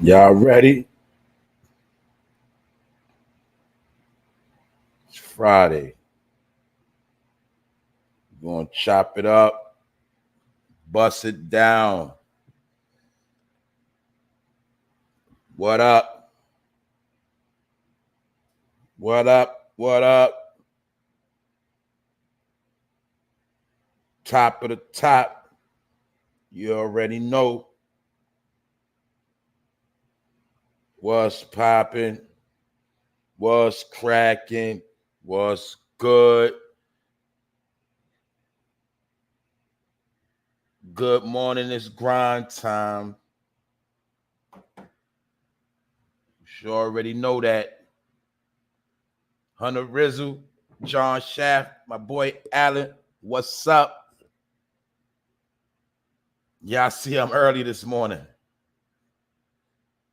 Y'all ready? It's Friday. We're going to chop it up, bust it down. What up? What up? What up? Top of the top. You already know what's popping, what's cracking, what's good. Good morning, it's grind time. You sure already know that. Hunter Rizzle, John Shaft, my boy Allen, what's up? Y'all see I'm early this morning.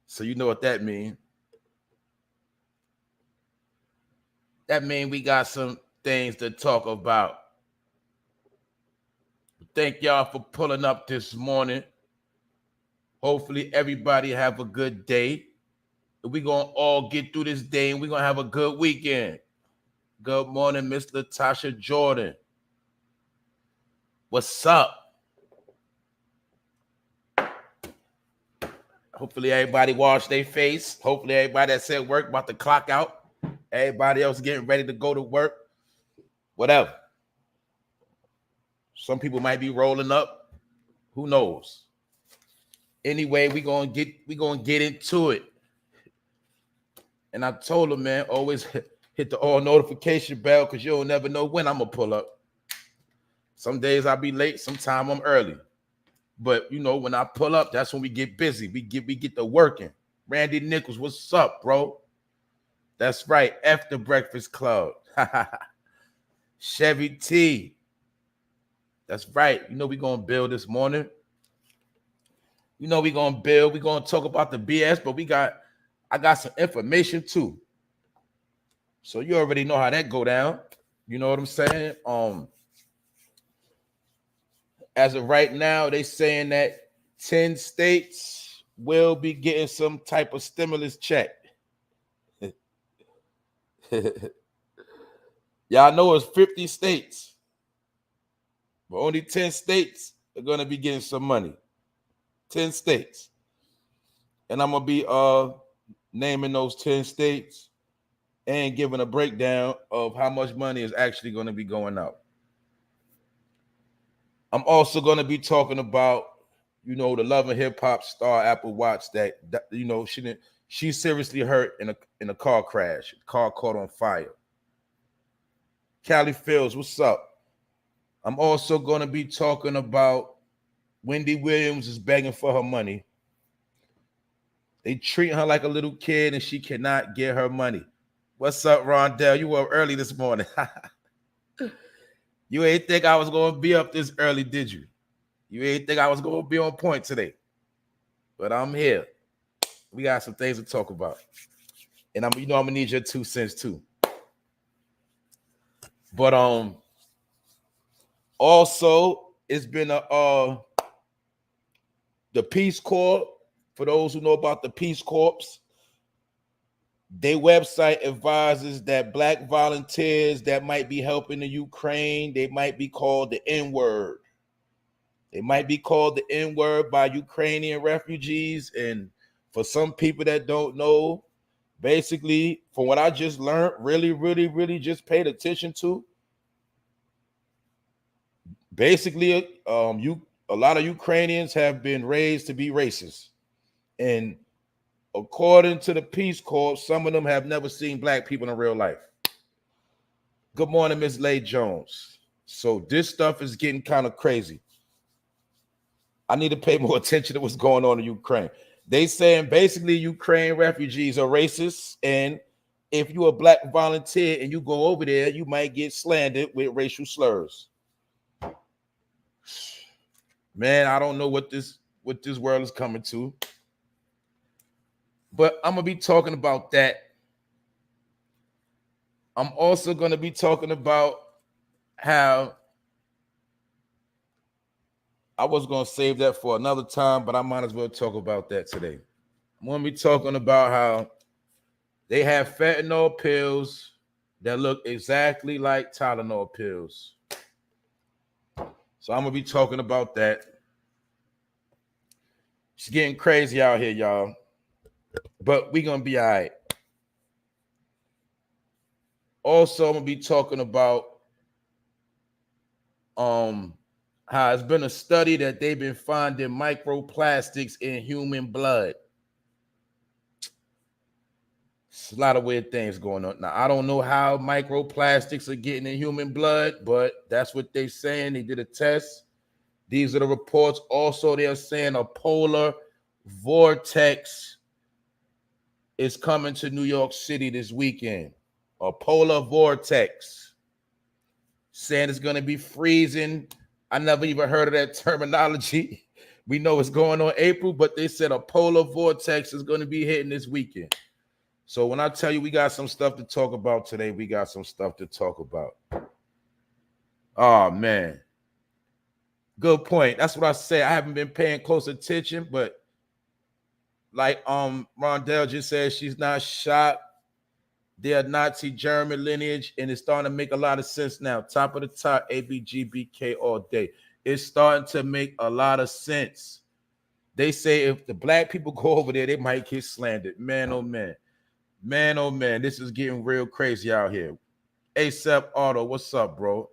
So you know what that means. That means we got some things to talk about. Thank y'all for pulling up this morning. Hopefully everybody have a good day. We're going to all get through this day and we're going to have a good weekend. Good morning, Miss Latasha Jordan. What's up? Hopefully everybody washed their face. Hopefully everybody that's at work about to clock out. Everybody else getting ready to go to work. Whatever. Some people might be rolling up. Who knows? Anyway, we're gonna get into it. And I told him, man, always hit the all notification bell because you'll never know when I'm gonna pull up. Some days I'll be late, sometime I'm early. But you know, when I pull up, that's when we get busy. We get to working. Randy Nichols, what's up, bro? That's right, After Breakfast Club. Chevy T. That's right. You know we're gonna build this morning. You know we're gonna build. We're gonna talk about the BS, but I got some information too. So you already know how that go down. You know what I'm saying? As of right now, they saying that 10 states will be getting some type of stimulus check. Y'all know it's 50 states, but only 10 states are going to be getting some money. 10 states. And I'm going to be naming those 10 states and giving a breakdown of how much money is actually going to be going out. I'm also going to be talking about, you know, the Love and Hip Hop star APPLEWATTS that you know, she seriously hurt in a car crash. The car caught on fire. Callie Fields, what's up? I'm also going to be talking about Wendy Williams is begging for her money. They treat her like a little kid and she cannot get her money. What's up, Rondell? You were early this morning. You ain't think I was going to be up this early, did you? You ain't think I was going to be on point today. But I'm here. We got some things to talk about. And I'm going to need your 2 cents too. But also it's been the Peace Corps. For those who know about the Peace Corps, their website advises that Black volunteers that might be helping the Ukraine, they might be called the N-word. They might be called the N-word by Ukrainian refugees. And for some people that don't know, basically, from what I just learned, really just paid attention to, basically, a lot of Ukrainians have been raised to be racist. And according to the Peace Corps, some of them have never seen Black people in real life. Good morning, Ms. Lay Jones. So this stuff is getting kind of crazy. I need to pay more attention to what's going on in Ukraine. They saying basically Ukraine refugees are racist, and if you're a Black volunteer and you go over there, you might get slandered with racial slurs. Man, I don't know what this world is coming to. But I'm going to be talking about that. I'm also going to be talking about how I was going to save that for another time, but I might as well talk about that today. I'm going to be talking about how they have fentanyl pills that look exactly like Tylenol pills. So I'm going to be talking about that. It's getting crazy out here, y'all. But we're going to be all right. Also, I'm going to be talking about how it's been a study that they've been finding microplastics in human blood. It's a lot of weird things going on. Now, I don't know how microplastics are getting in human blood, but that's what they're saying. They did a test. These are the reports. Also, they're saying a polar vortex is coming to New York City this weekend. A polar vortex. Saying it's going to be freezing. I never even heard of that terminology. We know it's going on April, but they said a polar vortex is going to be hitting this weekend. So when I tell you we got some stuff to talk about today, we got some stuff to talk about. Oh, man. Good point. That's what I say. I haven't been paying close attention, but like Rondell just said, she's not shocked. They're Nazi German lineage, and it's starting to make a lot of sense now. Top of the top, ABGBK all day. It's starting to make a lot of sense. They say if the black people go over there, they might get slandered. Man, oh man. Man, oh man, this is getting real crazy out here. ASAP Auto, what's up, bro?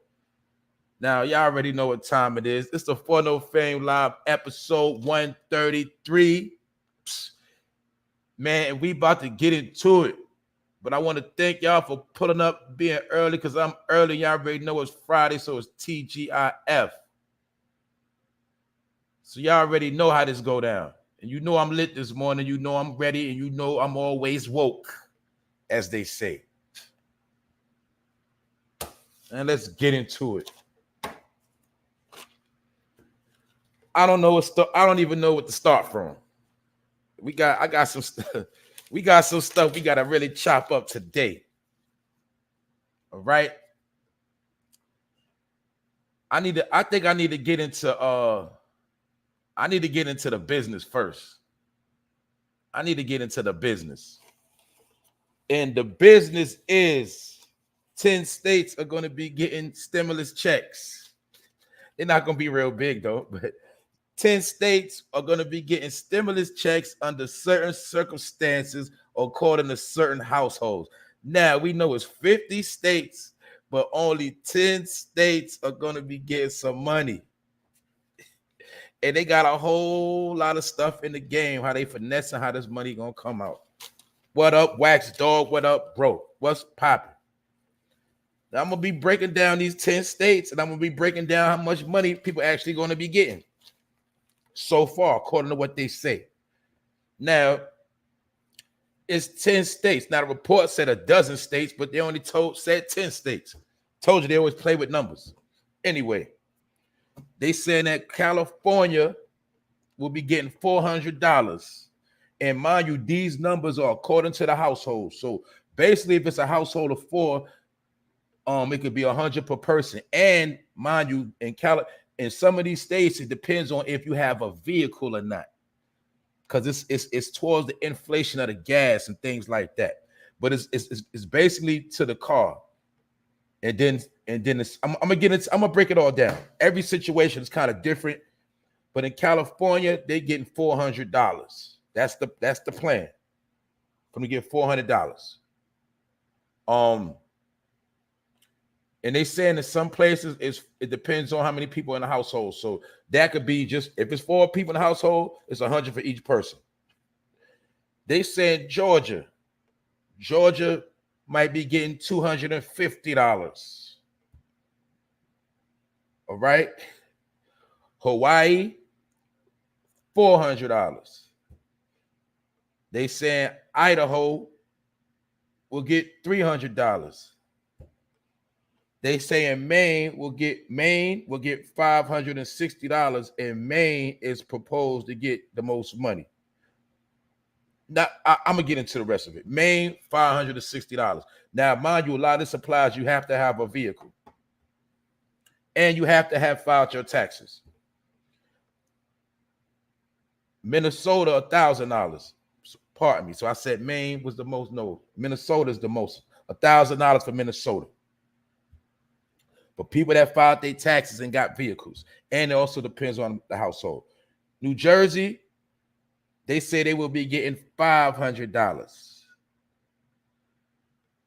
Now, y'all already know what time it is. It's the For No Fame Live episode 133. Psst. Man, we about to get into it. But I want to thank y'all for pulling up, being early, because I'm early. Y'all already know it's Friday, so it's TGIF. So y'all already know how this go down. And you know I'm lit this morning. You know I'm ready, and you know I'm always woke, as they say. And let's get into it. I don't even know what to start from. I got some stuff. We got some stuff we got to really chop up today. All right. I think I need to get into the business first. I need to get into the business. And the business is 10 states are going to be getting stimulus checks. They're not going to be real big though, but 10 states are going to be getting stimulus checks under certain circumstances according to certain households. Now, we know it's 50 states, but only 10 states are going to be getting some money. And they got a whole lot of stuff in the game, how they finessing how this money going to come out. What up, Wax Dog? What up, bro? What's popping? Now, I'm going to be breaking down these 10 states, and I'm going to be breaking down how much money people actually going to be getting. So far, according to what they say. Now, it's 10 states. Now, the report said a dozen states, but they only said 10 states. Told you they always play with numbers. Anyway, they saying that California will be getting $400. And mind you, these numbers are according to the household. So basically, if it's a household of 4, it could be 100 per person. And mind you, in some of these states, it depends on if you have a vehicle or not, because it's towards the inflation of the gas and things like that. But it's basically to the car, and then I'm gonna break it all down. Every situation is kind of different, but in California they're getting $400. That's the plan. Gonna get $400. And they saying in some places it depends on how many people in the household. So that could be just, if it's 4 people in the household, it's 100 for each person. They said Georgia might be getting $250. All right. Hawaii, $400. They saying Idaho will get $300. They saying Maine will get $560, and Maine is proposed to get the most money. Now I'm gonna get into the rest of it. Maine, $560. Now, mind you, a lot of this applies. You have to have a vehicle, and you have to have filed your taxes. Minnesota, $1,000. Pardon me. So I said Maine was the most. No, Minnesota's the most. $1,000 for Minnesota. For people that filed their taxes and got vehicles. And it also depends on the household. New Jersey, they say they will be getting $500.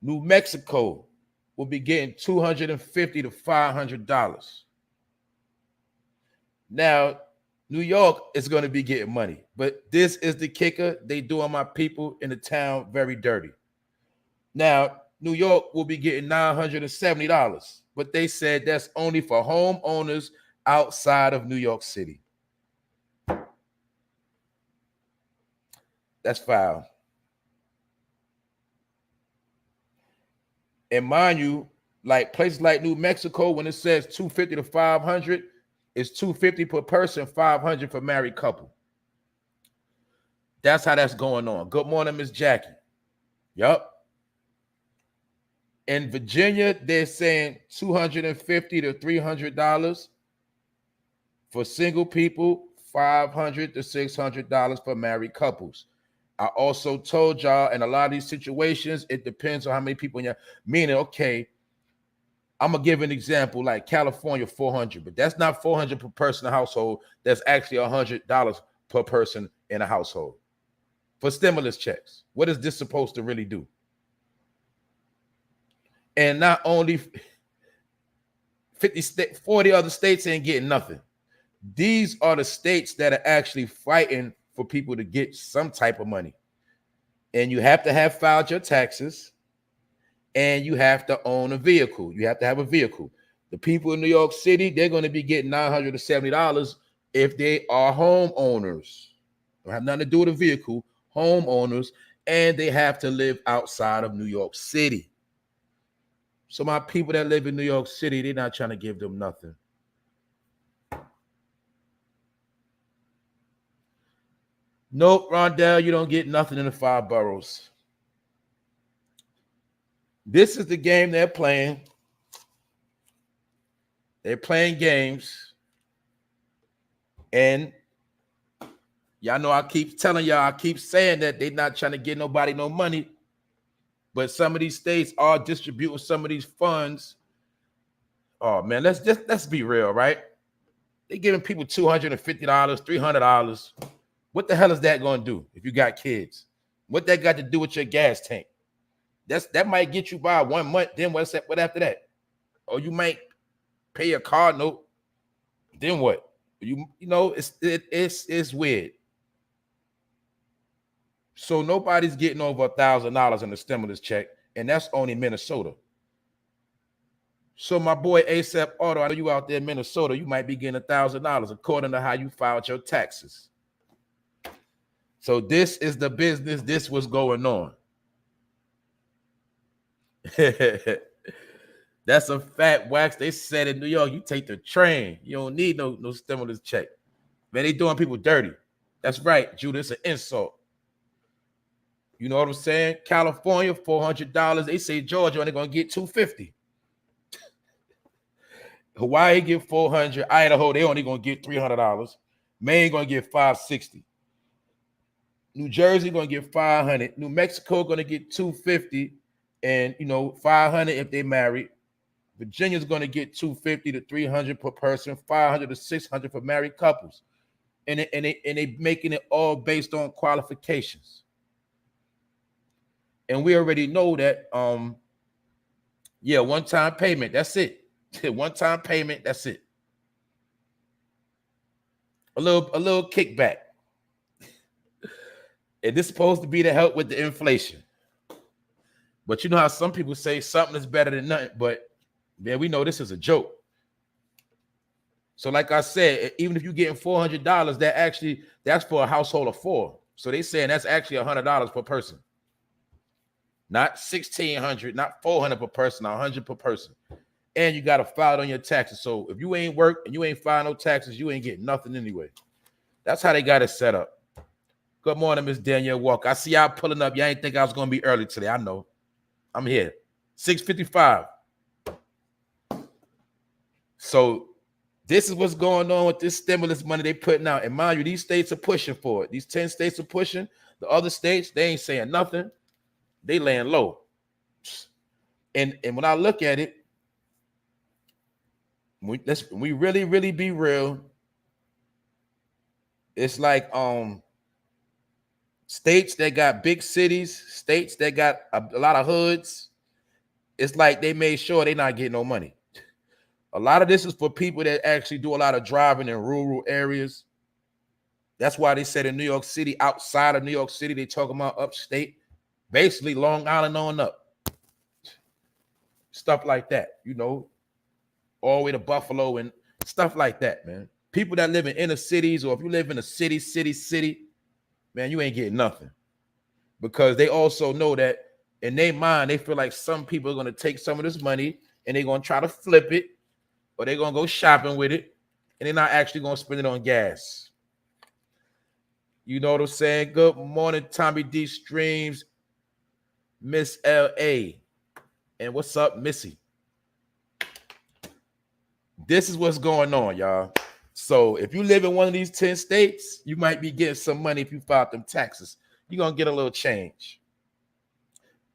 New Mexico will be getting $250 to $500. Now, New York is going to be getting money, but this is the kicker. They doing my people in the town very dirty. Now, New York will be getting $970, but they said that's only for homeowners outside of New York City. That's foul. And mind you, like places like New Mexico, when it says $250 to $500, it's $250 per person, $500 for married couple. That's how that's going on. Good morning, Miss Jackie. Yup. In Virginia, they're saying $250 to $300 for single people, $500 to $600 for married couples. I also told y'all in a lot of these situations, it depends on how many people in your, meaning, okay, I'm gonna give an example like California, $400, but that's not $400 per person in a household. That's actually $100 per person in a household for stimulus checks. What is this supposed to really do? And not only 40 other states ain't getting nothing. These are the states that are actually fighting for people to get some type of money. And you have to have filed your taxes. And you have to own a vehicle. You have to have a vehicle. The people in New York City, they're going to be getting $970 if they are homeowners. Don't have nothing to do with a vehicle, homeowners, and they have to live outside of New York City. So my people that live in New York City, they're not trying to give them nothing. Nope, Rondell, you don't get nothing in the 5 boroughs. This is the game they're playing. They're playing games. And y'all know I keep telling y'all, I keep saying that they're not trying to get nobody no money. But some of these states are distributing some of these funds. Oh, man, let's be real, right? They're giving people $250, $300. What the hell is that going to do if you got kids? What that got to do with your gas tank? That might get you by 1 month. Then what after that? Or you might pay a car note. Then what? You know, it's weird. So nobody's getting over $1,000 in the stimulus check, and that's only Minnesota. So my boy ASAP Auto, I know you out there in Minnesota, you might be getting $1,000 according to how you filed your taxes. So this is the business. This was going on. That's a fact, Wax. They said in New York, you take the train. You don't need no stimulus check. Man, they doing people dirty. That's right, Judah. It's an insult. You know what I'm saying? California, $400. They say Georgia only gonna get $250. Hawaii get $400. Idaho, they only gonna get $300. Maine gonna get $560. New Jersey gonna get $500. New Mexico gonna get $250. And $500 if they married. Virginia's going to get $250 to $300 per person, $500 to $600 for married couples, and they making it all based on qualifications. And we already know that, one-time payment. That's it. One-time payment. That's it. A little kickback, and this is supposed to be to help with the inflation. But you know how some people say something is better than nothing, but man, we know this is a joke. So like I said, even if you're getting $400, that's for a household of 4. So they saying that's actually $100 per person. Not $1,600, not $400 per person, $100 per person. And you got to file it on your taxes. So if you ain't work and you ain't filing no taxes, you ain't getting nothing anyway. That's how they got it set up. Good morning, Miss Danielle Walker. I see y'all pulling up. Y'all ain't think I was going to be early today. I know. I'm here. 6:55. So This is what's going on with this stimulus money they putting out. And mind you, these states are pushing for it. These 10 states are pushing. The other states, they ain't saying nothing. They laying low. And when I look at it, we really be real. It's like states that got big cities, states that got a lot of hoods. It's like they made sure they not getting no money. A lot of this is for people that actually do a lot of driving in rural areas. That's why they said in New York City, outside of New York City, they talking about upstate, basically Long Island on up. Stuff like that, you know, all the way to Buffalo and stuff like that, man. People that live in inner cities, or if you live in a city, man, you ain't getting nothing. Because they also know that in their mind, they feel like some people are going to take some of this money and they're going to try to flip it, or they're going to go shopping with it, and they're not actually going to spend it on gas. You know what I'm saying? Good morning, Tommy D Streams, Miss L.A. And what's up, Missy? This is what's going on, y'all. So if you live in one of these 10 states, you might be getting some money if you filed them taxes. You're going to get a little change.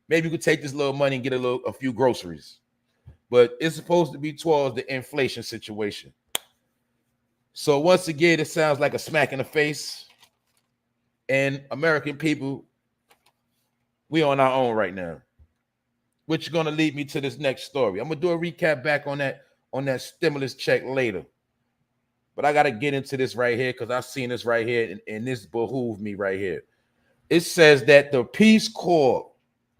Maybe you could take this little money and get a few groceries. But it's supposed to be towards the inflation situation. So once again, it sounds like a smack in the face. And American people, we on our own right now. Which is going to lead me to this next story. I'm going to do a recap back on that stimulus check later. But I got to get into this right here because I've seen this right here, and this behooved me right here. It says that the Peace Corps,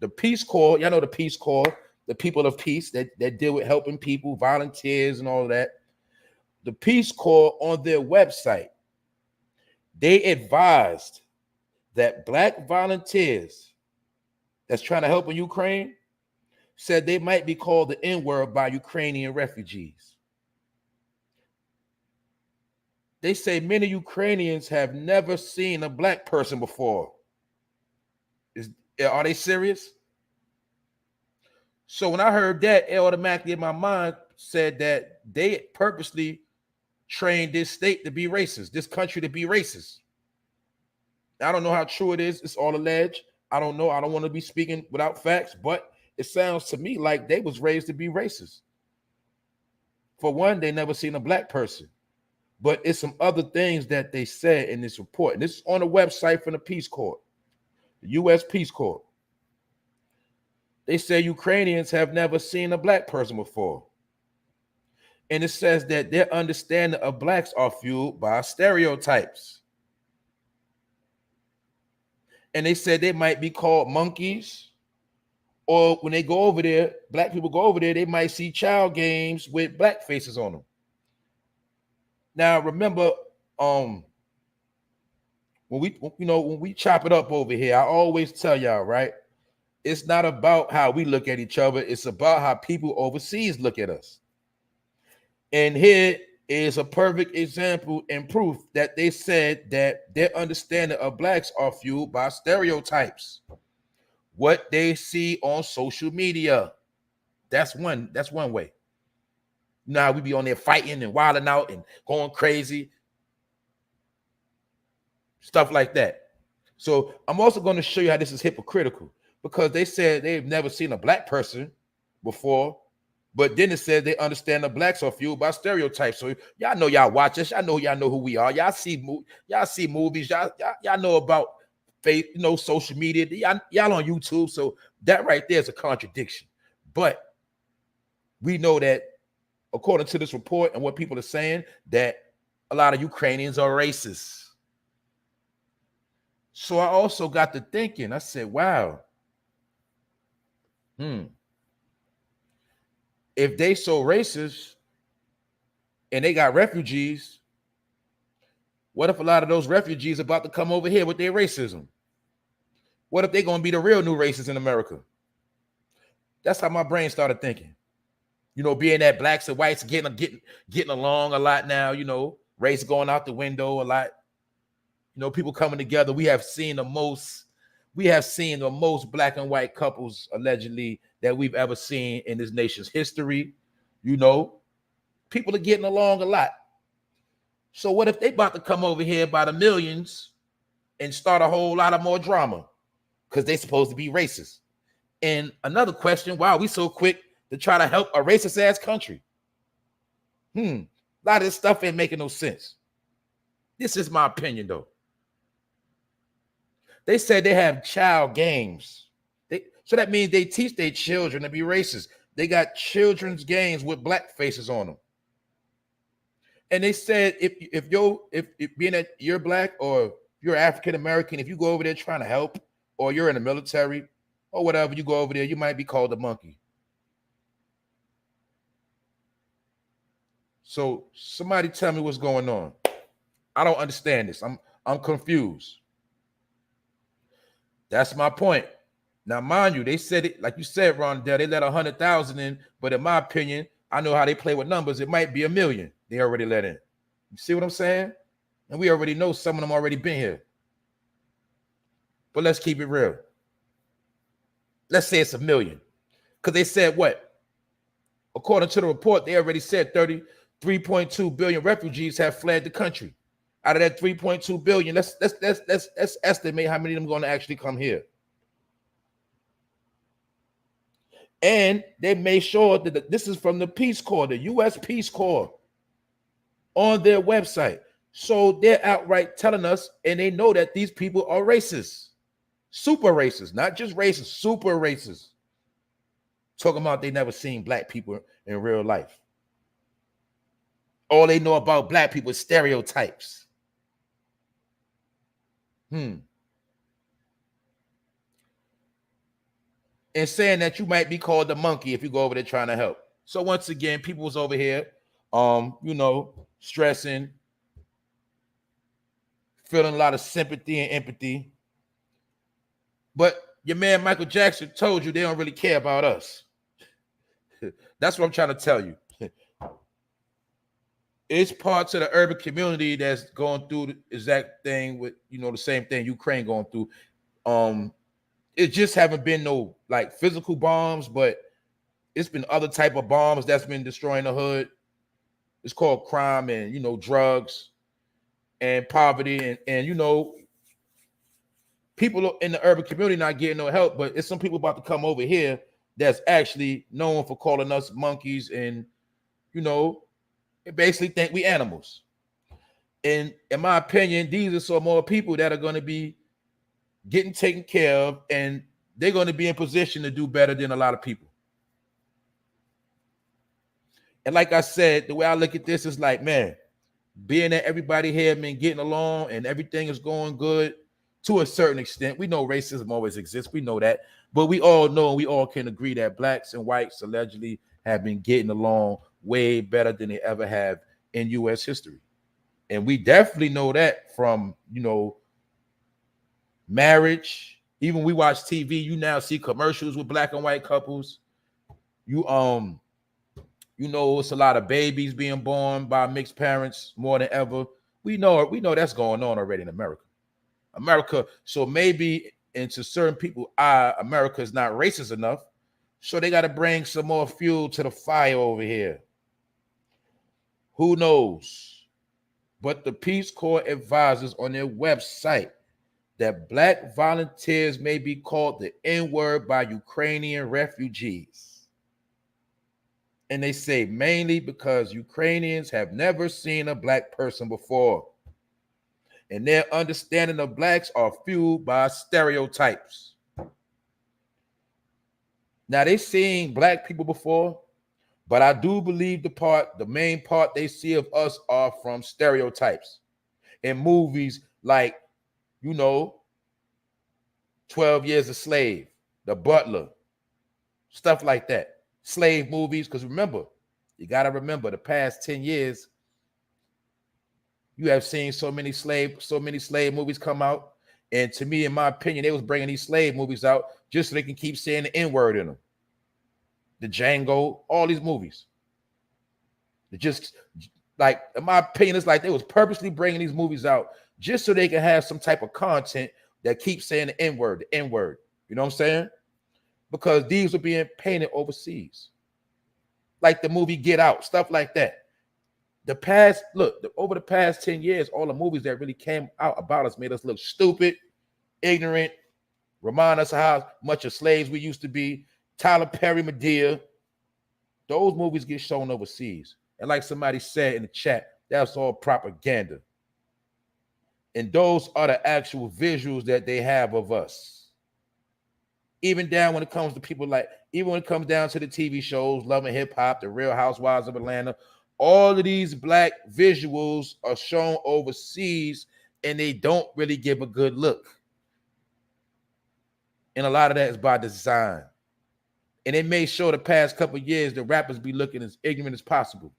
y'all know the Peace Corps, the people of peace that deal with helping people, volunteers and all of that. The Peace Corps on their website, they advised that Black volunteers that's trying to help in Ukraine said they might be called the N-word by Ukrainian refugees. They say many Ukrainians have never seen a Black person before. Are they serious? So when I heard that, it automatically in my mind said that they purposely trained this state to be racist, this country to be racist. I don't know how true it is. It's all alleged. I don't know. I don't want to be speaking without facts, but it sounds to me like they was raised to be racist. For one, they never seen a Black person. But it's some other things that they said in this report. And this is on a website from the Peace Corps, the U.S. Peace Corps. They say Ukrainians have never seen a Black person before. And it says that their understanding of Blacks are fueled by stereotypes. And they said they might be called monkeys, or when they go over there, Black people go over there, they might see child games with Black faces on them. Now, remember, when we chop it up over here, I always tell y'all, right? It's not about how we look at each other. It's about how people overseas look at us. And here is a perfect example and proof that they said that their understanding of Blacks are fueled by stereotypes. What they see on social media. That's one way. Now we be on there fighting and wilding out and going crazy. Stuff like that. So I'm also going to show you how this is hypocritical, because they said they've never seen a Black person before, but then it said they understand the Blacks are fueled by stereotypes. So y'all know, y'all watch us. Y'all know who we are. Y'all see movies. Y'all know about faith, social media. Y'all on YouTube. So that right there is a contradiction. But we know that, according to this report and what people are saying, that a lot of Ukrainians are racist. So I also got to thinking, I said, wow, if they so racist and they got refugees, what if a lot of those refugees are about to come over here with their racism? What if they're going to be the real new racists in America? That's how my brain started thinking. Being that Blacks and whites getting along a lot now, race going out the window a lot. People coming together. We have seen the most Black and white couples allegedly that we've ever seen in this nation's history. People are getting along a lot. So what if they about to come over here by the millions and start a whole lot of more drama because they supposed to be racist? And another question, why are we so quick to try to help a racist ass country? A lot of this stuff ain't making no sense. This is my opinion though. They said they have child games. So that means they teach their children to be racist. They got children's games with black faces on them. And they said if being that you're black or you're African American, if you go over there trying to help, or you're in the military or whatever, you go over there, you might be called a monkey. So somebody tell me what's going on. I don't understand this. I'm confused. That's my point. Now, mind you, they said it, like you said, Rondell, they let 100,000 in, but in my opinion, I know how they play with numbers. It might be 1 million they already let in. You see what I'm saying? And we already know some of them already been here. But let's keep it real. Let's say it's 1 million. Because they said what? According to the report, they already said 33.2 billion refugees have fled the country. Out of that 3.2 billion, let's estimate how many of them are going to actually come here. And they made sure that this is from the Peace Corps, the U.S. Peace Corps, on their website. So they're outright telling us, and they know that these people are racist. Super racist, not just racist, super racist. Talking about they never seen black people in real life. All they know about black people is stereotypes. And saying that you might be called a monkey if you go over there trying to help. So once again, people was over here, stressing, feeling a lot of sympathy and empathy. But your man Michael Jackson told you they don't really care about us. That's what I'm trying to tell you. It's parts of the urban community that's going through the exact thing with, the same thing Ukraine going through. It just haven't been no like physical bombs, but it's been other type of bombs that's been destroying the hood. It's called crime and, drugs and poverty and people in the urban community not getting no help, but it's some people about to come over here that's actually known for calling us monkeys and, they basically think we animals. And in my opinion, these are some more people that are going to be getting taken care of, and they're going to be in position to do better than a lot of people. And like I said, the way I look at this is like, man, being that everybody here been getting along and everything is going good to a certain extent. We know racism always exists. We know that. But we all know and we all can agree that blacks and whites allegedly have been getting along way better than they ever have in U.S. history. And we definitely know that from, marriage. Even we watch TV, you now see commercials with black and white couples. It's a lot of babies being born by mixed parents more than ever. We know that's going on already in America. So maybe into certain people, America is not racist enough. So they got to bring some more fuel to the fire over here. Who knows? But the Peace Corps advises on their website that black volunteers may be called the N-word by Ukrainian refugees. And they say mainly because Ukrainians have never seen a black person before. And their understanding of blacks are fueled by stereotypes. Now, they've seen black people before, but I do believe the main part they see of us are from stereotypes in movies like, 12 Years a Slave, The Butler, stuff like that. Slave movies, because you got to remember the past 10 years, you have seen so many slave movies come out. And to me, in my opinion, they was bringing these slave movies out just so they can keep saying the N-word in them. The Django, all these movies. They just, like, in my opinion, it's like they was purposely bringing these movies out just so they can have some type of content that keeps saying the N-word. You know what I'm saying? Because these are being painted overseas. Like the movie Get Out, stuff like that. Over the past 10 years, all the movies that really came out about us made us look stupid, ignorant, remind us of how much of slaves we used to be. Tyler Perry, Medea, those movies get shown overseas. And like somebody said in the chat, that's all propaganda. And those are the actual visuals that they have of us. Even down when it comes to people even when it comes down to the TV shows, Love and Hip Hop, The Real Housewives of Atlanta, all of these black visuals are shown overseas and they don't really give a good look. And a lot of that is by design. And it may show the past couple of years the rappers be looking as ignorant as possible.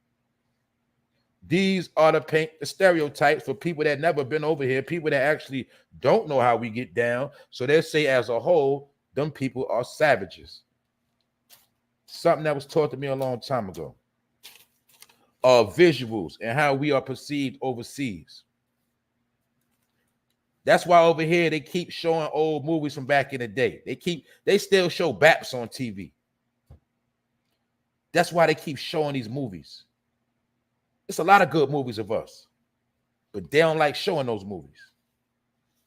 These are the stereotypes for people that never been over here, people that actually don't know how we get down. So they say as a whole, them people are savages. Something that was taught to me a long time ago. Visuals and how we are perceived overseas. That's why over here they keep showing old movies from back in the day. They still show BAPs on TV. That's why they keep showing these movies. It's a lot of good movies of us, but they don't like showing those movies.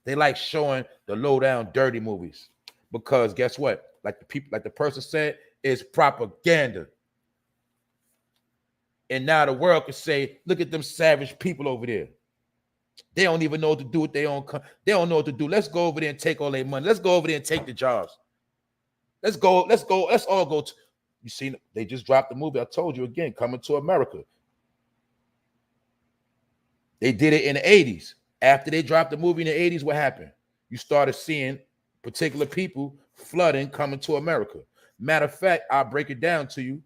They like showing the low down dirty movies because guess what? Like the person said, it's propaganda. And now the world can say, look at them savage people over there. They don't even know what to do with their own. They don't know what to do. Let's go over there and take all their money. Let's go over there and take the jobs. Let's go. Let's all go. You see, they just dropped the movie. I told you again, Coming to America. They did it in the 80s. After they dropped the movie in the 80s, what happened? You started seeing particular people flooding Coming to America. Matter of fact, I'll break it down to you.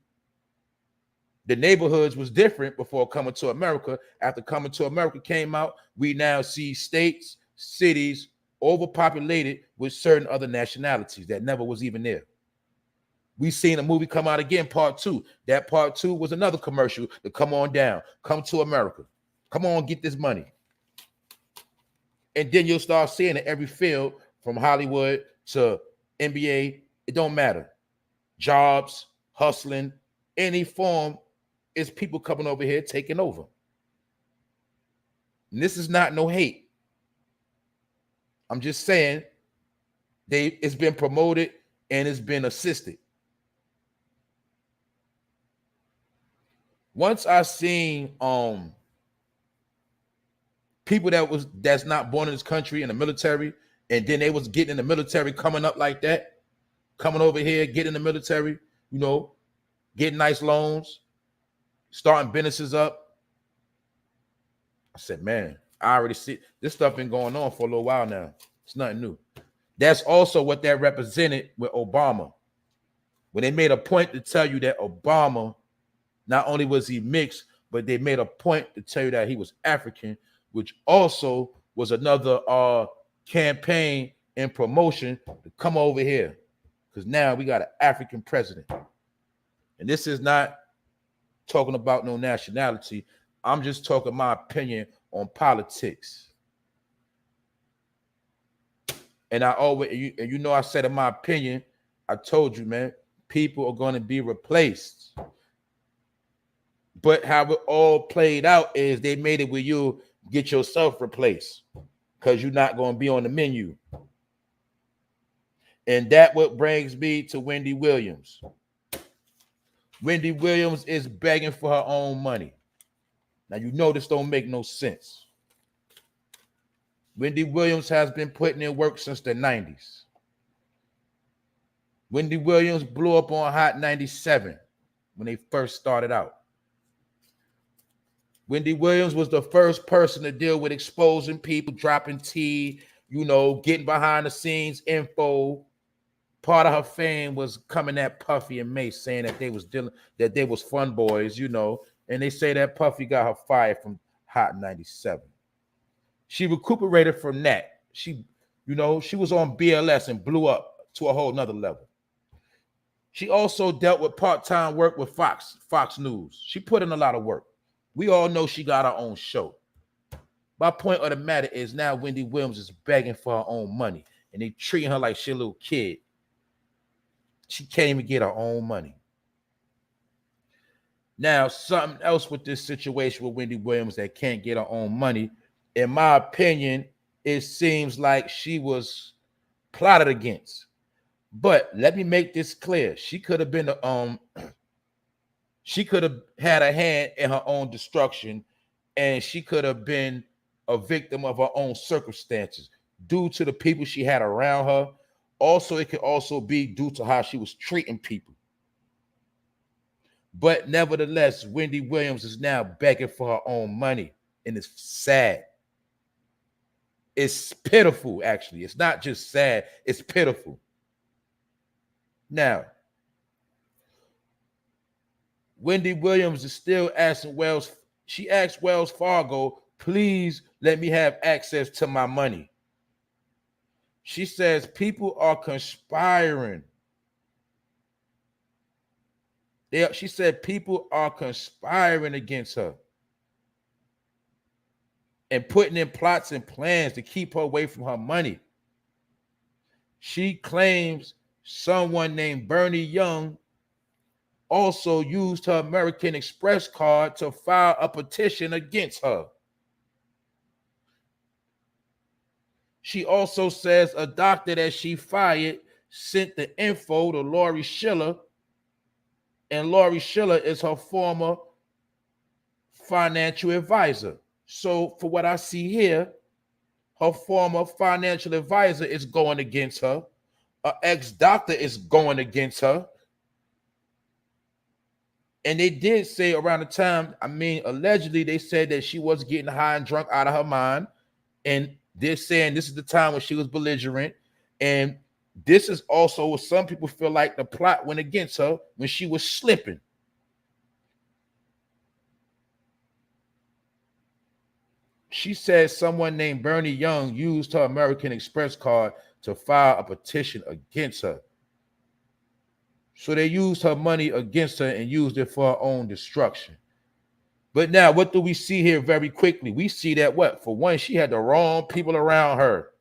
The neighborhoods was different before Coming to America. After Coming to America came out, we now see states, cities overpopulated with certain other nationalities that never was even there. We seen a movie come out again, part 2. That part 2 was another commercial to come on down, Come to America. Come on, get this money. And then you'll start seeing it every field from Hollywood to NBA. It don't matter. Jobs, hustling, any form is people coming over here taking over. And this is not no hate. I'm just saying it's been promoted and it's been assisted. Once I seen people that's not born in this country in the military, and then they was getting in the military coming up like that, coming over here, getting in the military, getting nice loans, starting businesses up. I said, man, I already see this stuff been going on for a little while now. It's nothing new. That's also what that represented with Obama. When they made a point to tell you that Obama, not only was he mixed, but they made a point to tell you that he was African, which also was another campaign and promotion to come over here. Because now we got an African president. And this is not talking about no nationality. I'm just talking my opinion on politics. And I always, I said in my opinion, I told you, man, people are going to be replaced. But how it all played out is they made it where you get yourself replaced because you're not going to be on the menu. And that what brings me to Wendy Williams. Wendy Williams is begging for her own money. Now, this don't make no sense. Wendy Williams has been putting in work since the 90s. Wendy Williams blew up on Hot 97 when they first started out. Wendy Williams was the first person to deal with exposing people, dropping tea, getting behind the scenes info. Part of her fame was coming at Puffy and Mace saying that they was fun boys, and they say that Puffy got her fired from Hot 97. She recuperated from that. She was on BLS and blew up to a whole nother level. She also dealt with part-time work with Fox News. She put in a lot of work. We all know she got her own show. My point of the matter is now Wendy Williams is begging for her own money, and they treating her like she a little kid. She can't even get her own money. Now, something else with this situation with Wendy Williams that can't get her own money, in my opinion, it seems like she was plotted against. But let me make this clear. She could have been she could have had a hand in her own destruction, and she could have been a victim of her own circumstances due to the people she had around her. Also, it could also be due to how she was treating people. But nevertheless, Wendy Williams is now begging for her own money, and it's sad. It's pitiful, actually. It's not just sad, it's pitiful. Now, Wendy Williams is still asking she asked Wells Fargo, please let me have access to my money. She says people are conspiring. She said people are conspiring against her and putting in plots and plans to keep her away from her money. She claims someone named Bernie Young also used her American Express card to file a petition against her. She also says a doctor that she fired sent the info to Lori Schiller, and Lori Schiller is her former financial advisor. So for what I see here, her former financial advisor is going against her. An ex-doctor is going against her. And they did say around the time, allegedly they said that she was getting high and drunk out of her mind. And they're saying this is the time when she was belligerent. And this is also what some people feel like the plot went against her when she was slipping. She says someone named Bernie Young used her American Express card to file a petition against her. So they used her money against her and used it for her own destruction. But now, what do we see here very quickly? We see that for one, she had the wrong people around her.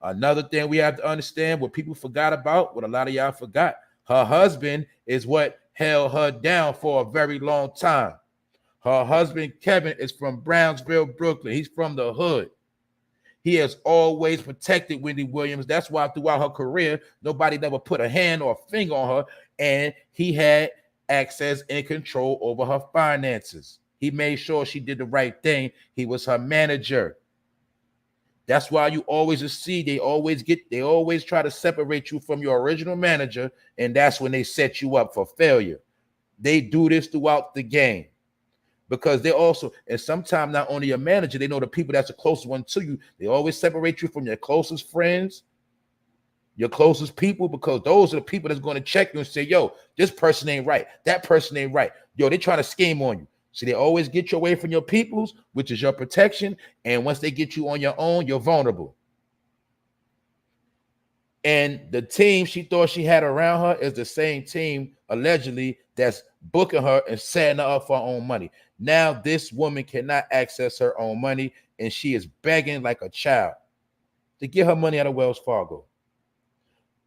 Another thing we have to understand, what people forgot about, what a lot of y'all forgot, her husband is what held her down for a very long time. Her husband, Kevin, is from Brownsville, Brooklyn. He's from the hood. He has always protected Wendy Williams. That's why throughout her career, nobody never put a hand or a finger on her, and he had access and control over her finances. He made sure she did the right thing. He was her manager. That's why you always see they always try to separate you from your original manager, and that's when they set you up for failure. They do this throughout the game. Because they also, and sometimes not only your manager, they know the people that's the closest one to you. They always separate you from your closest friends, your closest people, because those are the people that's going to check you and say, yo, this person ain't right. That person ain't right. Yo, they're trying to scheme on you. So they always get you away from your peoples, which is your protection. And once they get you on your own, you're vulnerable. And the team she thought she had around her is the same team, allegedly, that's booking her and setting her up for her own money. Now this woman cannot access her own money, and she is begging like a child to get her money out of Wells Fargo.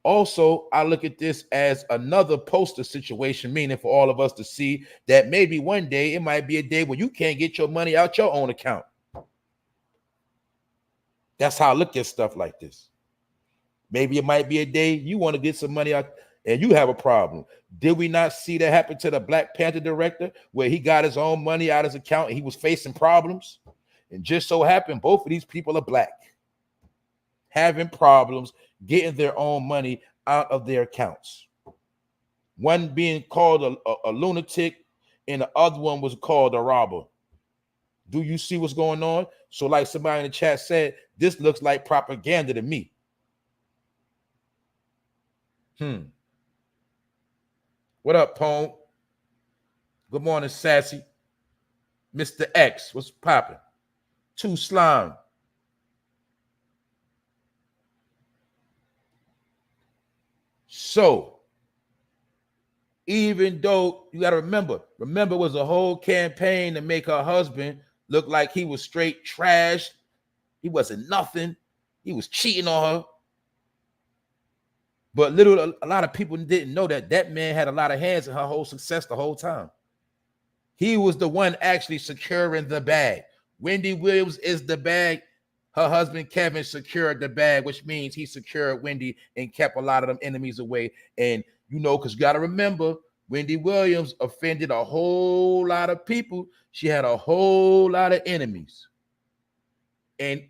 Also, I look at this as another poster situation, meaning for all of us to see that maybe one day it might be a day when you can't get your money out your own account. That's how I look at stuff like this. Maybe it might be a day you want to get some money out and you have a problem. Did we not see that happen to the Black Panther director where he got his own money out of his account and he was facing problems? And just so happened, both of these people are black, having problems getting their own money out of their accounts. One being called a lunatic and the other one was called a robber. Do you see what's going on? So like somebody in the chat said, this looks like propaganda to me. What up, Pone? Good morning, Sassy. Mr. X, what's popping? Too Slime. So, even though you got to remember it was a whole campaign to make her husband look like he was straight trash. He wasn't nothing. He was cheating on her. But a lot of people didn't know that man had a lot of hands in her whole success the whole time. He was the one actually securing the bag. Wendy Williams is the bag. Her husband, Kevin, secured the bag, which means he secured Wendy and kept a lot of them enemies away. And, you know, because you got to remember, Wendy Williams offended a whole lot of people. She had a whole lot of enemies. And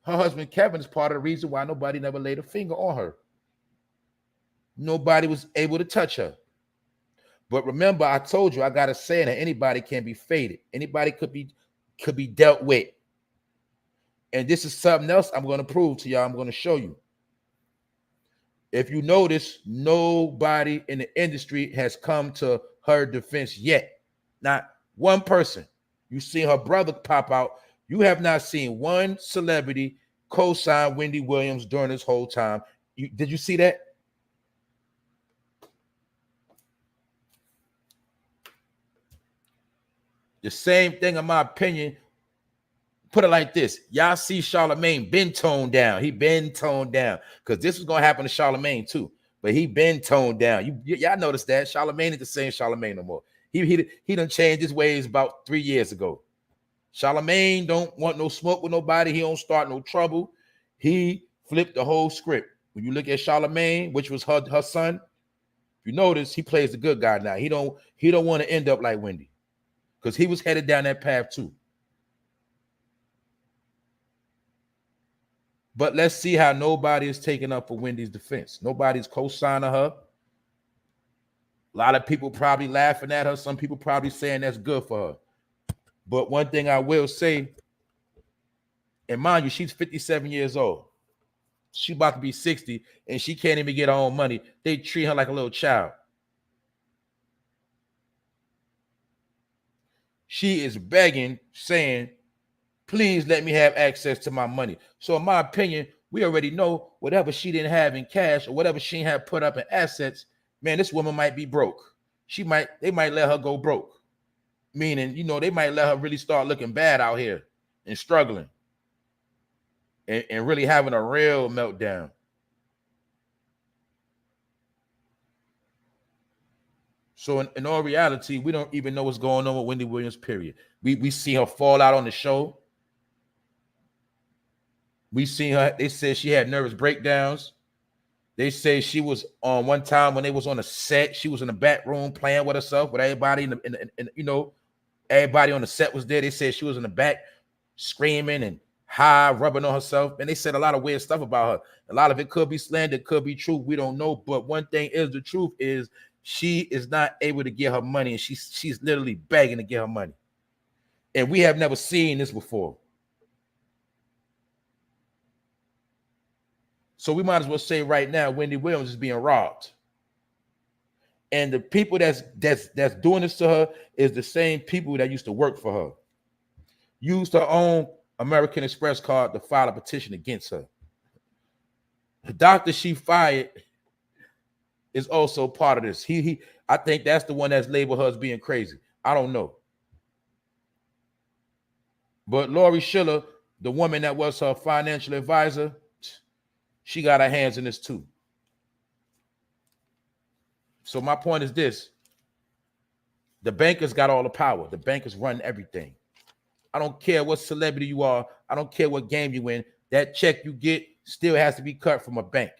her husband, Kevin, is part of the reason why nobody never laid a finger on her. Nobody was able to touch her. But remember, I told you, I got a saying that anybody can be faded. Anybody could be dealt with. And this is something else I'm going to prove to y'all. I'm going to show you. If you notice, nobody in the industry has come to her defense yet. Not one person. You see her brother pop out. You have not seen one celebrity co-sign Wendy Williams during this whole time. Did you see that? The same thing, in my opinion. Put it like this. Y'all see Charlemagne been toned down. He been toned down. Because this was going to happen to Charlemagne too. But he been toned down. Y'all notice that. Charlemagne ain't the same Charlemagne no more. He done changed his ways about 3 years ago. Charlemagne don't want no smoke with nobody. He don't start no trouble. He flipped the whole script. When you look at Charlemagne, which was her son, if you notice, he plays the good guy now. He don't want to end up like Wendy. Because he was headed down that path too. But let's see how nobody is taking up for Wendy's defense. Nobody's co-signing her. A lot of people probably laughing at her. Some people probably saying that's good for her. But one thing I will say, and mind you, she's 57 years old. She's about to be 60, and she can't even get her own money. They treat her like a little child. She is begging, saying, please let me have access to my money. So in my opinion, we already know whatever she didn't have in cash or whatever she had put up in assets, man, this woman might be broke. They might let her go broke. Meaning, you know, they might let her really start looking bad out here and struggling and really having a real meltdown. So in all reality, we don't even know what's going on with Wendy Williams, period. We see her fall out on the show. We seen her, they said she had nervous breakdowns. They say she was on one time when they was on a set, she was in the back room playing with herself, with everybody in you know, everybody on the set was there. They said she was in the back screaming and high, rubbing on herself. And they said a lot of weird stuff about her. A lot of it could be slander, could be true. We don't know. But one thing is, the truth is she is not able to get her money. And she's literally begging to get her money. And we have never seen this before. So we might as well say right now, Wendy Williams is being robbed. And the people that's doing this to her is the same people that used to work for her. Used her own American Express card to file a petition against her. The doctor she fired is also part of this. I think that's the one that's labeled her as being crazy. I don't know. But Lori Schiller, the woman that was her financial advisor, she got her hands in this too. So my point is this. The bankers got all the power. The bankers run everything. I don't care what celebrity you are. I don't care what game you win. That check you get still has to be cut from a bank.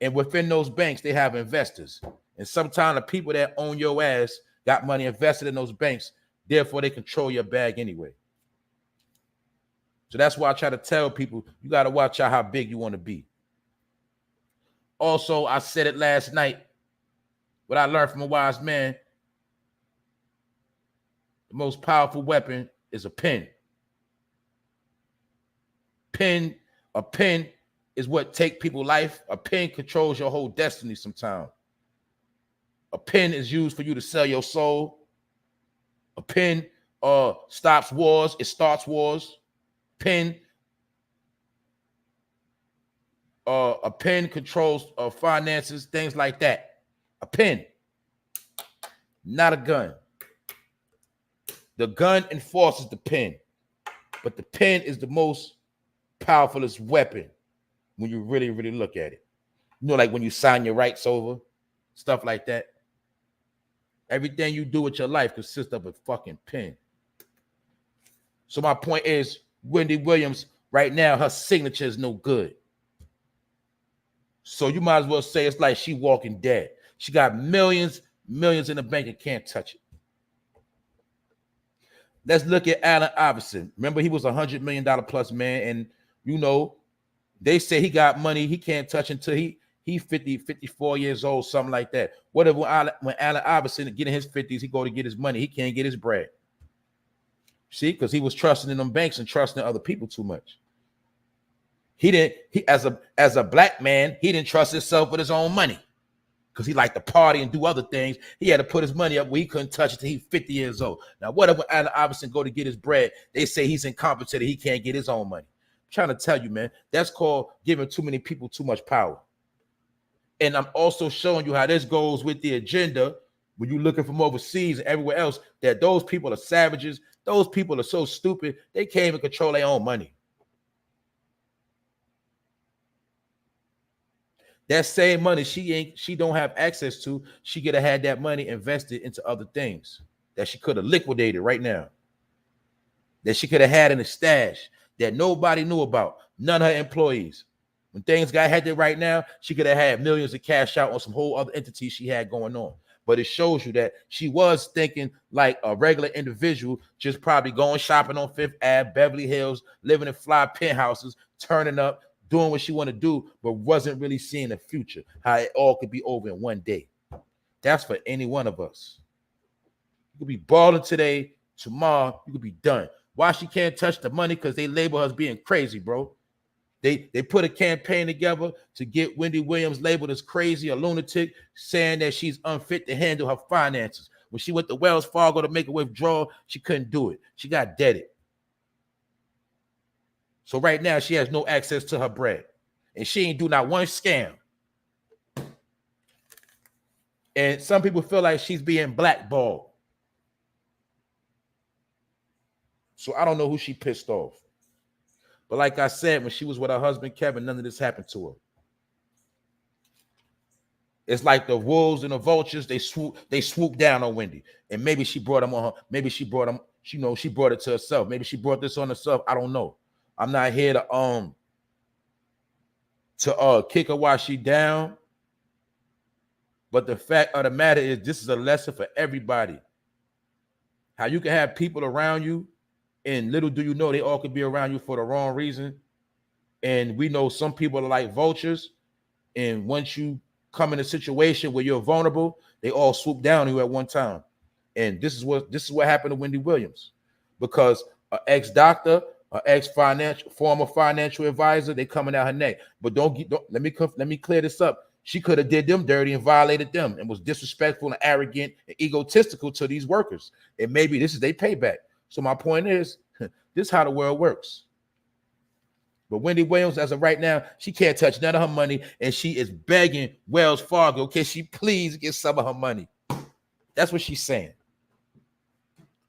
And within those banks, they have investors. And sometimes the people that own your ass got money invested in those banks. Therefore, they control your bag anyway. So that's why I try to tell people, you got to watch out how big you want to be. Also, I said it last night, what I learned from a wise man, the most powerful weapon is a pen. A pen is what takes people's life. A pen controls your whole destiny sometimes. A pen is used for you to sell your soul. A pen stops wars. It starts wars. A pen controls finances, things like that. A pen, not a gun. The gun enforces the pen, but the pen is the most powerfulest weapon when you really, really look at it. You know, like when you sign your rights over, stuff like that. Everything you do with your life consists of a fucking pen. So my point is, Wendy Williams, right now, her signature is no good. So you might as well say it's like she walking dead. She got millions in the bank and can't touch it. Let's look at Allen Iverson. Remember, he was $100 million plus man, and you know, they say he got money he can't touch until he 50, 54 years old, something like that. What if when Allen Iverson get in his 50s, he go to get his money, he can't get his bread. See, because he was trusting in them banks and trusting other people too much. He as a black man, he didn't trust himself with his own money because he liked to party and do other things. He had to put his money up where he couldn't touch it till he's 50 years old. Now, what if when Allen Iverson go to get his bread, they say he's incompetent, he can't get his own money? I'm trying to tell you, man, that's called giving too many people too much power. And I'm also showing you how this goes with the agenda when you're looking from overseas and everywhere else, that those people are savages. Those people are so stupid, they can't even control their own money. That same money she don't have access to, she could have had that money invested into other things that she could have liquidated right now, that she could have had in a stash that nobody knew about, none of her employees. When things got hectic right now, she could have had millions of cash out on some whole other entities she had going on. But it shows you that she was thinking like a regular individual, just probably going shopping on Fifth Ave, Beverly Hills, living in fly penthouses, turning up, doing what she want to do, but wasn't really seeing the future, how it all could be over in one day. That's for any one of us. You could be balling today, tomorrow you could be done. Why she can't touch the money? Because they label her as being crazy, bro. They put a campaign together to get Wendy Williams labeled as crazy, a lunatic, saying that she's unfit to handle her finances. When she went to Wells Fargo to make a withdrawal, she couldn't do it. She got deaded. So right now, she has no access to her bread. And she ain't do not one scam. And some people feel like she's being blackballed. So I don't know who she pissed off. But like I said, when she was with her husband, Kevin, none of this happened to her. It's like the wolves and the vultures, they swoop down on Wendy. And maybe she brought them on her. Maybe she brought them, she brought it to herself. Maybe she brought this on herself. I don't know. I'm not here to kick her while she down. But the fact of the matter is, this is a lesson for everybody. How you can have people around you, and little do you know, they all could be around you for the wrong reason. And we know some people are like vultures. And once you come in a situation where you're vulnerable, they all swoop down on you at one time. And this is what happened to Wendy Williams, because an ex-doctor, an former financial advisor, they coming out her neck. But let me clear this up. She could have did them dirty and violated them and was disrespectful and arrogant and egotistical to these workers. And maybe this is their payback. So my point is, this is how the world works. But Wendy Williams, as of right now, she can't touch none of her money, and she is begging Wells Fargo, can she please get some of her money? That's what she's saying.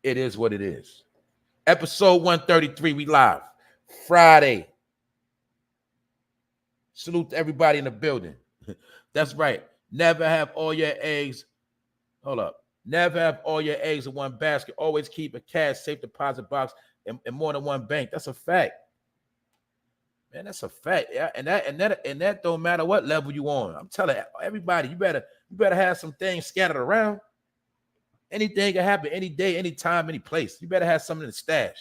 It is what it is. Episode 133, we live. Friday. Salute to everybody in the building. That's right. Never have all your eggs. Hold up. Never have all your eggs in one basket. Always keep a cash safe deposit box in more than one bank. That's a fact. Man, that's a fact. Yeah, and that don't matter what level you on. I'm telling everybody, you better have some things scattered around. Anything can happen any day, any time, any place. You better have something in the stash.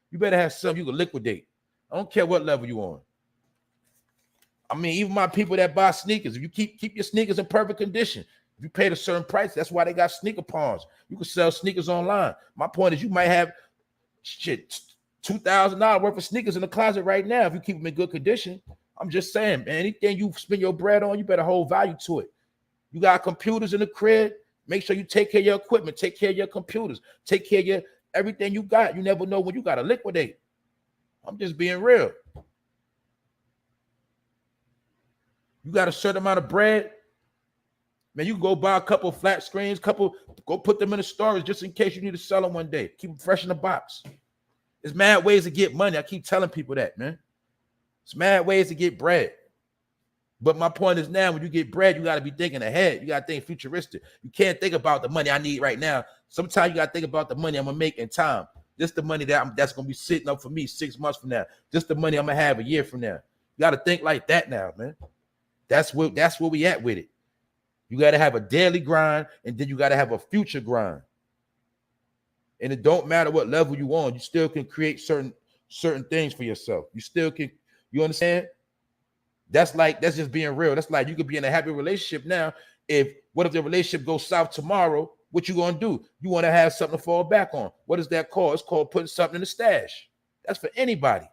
You better have something you can liquidate. I don't care what level you on. I mean, even my people that buy sneakers, if you keep your sneakers in perfect condition, if you paid a certain price, that's why they got sneaker pawns. You can sell sneakers online. My point is, you might have $2,000 worth of sneakers in the closet right now if you keep them in good condition. I'm just saying, man, anything you spend your bread on, you better hold value to it. You got computers in the crib, make sure you take care of your equipment, take care of your computers, take care of your everything you got. You never know when you got to liquidate. I'm just being real. You got a certain amount of bread, man, you can go buy a couple of flat screens, go put them in the storage just in case you need to sell them one day. Keep them fresh in the box. There's mad ways to get money. I keep telling people that, man. There's mad ways to get bread. But my point is now when you get bread, you got to be thinking ahead. You got to think futuristic. You can't think about the money I need right now. Sometimes you got to think about the money I'm going to make in time. Just the money that's going to be sitting up for me 6 months from now. Just the money I'm going to have a year from now. You got to think like that now, man. That's where we at with it. You got to have a daily grind, and then you got to have a future grind. And it don't matter what level you on, you still can create certain things for yourself. You still can, you understand? That's just being real. That's like you could be in a happy relationship now. What if the relationship goes south tomorrow? What you gonna do? You want to have something to fall back on. What is that called? It's called putting something in the stash. That's for anybody.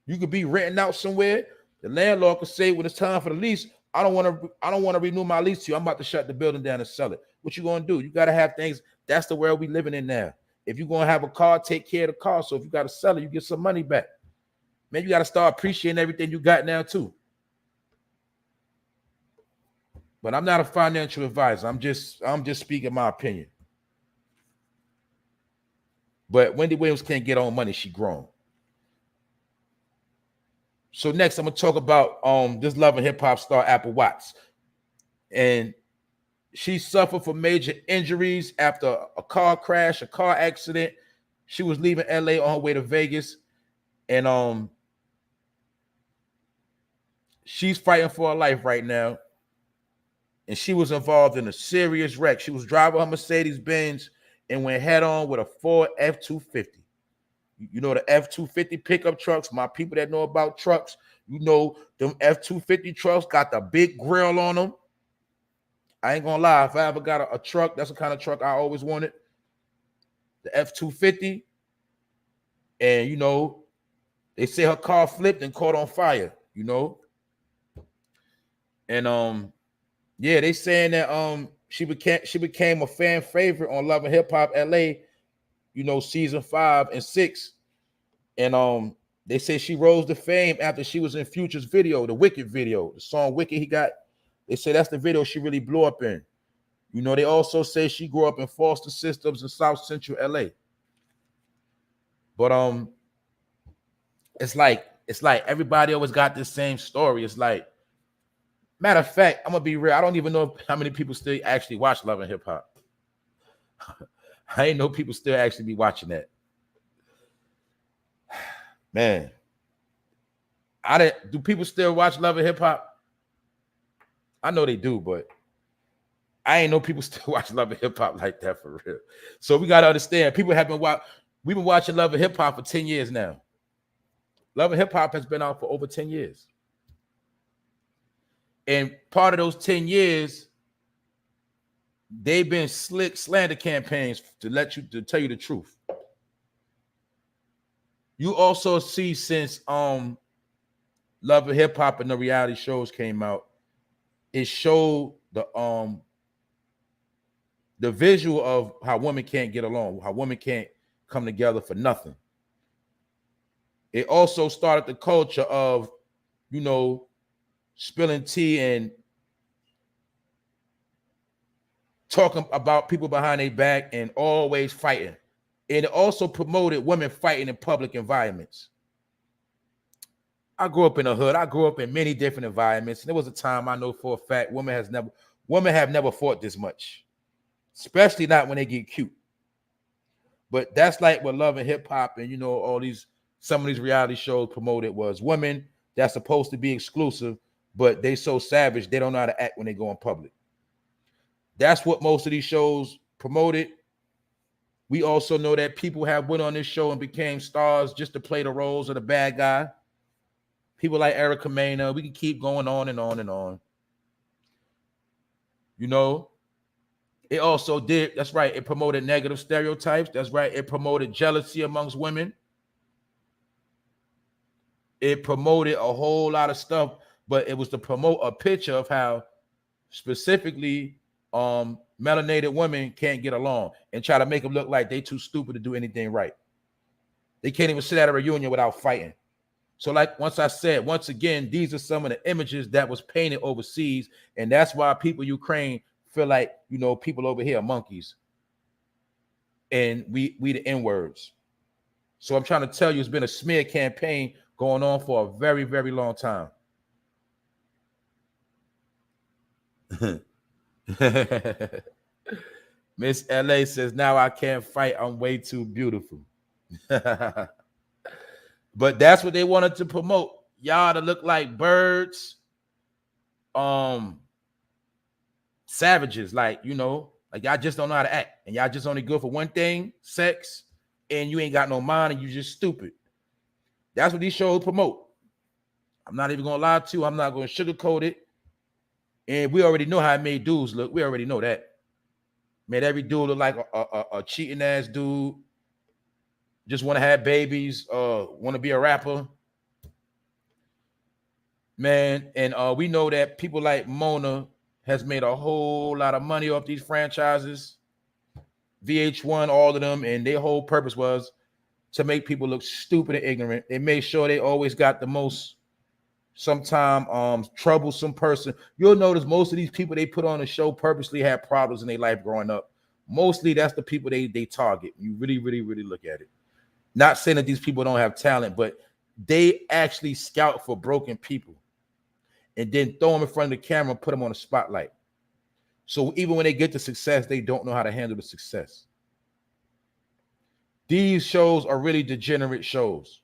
You could be renting out somewhere. The landlord could say when it's time for the lease, I don't want to renew my lease to you. I'm about to shut the building down and sell it. What you gonna do? You gotta have things. That's the world we living in now. If you're gonna have a car, take care of the car. So if you gotta sell it, you get some money back. Man, you gotta start appreciating everything you got now too. But I'm not a financial advisor. I'm just speaking my opinion. But Wendy Williams can't get on money. She grown. So next, I'm gonna talk about this Love and Hip Hop star APPLEWATTS, and she suffered from major injuries after a car crash, a car accident. She was leaving LA on her way to Vegas, and she's fighting for her life right now. And she was involved in a serious wreck. She was driving her Mercedes-Benz and went head-on with a Ford F-250. You know the F-250 pickup trucks. My people that know about trucks, you know them F-250 trucks got the big grill on them. I ain't gonna lie. If I ever got a truck, that's the kind of truck I always wanted. The F-250. And, you know, they say her car flipped and caught on fire, you know. And, yeah, they saying that she became a fan favorite on Love and Hip Hop LA, you know, season 5 and 6. And they say she rose to fame after she was in Future's video, the Wicked video, the song Wicked he got. They say that's the video she really blew up in. You know, they also say she grew up in foster systems in South Central LA. But it's like everybody always got this same story. It's like, matter of fact, I'm gonna be real. I don't even know how many people still actually watch Love and Hip Hop. I ain't know people still actually be watching that. Man, do people still watch Love and Hip Hop? I know they do, but I ain't know people still watch Love and Hip Hop like that for real. So we gotta understand, people have been we've been watching Love and Hip Hop for 10 years now. Love and Hip Hop has been out for over 10 years. And part of those 10 years, they've been slick slander campaigns to tell you the truth. You also see since Love and Hip Hop and the reality shows came out, it showed the visual of how women can't get along, how women can't come together for nothing. It also started the culture of, you know, spilling tea and talking about people behind their back and always fighting. And it also promoted women fighting in public environments. I grew up in the hood. I grew up in many different environments. And there was a time I know for a fact women have never fought this much, especially not when they get cute. But that's like what Love and Hip Hop and, you know, some of these reality shows promoted was women that's supposed to be exclusive, but they so savage, they don't know how to act when they go in public. That's what most of these shows promoted. We also know that people have went on this show and became stars just to play the roles of the bad guy. People like Erica Mena, we can keep going on and on and on. You know, it also did, that's right, it promoted negative stereotypes. That's right, it promoted jealousy amongst women. It promoted a whole lot of stuff, but it was to promote a picture of how specifically melanated women can't get along and try to make them look like they too stupid to do anything right. They can't even sit at a reunion without fighting. So like once again, these are some of the images that was painted overseas, and that's why people in Ukraine feel like, you know, people over here are monkeys and we the N-words. So I'm trying to tell you, it's been a smear campaign going on for a very, very long time. Miss LA says, now I can't fight. I'm way too beautiful. But that's what they wanted to promote. Y'all to look like birds, savages, like, you know, like y'all just don't know how to act. And y'all just only good for one thing, sex, and you ain't got no mind and you just stupid. That's what these shows promote. I'm not even gonna lie to you. I'm not gonna sugarcoat it. And we already know how it made dudes look. We already know that. Made every dude look like a cheating ass dude. Just want to have babies, want to be a rapper. Man, and we know that people like Mona has made a whole lot of money off these franchises. VH1, all of them, and their whole purpose was to make people look stupid and ignorant. They made sure they always got the most sometime troublesome person. You'll notice most of these people they put on the show purposely had problems in their life growing up. Mostly that's the people they target. You really, really, really look at it. Not saying that these people don't have talent, but they actually scout for broken people and then throw them in front of the camera and put them on the spotlight. So even when they get to success, they don't know how to handle the success. These shows are really degenerate shows.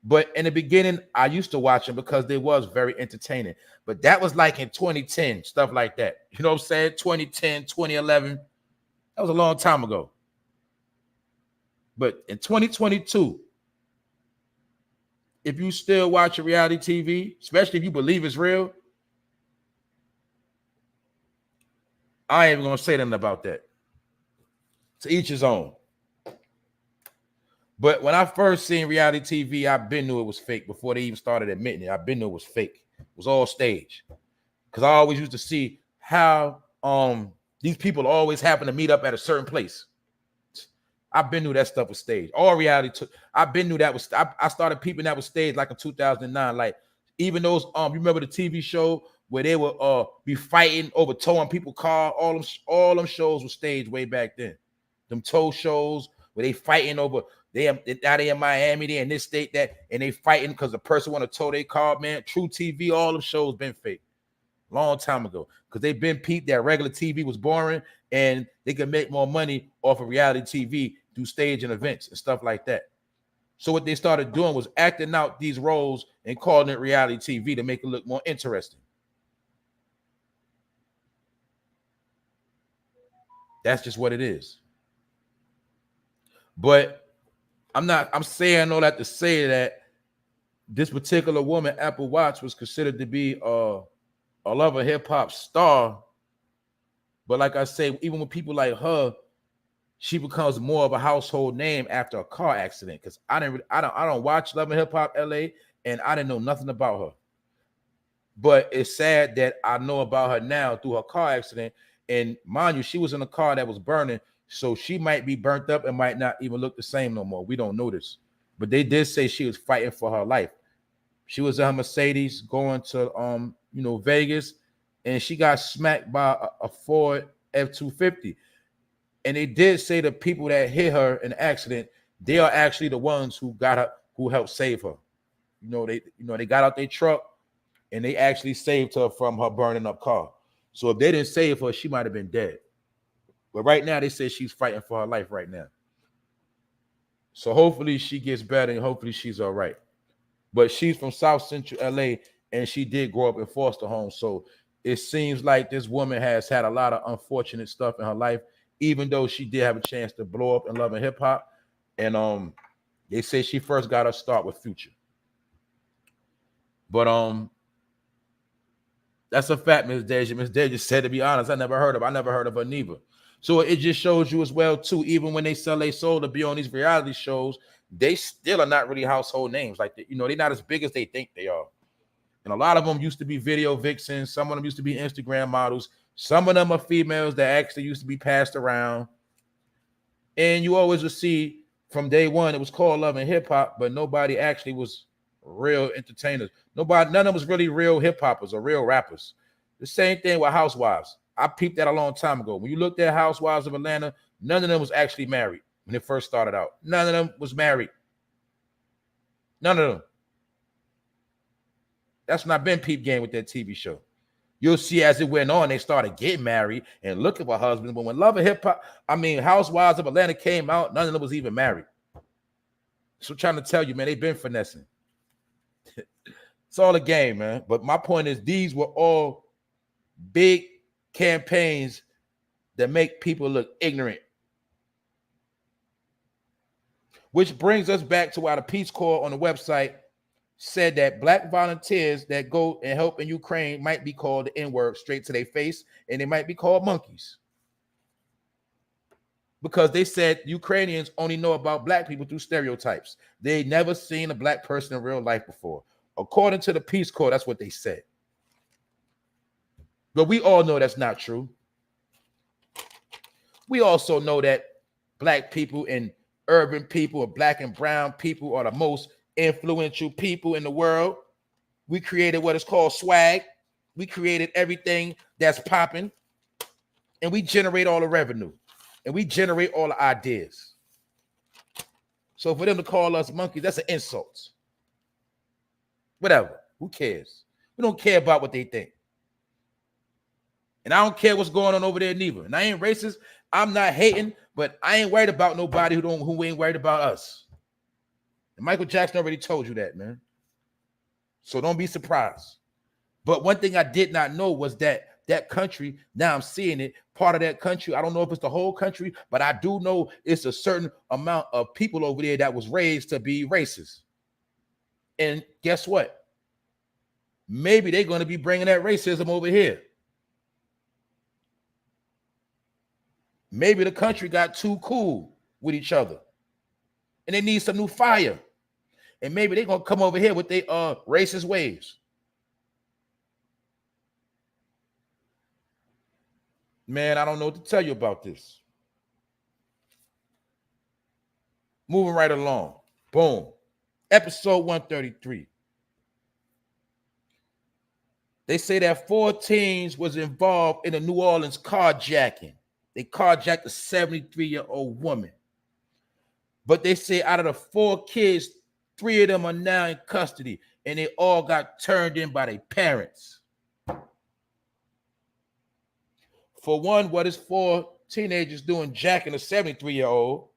But in the beginning, I used to watch them because they was very entertaining. But that was like in 2010, stuff like that. You know what I'm saying? 2010, 2011. That was a long time ago. But in 2022, if you still watch a reality TV, especially if you believe it's real, I ain't even going to say nothing about that. To each his own. But when I first seen reality TV, I been knew it was fake before they even started admitting it. I been knew it was fake. It was all staged. Because I always used to see how these people always happen to meet up at a certain place. I been knew that stuff was staged. All reality I been knew that was I started peeping that was staged like in 2009. Like even those you remember the TV show where they would be fighting over towing people's car. All them shows were staged way back then. Them tow shows where they fighting over now they in Miami, they in this state that, and they fighting because the person want to tow their car, man. True TV, all them shows been fake. Long time ago. Because they've been peeped that regular TV was boring and they could make more money off of reality TV through staging events and stuff like that. So what they started doing was acting out these roles and calling it reality TV to make it look more interesting. That's just what it is. But I'm saying all that to say that this particular woman, APPLEWATTS, was considered to be a love of hip hop star. But like I say, even with people like her, she becomes more of a household name after a car accident. Because I don't watch Love and Hip Hop LA, and I didn't know nothing about her. But it's sad that I know about her now through her car accident. And mind you, she was in a car that was burning, so she might be burnt up and might not even look the same no more. We don't know this, but they did say she was fighting for her life. She was in her Mercedes going to Vegas, and she got smacked by a Ford F-250. And they did say the people that hit her in the accident, they are actually the ones who got her, who helped save her. They got out their truck and they actually saved her from her burning up car. So if they didn't save her, she might have been dead. But right now, they say she's fighting for her life right now. So hopefully she gets better and hopefully she's all right. But she's from South Central LA and she did grow up in foster homes. So it seems like this woman has had a lot of unfortunate stuff in her life, even though she did have a chance to blow up in Love and Hip Hop. And they say she first got her start with Future. But that's a fact, Miss Deja. Miss Deja said, to be honest, I never heard of her neither. So it just shows you as well, too, even when they sell their soul to be on these reality shows, they still are not really household names. Like, they're not as big as they think they are. And a lot of them used to be video vixens. Some of them used to be Instagram models. Some of them are females that actually used to be passed around. And you always would see from day one, it was called Love and Hip Hop, but nobody actually was real entertainers. None of them was really real hip hoppers or real rappers. The same thing with Housewives. I peeped that a long time ago. When you looked at Housewives of Atlanta, none of them was actually married when it first started out. None of them was married. None of them. That's when I've been peep game with that TV show. You'll see as it went on, they started getting married and looking for husbands. But when Love and Hip Hop, Housewives of Atlanta came out, none of them was even married. So I'm trying to tell you, man, they've been finessing. It's all a game, man. But my point is, these were all big campaigns that make people look ignorant. Which brings us back to why the Peace Corps on the website said that black volunteers that go and help in Ukraine might be called the N-word straight to their face, and they might be called monkeys. Because they said Ukrainians only know about black people through stereotypes. They never seen a black person in real life before. According to the Peace Corps, that's what they said. But we all know that's not true. We also know that black people and urban people, or black and brown people, are the most influential people in the world. We created what is called swag. We created everything that's popping, and we generate all the revenue, and we generate all the ideas. So for them to call us monkeys, that's an insult. Whatever. Who cares? We don't care about what they think. And I don't care what's going on over there neither. And I ain't racist. I'm not hating, but I ain't worried about nobody who ain't worried about us. And Michael Jackson already told you that, man. So don't be surprised. But one thing I did not know was that that country, now I'm seeing it, part of that country, I don't know if it's the whole country, but I do know it's a certain amount of people over there that was raised to be racist. And guess what? Maybe they're going to be bringing that racism over here. Maybe the country got too cool with each other and they need some new fire. And maybe they're going to come over here with their racist ways. Man, I don't know what to tell you about this. Moving right along. Boom. Episode 133. They say that 4 teens was involved in a New Orleans carjacking. They carjacked a 73-year-old woman. But they say out of the 4 kids, 3 of them are now in custody, and they all got turned in by their parents. For one, what is 4 teenagers doing jacking a 73-year-old?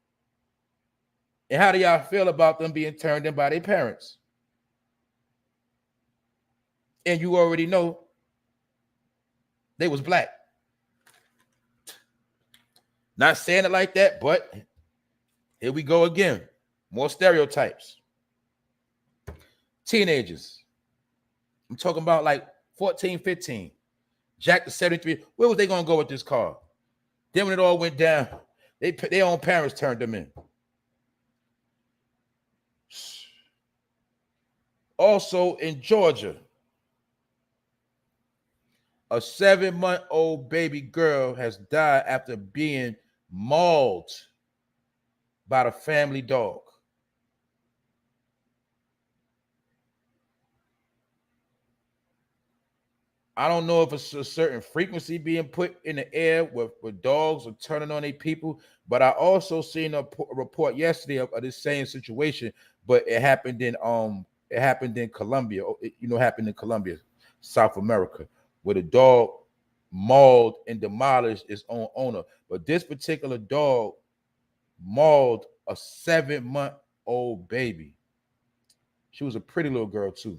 And how do y'all feel about them being turned in by their parents? And you already know they was black. Not saying it like that, but here we go again. More stereotypes. Teenagers. I'm talking about like 14, 15. Jack the 73. Where was they going to go with this car? Then when it all went down, their own parents turned them in. Also in Georgia, a 7-month-old baby girl has died after being mauled by the family dog. I don't know if it's a certain frequency being put in the air where dogs are turning on their people, but I also seen a report yesterday of this same situation, but it happened in Colombia. It happened in Colombia, South America, where the dog mauled and demolished its own owner. But this particular dog mauled a 7-month-old baby. She was a pretty little girl too.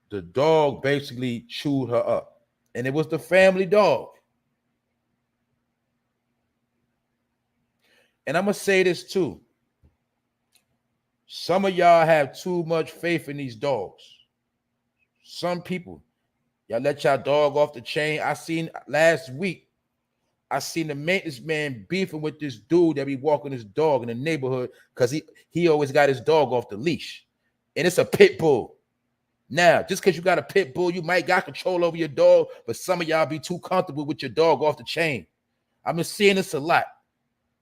The dog basically chewed her up, and it was the family dog. And I'm going to say this too. Some of y'all have too much faith in these dogs. Some people, y'all let y'all dog off the chain. Last week, I seen the maintenance man beefing with this dude that be walking his dog in the neighborhood because he always got his dog off the leash. And it's a pit bull. Now, just because you got a pit bull, you might got control over your dog, but some of y'all be too comfortable with your dog off the chain. I've been seeing this a lot.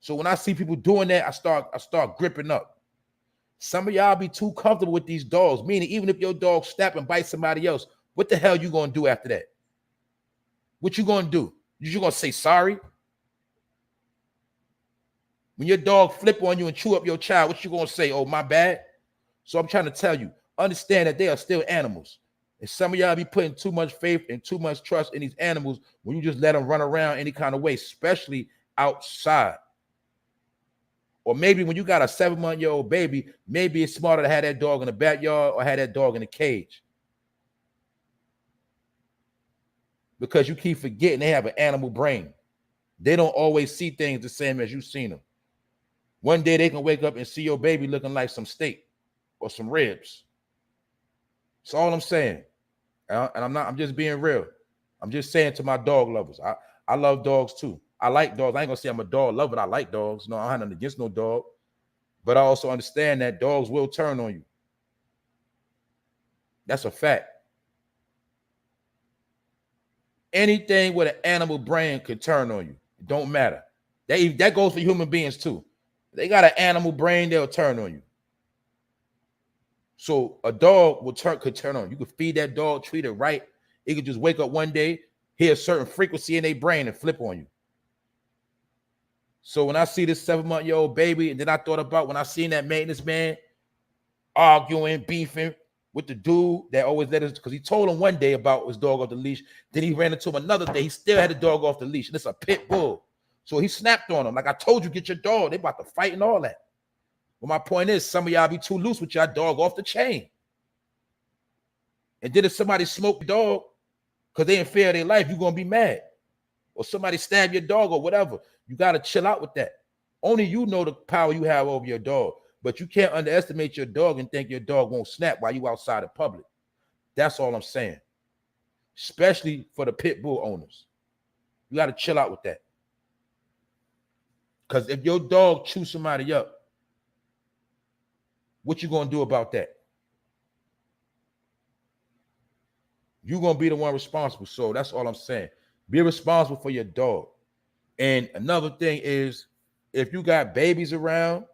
So when I see people doing that, I start gripping up. Some of y'all be too comfortable with these dogs, meaning even if your dog snap and bite somebody else, what the hell you going to do after that? What you going to do? You going to say sorry? When your dog flip on you and chew up your child, what you going to say? Oh, my bad? So I'm trying to tell you, understand that they are still animals. And some of y'all be putting too much faith and too much trust in these animals when you just let them run around any kind of way, especially outside. Or maybe when you got a 7-month-old baby, maybe it's smarter to have that dog in the backyard or have that dog in a cage. Because you keep forgetting they have an animal brain. They don't always see things the same as you've seen them. One day they can wake up and see your baby looking like some steak or some ribs. That's all I'm saying. And I'm just being real. I'm just saying to my dog lovers, I love dogs too. I like dogs. I ain't gonna say I'm a dog lover, but I like dogs. No, I have nothing against no dog. But I also understand that dogs will turn on you. That's a fact. Anything with an animal brain could turn on you. It don't matter. That goes for human beings too. They got an animal brain, they'll turn on you. So a dog could turn on you. You could feed that dog, treat it right. It could just wake up one day, hear a certain frequency in their brain and flip on you. So when I see this 7-month-old baby, and then I thought about when I seen that maintenance man arguing, beefing with the dude that always let us, because he told him one day about his dog off the leash. Then he ran into him another day. He still had the dog off the leash. And it's a pit bull. So he snapped on him. Like, I told you, get your dog. They about to fight and all that. Well, my point is, some of y'all be too loose with your dog off the chain. And then if somebody smoke the dog because they in fear of their life, you're going to be mad. Or somebody stab your dog or whatever. You got to chill out with that. Only you know the power you have over your dog. But you can't underestimate your dog and think your dog won't snap while you outside in public. That's all I'm saying. Especially for the pit bull owners. You got to chill out with that. Because if your dog chews somebody up, what you going to do about that? You're going to be the one responsible. So that's all I'm saying. Be responsible for your dog. And another thing is, if you got babies around,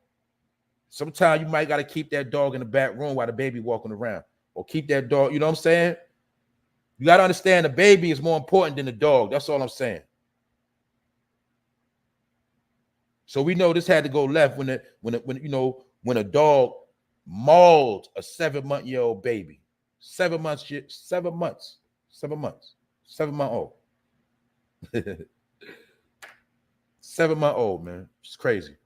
sometimes you might got to keep that dog in the back room while the baby walking around. Or keep that dog, you know what I'm saying? You got to understand the baby is more important than the dog. That's all I'm saying. So we know this had to go left when a dog mauled a 7-month-old baby. 7 months. 7-month-old. 7-month-old, man. It's crazy.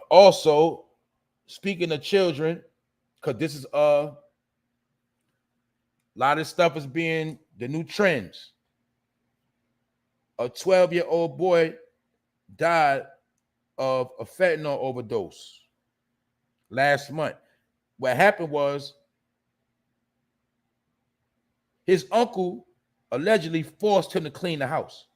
Also, speaking of children, because this is a lot of stuff is being the new trends. A 12-year-old boy died of a fentanyl overdose last month. What happened was his uncle allegedly forced him to clean the house.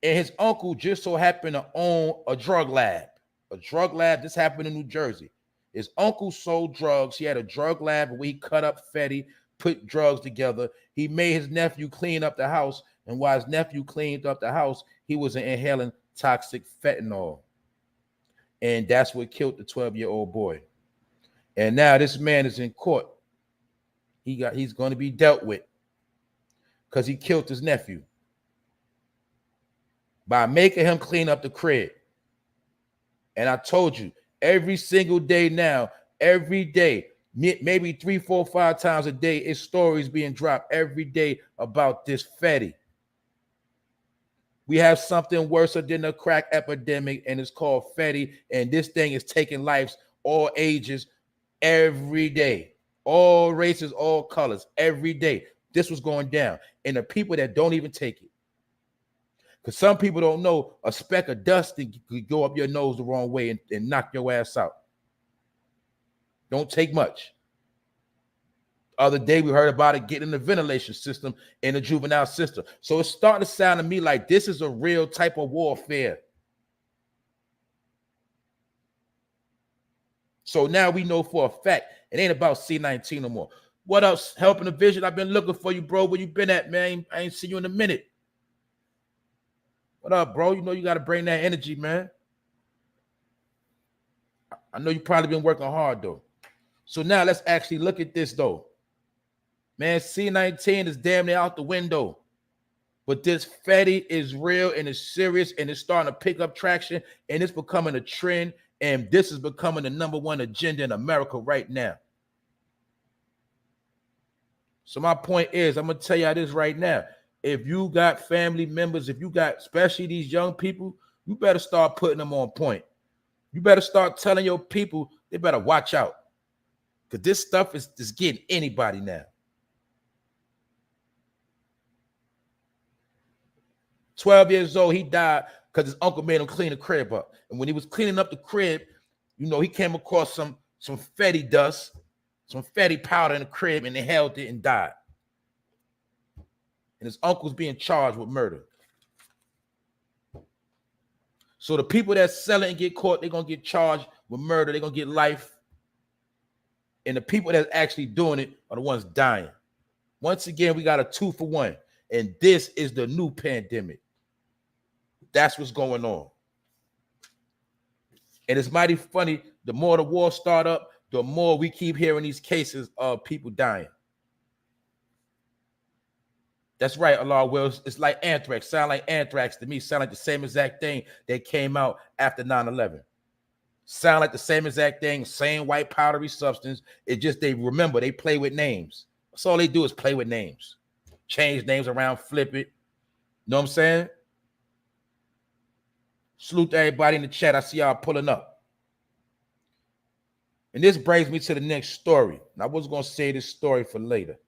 And his uncle just so happened to own a drug lab. A drug lab. This happened in New Jersey. His uncle sold drugs. He had a drug lab where he cut up Fetty, put drugs together. He made his nephew clean up the house. And while his nephew cleaned up the house, he was inhaling toxic fentanyl. And that's what killed the 12-year-old boy. And now this man is in court. He's going to be dealt with because he killed his nephew by making him clean up the crib. And I told you, every single day now, every day, maybe 3, 4, 5 times a day, it's stories being dropped every day about this Fetty. We have something worse than a crack epidemic, and it's called Fetty. And this thing is taking lives, all ages, every day. All races, all colors, every day. This was going down. And the people that don't even take it. Because some people don't know a speck of dust could go up your nose the wrong way and knock your ass out. Don't take much. Other day we heard about it getting the ventilation system in the juvenile system. So it's starting to sound to me like this is a real type of warfare. So now we know for a fact it ain't about C19 no more. What else? Helping the Vision. I've been looking for you, bro. Where you been at, man? I ain't seen you in a minute. What up, bro? You know you got to bring that energy, man. I know you probably been working hard, though. So now let's actually look at this, though. Man, C19 is damn near out the window. But this Fetty is real and it's serious and it's starting to pick up traction and it's becoming a trend. And this is becoming the #1 agenda in America right now. So my point is, I'm going to tell y'all this right now. If you got family members, if you got especially these young people, you better start putting them on point. You better start telling your people they better watch out. Because this stuff is getting anybody now. 12 years old, he died because his uncle made him clean the crib up. And when he was cleaning up the crib, you know, he came across some Fetty dust, some Fetty powder in the crib, and they held it and died. And his uncle's being charged with murder. So the people that sell it and get caught, they're going to get charged with murder. They're going to get life. And the people that's actually doing it are the ones dying. Once again, we got a 2-for-1. And this is the new pandemic. That's what's going on. And it's mighty funny. The more the war start up, the more we keep hearing these cases of people dying. That's right, Allah Wills. It's like anthrax. Sound like anthrax to me. Sound like the same exact thing that came out after 9/11. Sound like the same exact thing, same white powdery substance. It's just they remember, they play with names. That's all they do is play with names. Change names around, flip it. Know what I'm saying? Salute to everybody in the chat. I see y'all pulling up. And this brings me to the next story. And I was going to say this story for later.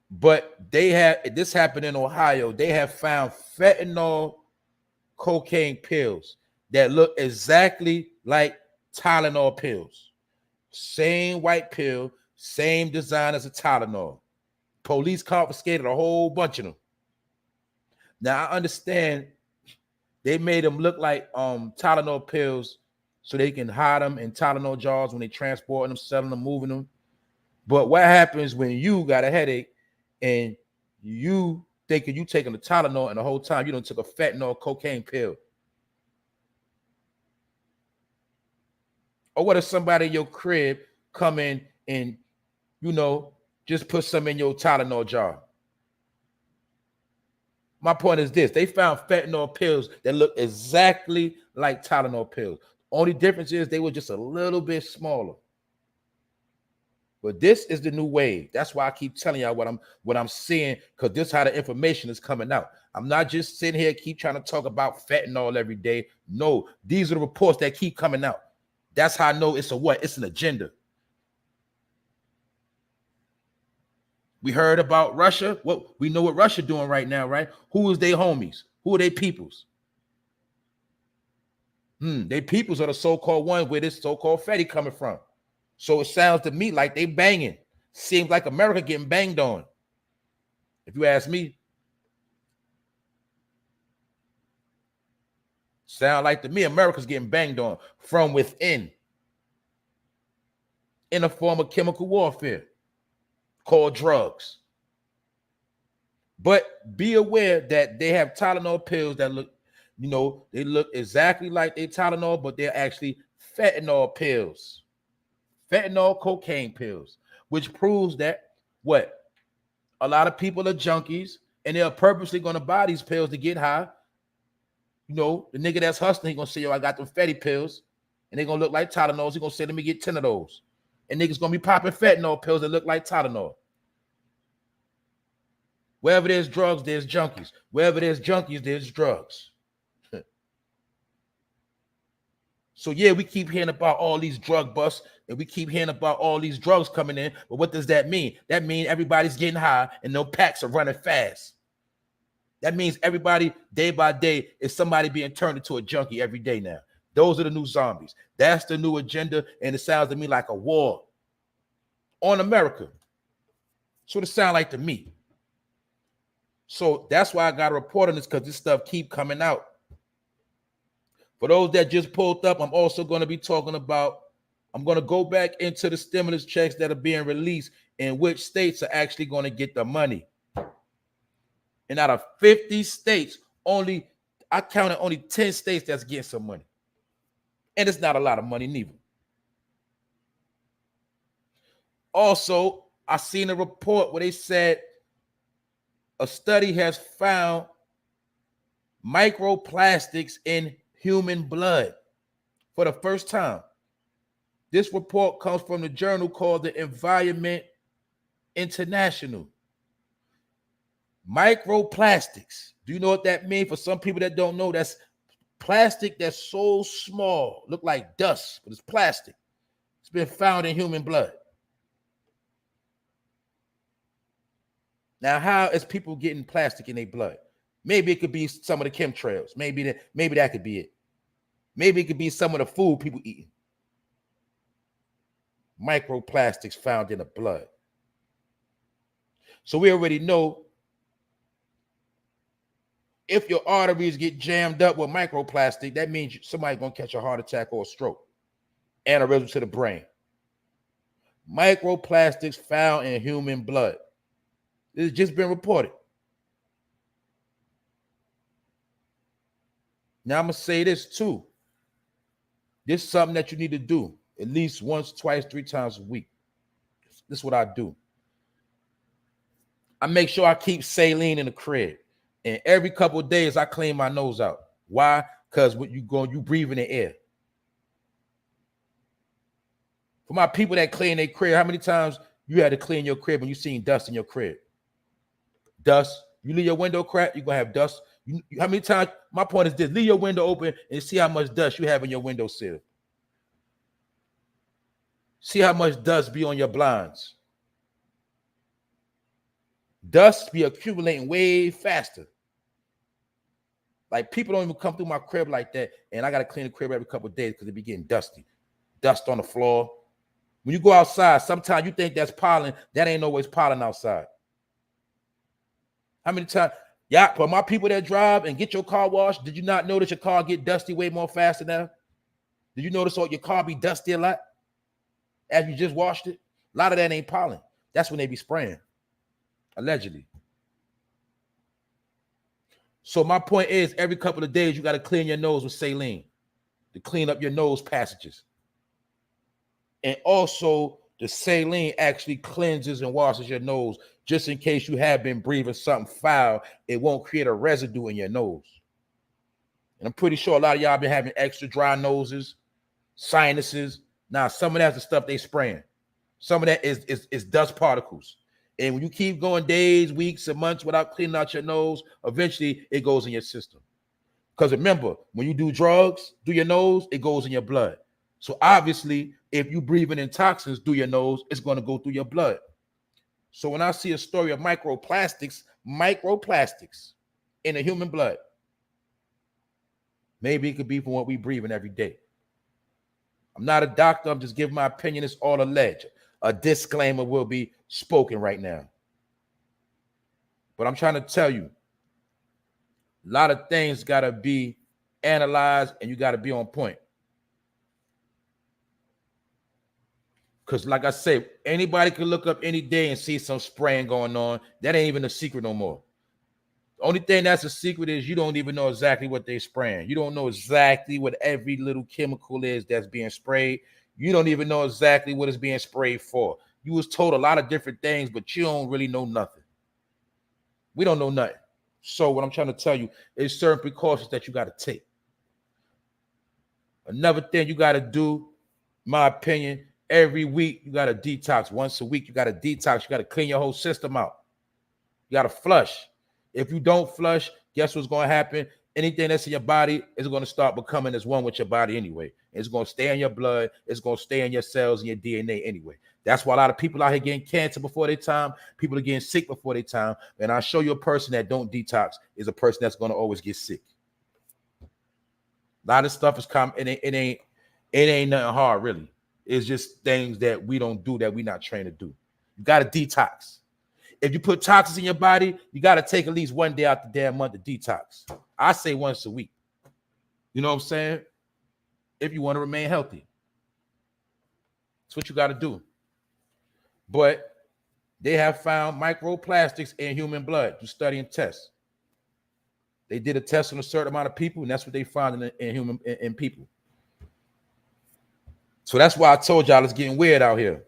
But this happened in Ohio. They have found fentanyl cocaine pills that look exactly like Tylenol pills. Same white pill, same design as a Tylenol. Police confiscated a whole bunch of them. Now, I understand they made them look like Tylenol pills so they can hide them in Tylenol jars when they transporting them, selling them, moving them. But what happens when you got a headache and you thinking you taking the Tylenol and the whole time you done took a fentanyl cocaine pill? Or what if somebody in your crib come in and, you know, just put some in your Tylenol jar? My point is this. They found fentanyl pills that look exactly like Tylenol pills. Only difference is they were just a little bit smaller. But this is the new wave. That's why I keep telling y'all what I'm seeing, because this is how the information is coming out. I'm not just sitting here keep trying to talk about fentanyl every day. No, these are the reports that keep coming out. That's how I know it's a what? It's an agenda. We heard about Russia. Well, we know what Russia doing right now, right? Who is their homies? Who are they peoples? They peoples are the so-called ones where this so-called Fetty coming from. So it sounds to me like they banging. Seems like America getting banged on. If you ask me. Sound like to me America's getting banged on from within in a form of chemical warfare called drugs. But be aware that they have Tylenol pills that look, you know, they look exactly like they Tylenol, but they're actually fentanyl pills. Fentanyl cocaine pills, which proves that what? A lot of people are junkies and they're purposely going to buy these pills to get high. You know, the nigga that's hustling, he's going to say, yo, I got them Fetty pills. And they're going to look like Tylenols. He's going to say, let me get 10 of those. And niggas going to be popping fentanyl pills that look like Tylenol. Wherever there's drugs, there's junkies. Wherever there's junkies, there's drugs. So, yeah, we keep hearing about all these drug busts and we keep hearing about all these drugs coming in. But what does that mean? That means everybody's getting high and no packs are running fast. That means everybody, day by day, is somebody being turned into a junkie every day now. Those are the new zombies. That's the new agenda, and it sounds to me like a war on America. That's what it sounds like to me. So that's why I got to report on this, because this stuff keep coming out. For those that just pulled up, I'm also going to be talking about, I'm going to go back into the stimulus checks that are being released and which states are actually going to get the money. And out of 50 states, I counted only 10 states that's getting some money. And it's not a lot of money neither. Also, I seen a report where they said a study has found microplastics in human blood for the first time. This report comes from the journal called the Environment International. Microplastics. Do you know what that means? For some people that don't know, that's plastic that's so small, look like dust, but it's plastic. It's been found in human blood. Now, how is people getting plastic in their blood? Maybe it could be some of the chemtrails. Maybe that could be it. Maybe it could be some of the food people eating. Microplastics found in the blood. So we already know if your arteries get jammed up with microplastic, that means somebody's going to catch a heart attack or a stroke, aneurysm to the brain. Microplastics found in human blood. This has just been reported. Now, I'm going to say this too. This is something that you need to do at least once, twice, 3 times a week. This is what I do. I make sure I keep saline in the crib. And every couple of days, I clean my nose out. Why? Because when you breathe in the air. For my people that clean their crib, how many times you had to clean your crib when you seen dust in your crib? Dust. You leave your window cracked, you're going to have dust. How many times? My point is this. Leave your window open and see how much dust you have in your windowsill. See how much dust be on your blinds. Dust be accumulating way faster. Like, people don't even come through my crib like that, and I got to clean the crib every couple of days because it be getting dusty. Dust on the floor. When you go outside, sometimes you think that's pollen. That ain't always pollen outside. How many times? Yeah, for my people that drive and get your car washed, did you not notice your car get dusty way more faster now? Did you notice your car be dusty a lot as you just washed it? A lot of that ain't pollen. That's when they be spraying, allegedly. So my point is, every couple of days, you got to clean your nose with saline to clean up your nose passages. And also, the saline actually cleanses and washes your nose, just in case you have been breathing something foul. It won't create a residue in your nose. And I'm pretty sure a lot of y'all been having extra dry noses, sinuses. Now, some of that's the stuff they spraying. Some of that is dust particles. And when you keep going days, weeks, and months without cleaning out your nose, eventually it goes in your system. Because remember, when you do drugs through your nose, it goes in your blood. So obviously, if you breathing in toxins through your nose, it's going to go through your blood. So when I see a story of microplastics in the human blood, maybe it could be from what we breathing every day. I'm not a doctor. I'm just giving my opinion. It's all alleged. A disclaimer will be spoken right now. But I'm trying to tell you, a lot of things got to be analyzed and you got to be on point. Because like I say, anybody can look up any day and see some spraying going on. That ain't even a secret no more. The only thing that's a secret is you don't even know exactly what they're spraying. You don't know exactly what every little chemical is that's being sprayed. You don't even know exactly what it's being sprayed for. You was told a lot of different things, but you don't really know nothing. We don't know nothing. So what I'm trying to tell you is certain precautions that you got to take. Another thing you got to do, my opinion, every week you got to detox. Once a week you got to detox. You got to clean your whole system out. You got to flush. If you don't flush, guess what's going to happen? Anything that's in your body is going to start becoming as one with your body anyway. It's going to stay in your blood. It's going to stay in your cells and your DNA anyway. That's why a lot of people out here getting cancer before their time. People are getting sick before their time. And I'll show you a person that don't detox is a person that's going to always get sick. A lot of stuff is common. It ain't nothing hard, really. It's just things that we don't do that we're not trained to do. You got to detox. If you put toxins in your body, you got to take at least one day out the damn month to detox. I say once a week. You know what I'm saying? If you want to remain healthy. That's what you got to do. But they have found microplastics in human blood to study and test. They did a test on a certain amount of people, and that's what they found in people. So that's why I told y'all it's getting weird out here.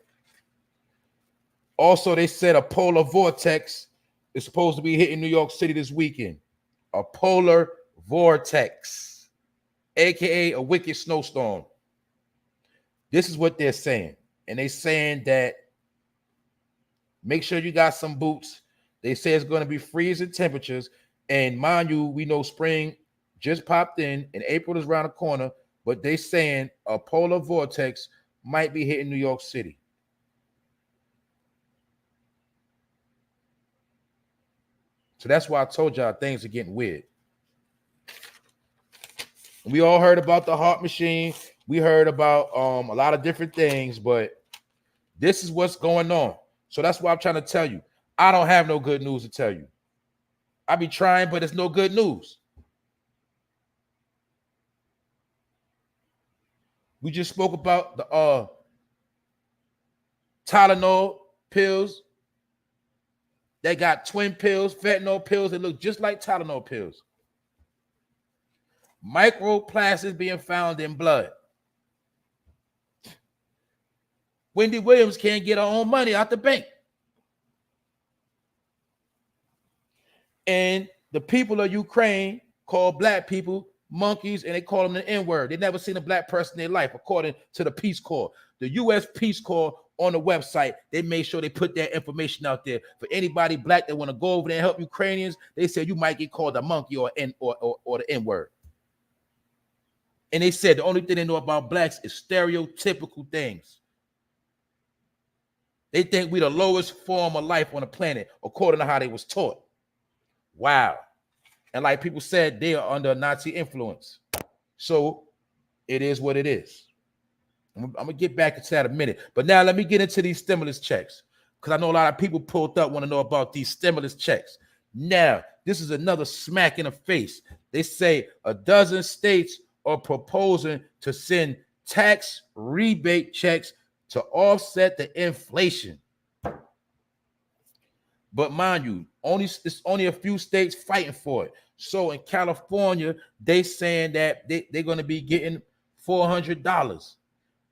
Also, they said a polar vortex is supposed to be hitting New York City this weekend. A polar vortex, aka a wicked snowstorm. This is what they're saying. And they're saying that make sure you got some boots. They say it's going to be freezing temperatures. And mind you, we know spring just popped in and April is around the corner, but they saying a polar vortex might be hitting New York City. So that's why I told y'all things are getting weird. We all heard about the heart machine. We heard about a lot of different things, but this is what's going on. So that's why I'm trying to tell you. I don't have no good news to tell you. I be trying, but it's no good news. We just spoke about the Tylenol pills. They got twin pills, fentanyl pills that look just like Tylenol pills. Microplastics being found in blood. Wendy Williams can't get her own money out the bank. And the people of Ukraine call black people monkeys, and they call them the N-word. They never seen a black person in their life, according to the Peace Corps. The U.S. Peace Corps on the website, they made sure they put that information out there. For anybody black that want to go over there and help Ukrainians, they said you might get called a monkey or the N-word. And they said the only thing they know about blacks is stereotypical things. They think we the lowest form of life on the planet, according to how they was taught. Wow. And like people said, they are under Nazi influence. So it is what it is. I'm going to get back into that in a minute. But now let me get into these stimulus checks, because I know a lot of people pulled up want to know about these stimulus checks. Now, this is another smack in the face. They say a dozen states are proposing to send tax rebate checks to offset the inflation. But mind you, it's only a few states fighting for it. So in California, they saying that they're going to be getting $400.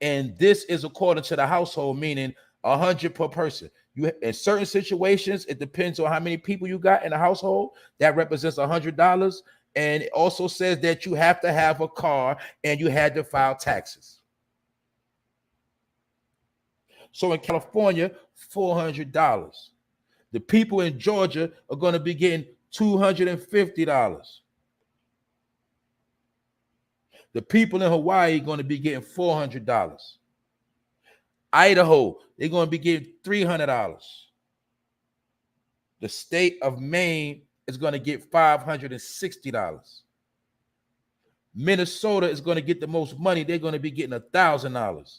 And this is according to the household, meaning $100 per person. You in certain situations, it depends on how many people you got in the household. That represents $100. And it also says that you have to have a car and you had to file taxes. So in California, $400. The people in Georgia are going to be getting $250. The people in Hawaii are going to be getting $400. Idaho, they're going to be getting $300. The state of Maine is going to get $560. Minnesota is going to get the most money. They're going to be getting $1,000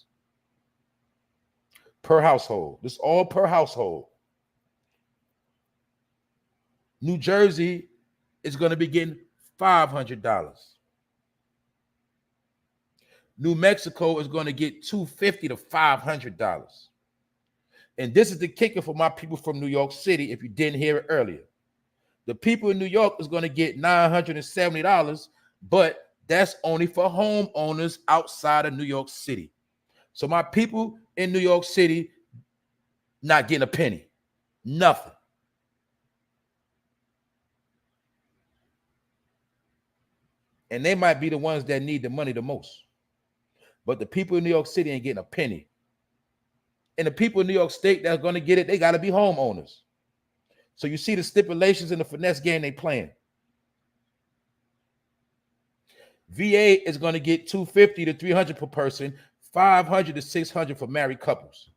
per household. This is all per household. New Jersey is going to be getting $500. New Mexico is going to get $250 to $500. And this is the kicker for my people from New York City, if you didn't hear it earlier. The people in New York is going to get $970, but that's only for homeowners outside of New York City. So my people in New York City not getting a penny, nothing. And they might be the ones that need the money the most. But the people in New York City ain't getting a penny. And the people in New York State that's going to get it, they got to be homeowners. So you see the stipulations in the finesse game they playing. VA is going to get $250 to $300 per person, $500 to $600 for married couples.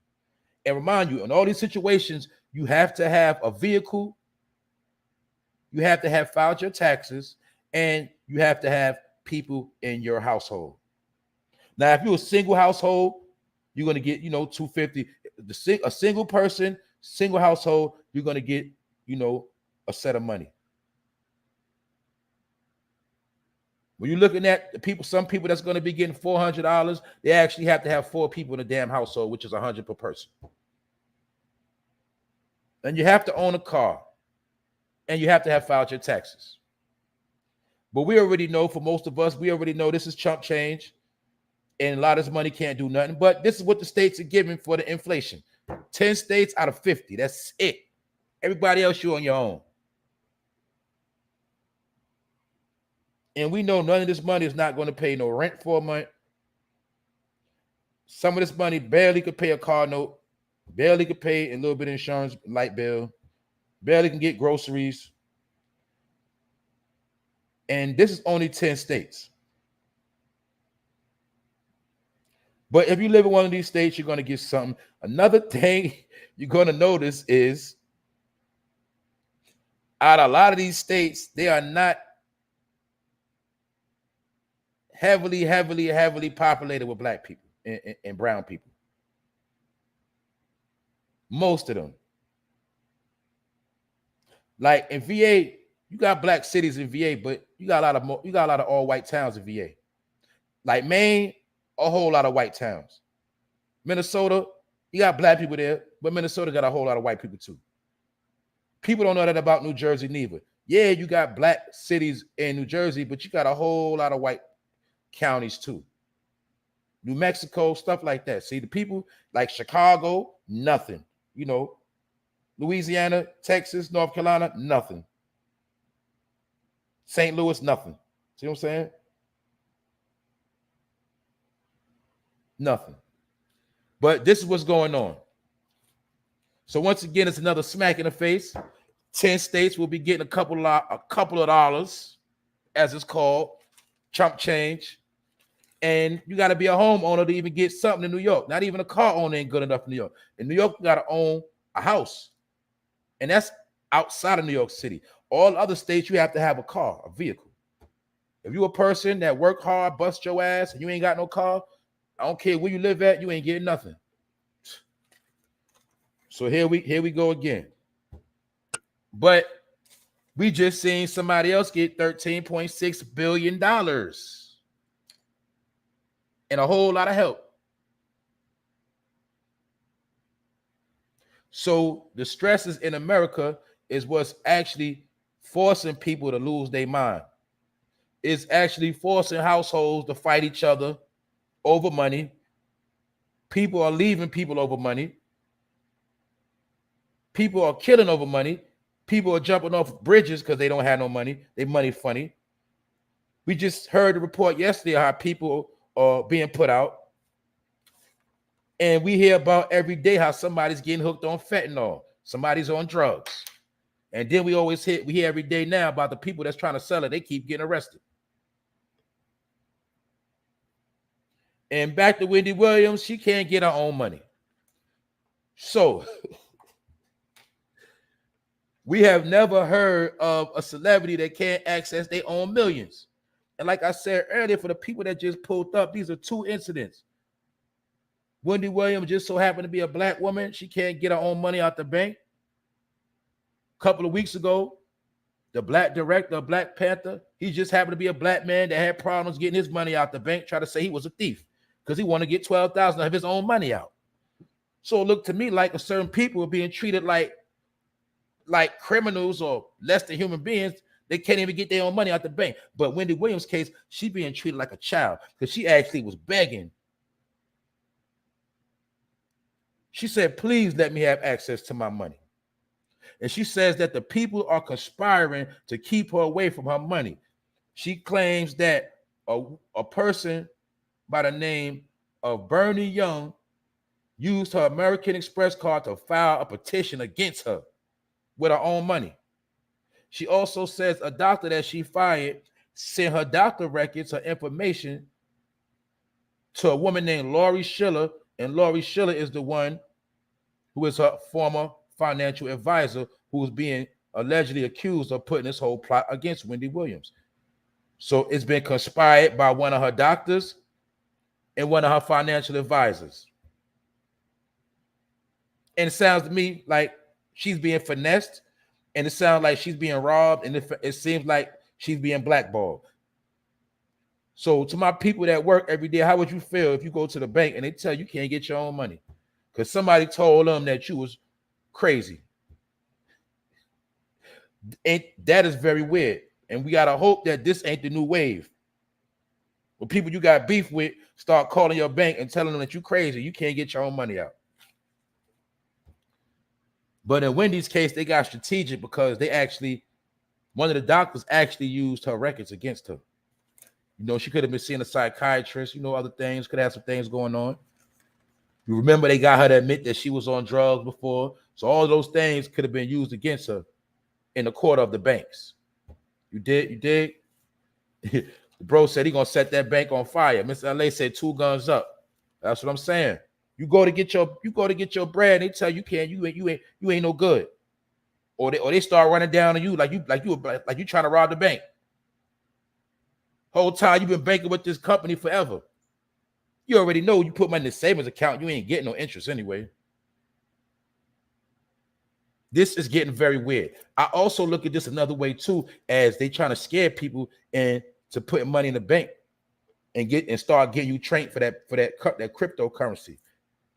And remind you, in all these situations, you have to have a vehicle, you have to have filed your taxes, and you have to have people in your household. Now, if you're a single household, you're going to get, $250. A single person, single household, you're going to get, a set of money. When you're looking at the people, some people that's going to be getting $400, they actually have to have 4 people in a damn household, which is $100 per person. And you have to own a car, and you have to have filed your taxes. But we already know, for most of us, we already know this is chump change, and a lot of this money can't do nothing. But this is what the states are giving for the inflation. 10 states out of 50. That's it. Everybody else, you're on your own. And we know none of this money is not going to pay no rent for a month. Some of this money barely could pay a car note, barely could pay a little bit of insurance, light bill, barely can get groceries. And this is only 10 states. But if you live in one of these states, you're going to get something. Another thing you're going to notice is out of a lot of these states, they are not heavily populated with black people and brown people. Most of them. Like in VA, you got black cities in VA, but you got a lot of all white towns in VA. Like Maine, a whole lot of white towns. Minnesota, you got black people there, but Minnesota got a whole lot of white people too. People don't know that about New Jersey neither. Yeah, you got black cities in New Jersey, but you got a whole lot of white counties too. New Mexico, stuff like that. See, the people like Chicago, nothing. You know, Louisiana, Texas, North Carolina, nothing. St. Louis, nothing. See what I'm saying? Nothing. But this is what's going on. So once again, it's another smack in the face. 10 states will be getting a couple of dollars, as it's called, chump change. And you got to be a homeowner to even get something in New York. Not even a car owner ain't good enough in New York. In New York, you got to own a house. And that's outside of New York City. All other states, you have to have a car, a vehicle. If you're a person that work hard, bust your ass, and you ain't got no car, I don't care where you live at, you ain't getting nothing. So here we go again. But we just seen somebody else get $13.6 billion and a whole lot of help. So the stresses in America is what's actually forcing people to lose their mind. It's actually forcing households to fight each other over money. People are leaving people over money. People are killing over money. People are jumping off bridges because they don't have no money. They money funny. We just heard the report yesterday how people are being put out. And we hear about every day how somebody's getting hooked on fentanyl. Somebody's on drugs. And then we hear every day now about the people that's trying to sell it. They keep getting arrested. And back to Wendy Williams, she can't get her own money. So we have never heard of a celebrity that can't access their own millions. And like I said earlier, for the people that just pulled up, these are two incidents. Wendy Williams just so happened to be a black woman. She can't get her own money out the bank. A couple of weeks ago, the black director of Black Panther, he just happened to be a black man that had problems getting his money out the bank, try to say he was a thief because he wanted to get $12,000 of his own money out. So it looked to me like a certain people are being treated like criminals or less than human beings. They can't even get their own money out the bank. But Wendy Williams' case, she being treated like a child because she actually was begging. She said, please let me have access to my money. And she says that the people are conspiring to keep her away from her money. She claims that a person by the name of Bernie Young used her American Express card to file a petition against her with her own money. She also says a doctor that she fired sent her doctor records, her information, to a woman named Lori Schiller, and Lori Schiller is the one who is her former financial advisor who is being allegedly accused of putting this whole plot against Wendy Williams. So it's been conspired by one of her doctors and one of her financial advisors. And it sounds to me like she's being finessed, and it sounds like she's being robbed, and it seems like she's being blackballed. So to my people that work every day, how would you feel if you go to the bank and they tell you can't get your own money because somebody told them that you was crazy? And that is very weird. And we got to hope that this ain't the new wave. When people you got beef with start calling your bank and telling them that you crazy, you can't get your own money out. But in Wendy's case, they got strategic because they actually, one of the doctors actually used her records against her. You know, she could have been seeing a psychiatrist, you know, other things, could have some things going on. You remember they got her to admit that she was on drugs before. So all those things could have been used against her in the court of the banks. You did? The bro said he gonna set that bank on fire. Mr. LA said 2 guns up. That's what I'm saying. You go to get your bread, and they tell you you ain't no good. Or they start running down on you like you trying to rob the bank. Whole time you've been banking with this company forever. You already know you put money in the savings account, you ain't getting no interest anyway. This is getting very weird. I also look at this another way too, as they trying to scare people into putting money in the bank and start getting you trained for that cryptocurrency,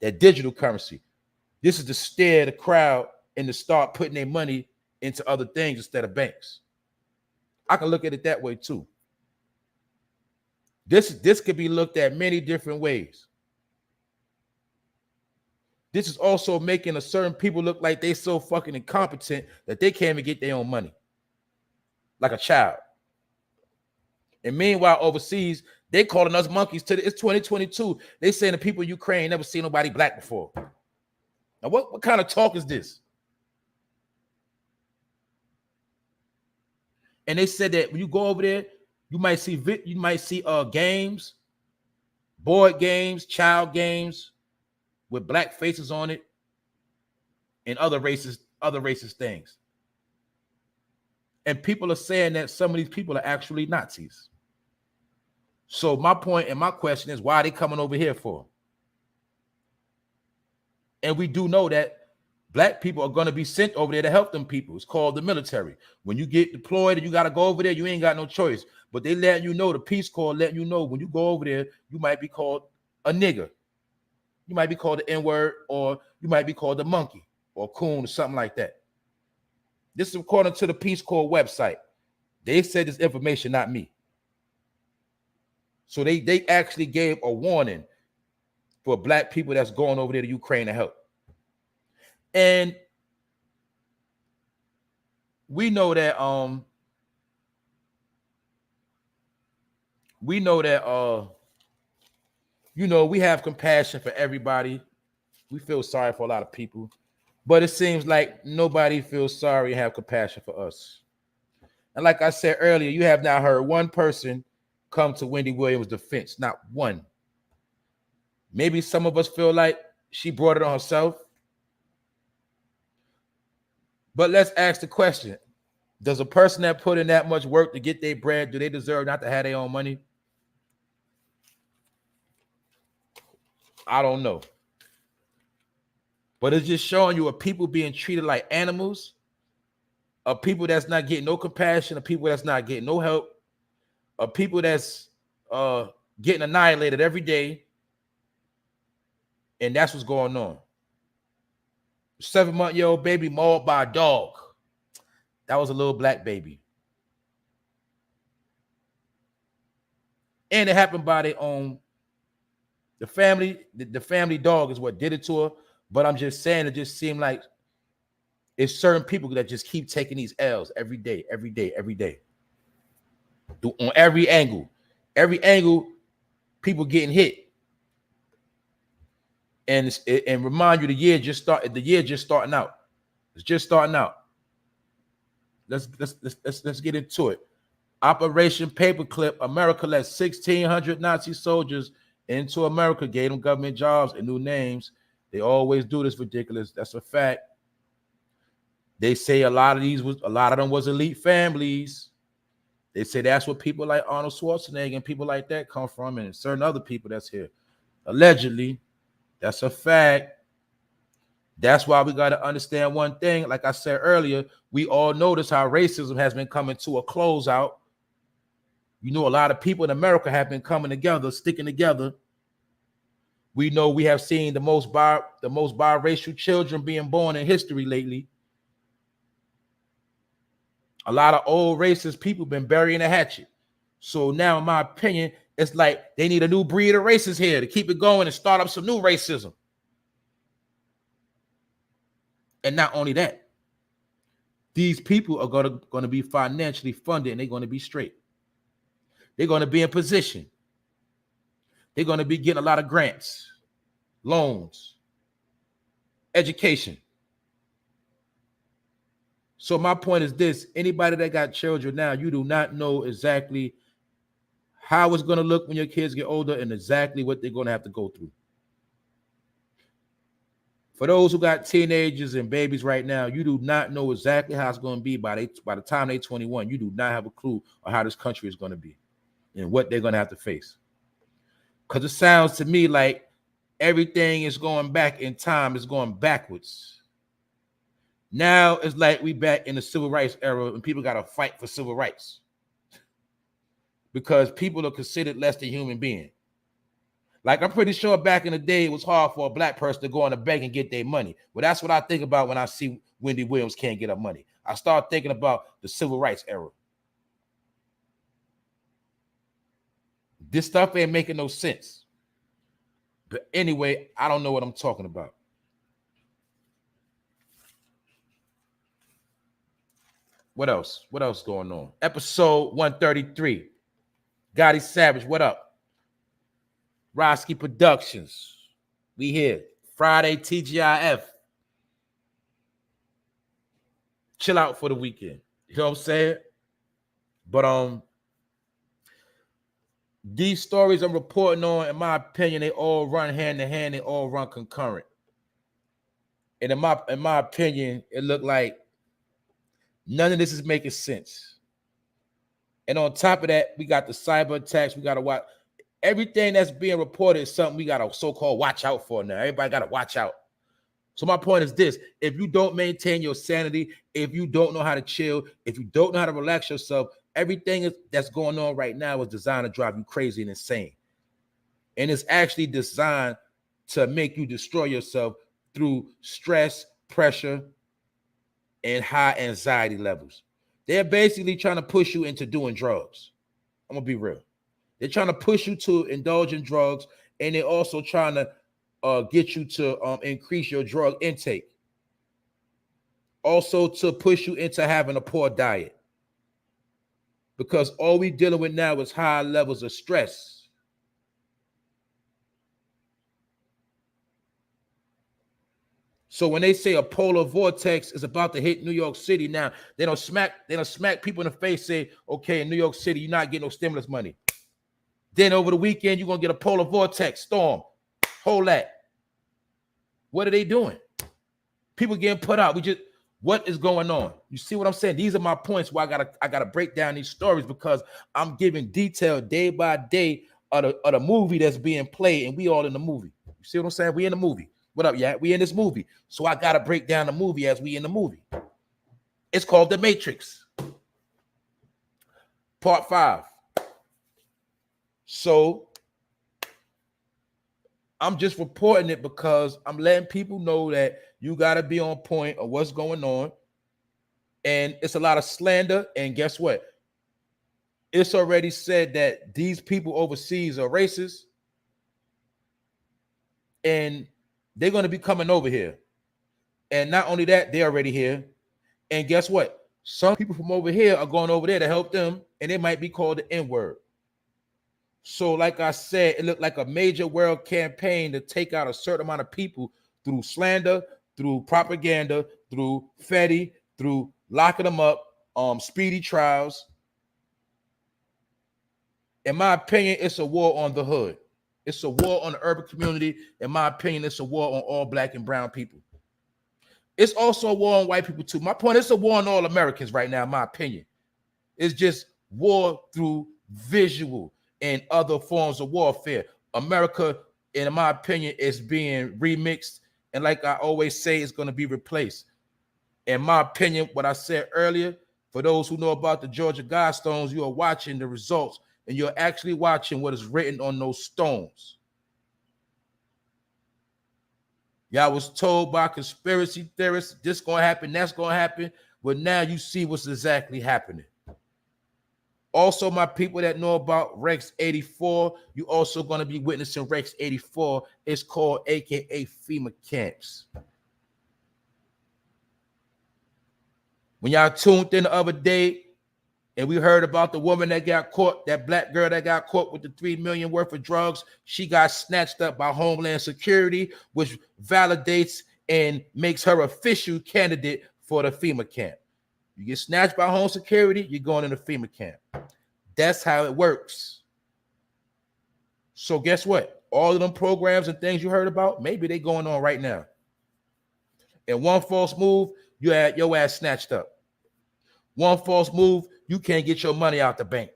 that digital currency. This is to scare the crowd and to start putting their money into other things instead of banks. I can look at it that way too. This could be looked at many different ways. This is also making a certain people look like they so fucking incompetent that they can't even get their own money, like a child. And meanwhile, overseas, they calling us monkeys. It's 2022. They saying the people in Ukraine never seen nobody black before. Now, what kind of talk is this? And they said that when you go over there, you might see games, board games, child games with black faces on it, and other racist things. And people are saying that some of these people are actually Nazis. So my point and my question is, why are they coming over here for? And we do know that black people are going to be sent over there to help them people. It's called the military. When you get deployed and you got to go over there, you ain't got no choice. But they letting you know, the Peace Corps letting you know, when you go over there, you might be called a nigger. You might be called the N-word, or you might be called a monkey or coon or something like that. This is according to the Peace Corps website. They said this information, not me. So they actually gave a warning for black people that's going over there to Ukraine to help. And we know that we have compassion for everybody. We feel sorry for a lot of people, but it seems like nobody feels sorry and have compassion for us. And like I said earlier, you have not heard one person come to Wendy Williams' defense, not one. Maybe some of us feel like she brought it on herself. But let's ask the question, does a person that put in that much work to get their bread, do they deserve not to have their own money? I don't know. But it's just showing you, are people being treated like animals, are people that's not getting no compassion, are people that's not getting no help, are people that's getting annihilated every day. And that's what's going on. 7-month-old baby mauled by a dog. That was a little black baby. And it happened by their own. The family dog is what did it to her. But I'm just saying, it just seemed like it's certain people that just keep taking these L's every day. On every angle. Every angle, people getting hit. And remind you, the year just starting out. It's just starting out. Let's get into it. Operation Paperclip. America let 1,600 Nazi soldiers into America, gave them government jobs and new names. They always do this ridiculous. That's a fact. They say a lot of them was elite families. They say that's what people like Arnold Schwarzenegger and people like that come from, and certain other people that's here. Allegedly. That's a fact. That's why we got to understand one thing. Like I said earlier, we all notice how racism has been coming to a closeout. You know, a lot of people in America have been coming together, sticking together. We know we have seen the most biracial children being born in history lately. A lot of old racist people been burying a hatchet. So now, in my opinion, it's like they need a new breed of racists here to keep it going and start up some new racism. And not only that, these people are going to be financially funded, and they're going to be straight. They're going to be in position. They're going to be getting a lot of grants, loans, education. So my point is this: anybody that got children now, you do not know exactly how it's going to look when your kids get older and exactly what they're going to have to go through. For those who got teenagers and babies right now, you do not know exactly how it's going to be by the time they're 21. You do not have a clue on how this country is going to be and what they're going to have to face. Because it sounds to me like everything is going back in time, is going backwards. Now it's like we back in the civil rights era and people got to fight for civil rights because people are considered less than human beings. Like, I'm pretty sure back in the day, it was hard for a black person to go on the bank and get their money. Well, that's what I think about when I see Wendy Williams can't get her money. I start thinking about the civil rights era. This stuff ain't making no sense. But anyway, I don't know what I'm talking about. What else? What else going on? Episode 133. Gotti Savage, what up? Roski Productions. We here. Friday TGIF. Chill out for the weekend. You know what I'm saying? But these stories I'm reporting on, in my opinion, they all run hand in hand, they all run concurrent. And in my opinion, it looked like none of this is making sense. And on top of that, we got the cyber attacks. We got to watch. Everything that's being reported is something we got to so-called watch out for now. Everybody got to watch out. So my point is this: if you don't maintain your sanity, if you don't know how to chill, if you don't know how to relax yourself, everything that's going on right now is designed to drive you crazy and insane. And it's actually designed to make you destroy yourself through stress, pressure, and high anxiety levels. They're basically trying to push you into doing drugs. I'm going to be real. They're trying to push you to indulge in drugs, and they're also trying to get you to increase your drug intake. Also to push you into having a poor diet. Because all we're dealing with now is high levels of stress. So when they say a polar vortex is about to hit New York City now, they don't smack people in the face, say, okay, in New York City, you're not getting no stimulus money. Then over the weekend, you're going to get a polar vortex storm. Hold that. What are they doing? People getting put out. What is going on? You see what I'm saying? These are my points where I gotta break down these stories because I'm giving detail day by day of the movie that's being played, and we all in the movie. You see what I'm saying? We in the movie. What up, yeah? We in this movie. So I gotta break down the movie as we in the movie. It's called The Matrix. Part 5. So I'm just reporting it because I'm letting people know that you got to be on point of what's going on. And it's a lot of slander. And guess what? It's already said that these people overseas are racist. And they're going to be coming over here. And not only that, they're already here. And guess what? Some people from over here are going over there to help them. And they might be called the N-word. So like I said, it looked like a major world campaign to take out a certain amount of people through slander, through propaganda, through Fetty, through locking them up, speedy trials. In my opinion, it's a war on the hood. It's a war on the urban community. In my opinion, it's a war on all black and brown people. It's also a war on white people too. My point, it's a war on all Americans right now, in my opinion. It's just war through visual and other forms of warfare. America, in my opinion, is being remixed. And like I always say, it's going to be replaced. In my opinion, what I said earlier, for those who know about the Georgia Guidestones, you are watching the results and you're actually watching what is written on those stones. Y'all was told by conspiracy theorists, this going to happen, that's going to happen. But now you see what's exactly happening. Also, my people that know about Rex 84, you also going to be witnessing Rex 84. It's called AKA FEMA camps. When y'all tuned in the other day and we heard about the woman that got caught, that black girl that got caught with the $3 million worth of drugs, she got snatched up by Homeland Security, which validates and makes her official candidate for the FEMA camp. You get snatched by Home Security, you're going in the FEMA camp. That's how it works. So guess what? All of them programs and things you heard about, maybe they going on right now. And one false move, you had your ass snatched up. One false move, you can't get your money out the bank.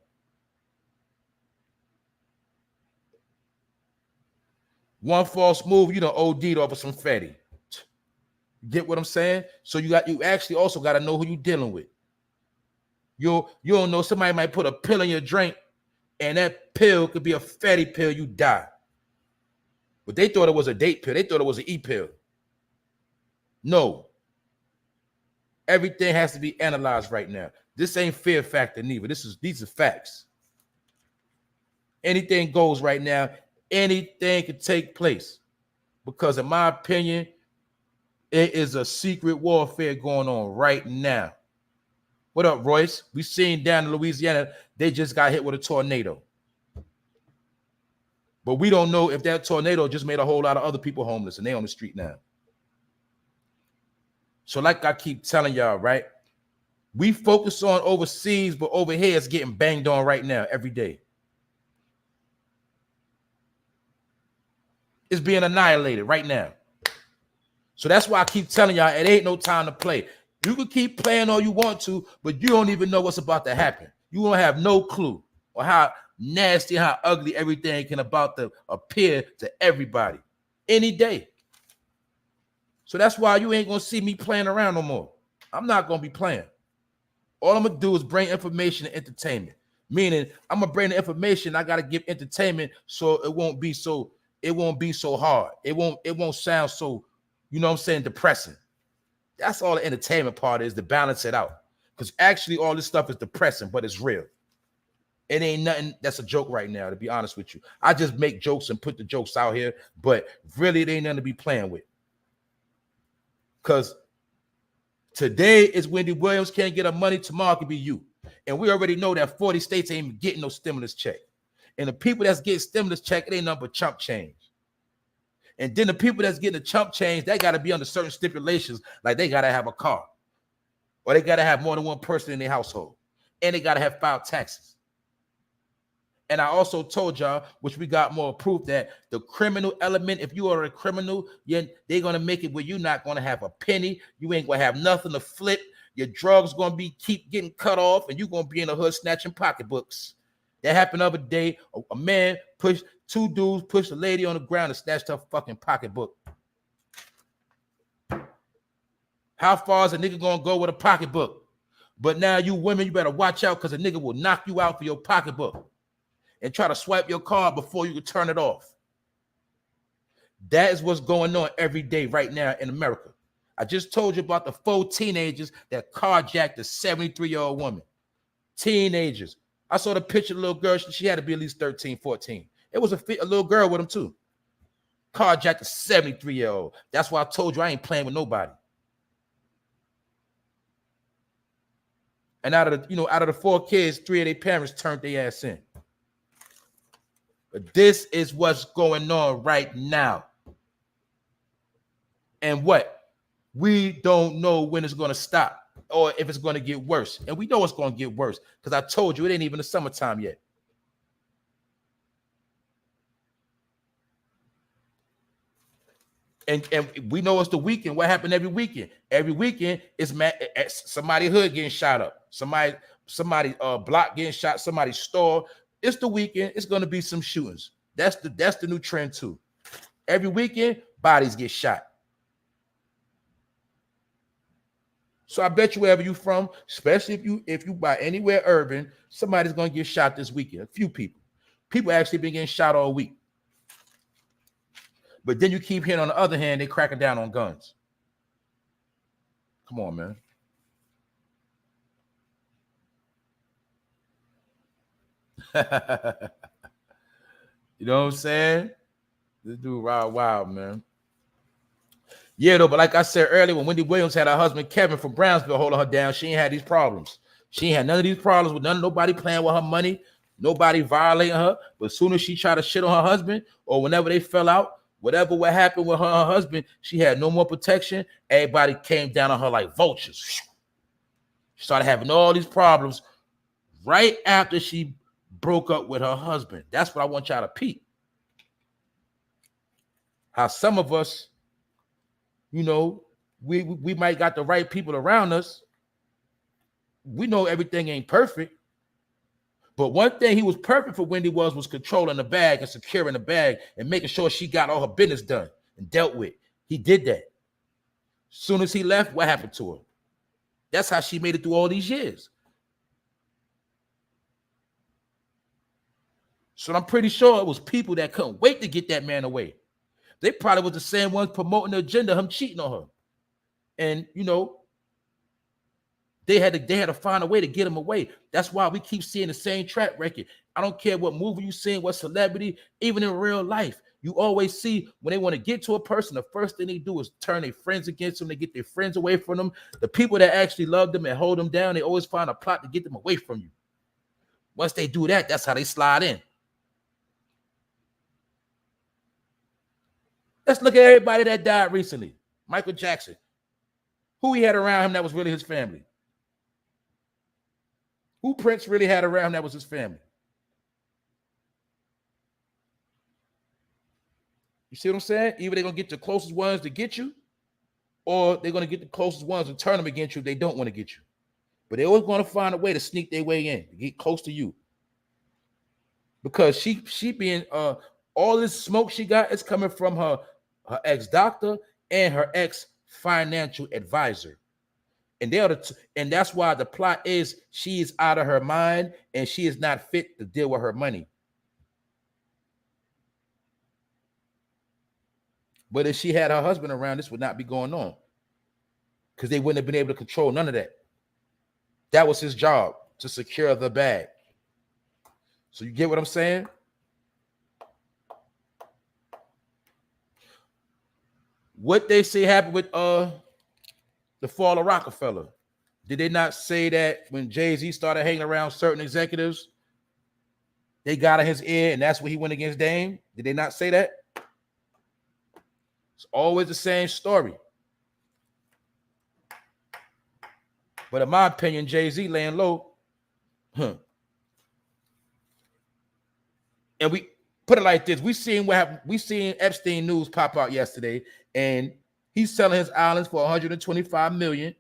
One false move, you done OD'd off of some fatty. Get what I'm saying? So you actually also got to know who you dealing with. You don't know, somebody might put a pill in your drink, and that pill could be a fatty pill, you die. But they thought it was a date pill. They thought it was an E-pill. No. Everything has to be analyzed right now. This ain't fear factor neither. These are facts. Anything goes right now. Anything could take place. Because in my opinion, it is a secret warfare going on right now. What up, Royce? We seen down in Louisiana, they just got hit with a tornado. But we don't know if that tornado just made a whole lot of other people homeless and they on the street now. So like I keep telling y'all, right? We focus on overseas, but over here it's getting banged on right now every day. It's being annihilated right now. So that's why I keep telling y'all, it ain't no time to play. You can keep playing all you want to, but you don't even know what's about to happen. You don't have no clue on how nasty, how ugly everything can about to appear to everybody any day. So that's why you ain't gonna see me playing around no more. I'm not gonna be playing. All I'm gonna do is bring information and entertainment. Meaning I'm gonna bring the information, I gotta give entertainment so it won't be so hard. It won't sound so, you know what I'm saying, depressing. That's all the entertainment part is, to balance it out. Because actually all this stuff is depressing, but it's real. It ain't nothing that's a joke right now, to be honest with you. I just make jokes and put the jokes out here, but really it ain't nothing to be playing with. Because today is Wendy Williams can't get her money, tomorrow could be you. And we already know that 40 states ain't getting no stimulus check. And the people that's getting stimulus check, it ain't nothing but chump change. And then the people that's getting the chump change, they got to be under certain stipulations, like they got to have a car, or they got to have more than one person in their household, and they got to have filed taxes. And I also told y'all, which we got more proof, that the criminal element, if you are a criminal, they're going to make it where you're not going to have a penny. You ain't going to have nothing to flip. Your drugs going to keep getting cut off, and you're going to be in the hood snatching pocketbooks. That happened the other day. A man pushed, two dudes pushed a lady on the ground and snatched her fucking pocketbook. How far is a nigga going to go with a pocketbook? But now you women, you better watch out, because a nigga will knock you out for your pocketbook and try to swipe your card before you can turn it off. That is what's going on every day right now in America. I just told you about the 4 teenagers that carjacked a 73-year-old woman. Teenagers. I saw the picture of the little girl. She had to be at least 13, 14. It was a little girl with him too. Carjacked a 73-year-old. That's why I told you I ain't playing with nobody. And out of the 4 kids, 3 of their parents turned their ass in. But this is what's going on right now. And what? We don't know when it's going to stop or if it's going to get worse. And we know it's going to get worse because I told you it ain't even the summertime yet. And we know it's the weekend. What happened every weekend? Every weekend is somebody's hood getting shot up. Somebody block getting shot. Somebody's store. It's the weekend. It's going to be some shootings. That's the new trend too. Every weekend, bodies get shot. So I bet you wherever you from, especially if you buy anywhere urban, somebody's going to get shot this weekend. A few people. People actually been getting shot all week. But then you keep hearing on the other hand, they cracking down on guns. Come on, man. You know what I'm saying? This dude wild, man. Yeah, though, but like I said earlier, when Wendy Williams had her husband Kevin from Brownsville holding her down, she ain't had these problems. She ain't had none of these problems with nobody playing with her money, nobody violating her. But as soon as she tried to shit on her husband, or whenever they fell out, whatever what happened with her and her husband, she had no more protection. Everybody came down on her like vultures. She started having all these problems right after she broke up with her husband. That's what I want y'all to peep. How some of us, you know, we might got the right people around us. We know everything ain't perfect. But one thing he was perfect for Wendy was controlling the bag and securing the bag and making sure she got all her business done and dealt with. He did that. Soon as he left, what happened to her? That's how she made it through all these years. So I'm pretty sure it was people that couldn't wait to get that man away. They probably was the same ones promoting the agenda, him cheating on her. And, you know, they had to find a way to get him away. That's why we keep seeing the same track record. I don't care what movie you see, what celebrity, even in real life. You always see when they want to get to a person, the first thing they do is turn their friends against them. They get their friends away from them. The people that actually love them and hold them down, they always find a plot to get them away from you. Once they do that, that's how they slide in. Let's look at everybody that died recently. Michael Jackson. Who he had around him that was really his family? Who Prince really had around him that was his family? You see what I'm saying? Either they're going to get the closest ones to get you, or they're going to get the closest ones and turn them against you if they don't want to get you. But they're always going to find a way to sneak their way in, to get close to you. Because she being, all this smoke she got is coming from her ex-doctor and her ex-financial advisor. And and that's why the plot is she is out of her mind and she is not fit to deal with her money. But if she had her husband around, this would not be going on, because they wouldn't have been able to control none of that. That was his job, to secure the bag. So you get what I'm saying? What they say happened with the fall of Rockefeller. Did they not say that when Jay-Z started hanging around certain executives, they got in his ear and that's when he went against Dame? Did they not say that? It's always the same story. But in my opinion, Jay-Z laying low. And we put it like this. We seen Epstein news pop out yesterday, and he's selling his islands for $125 million.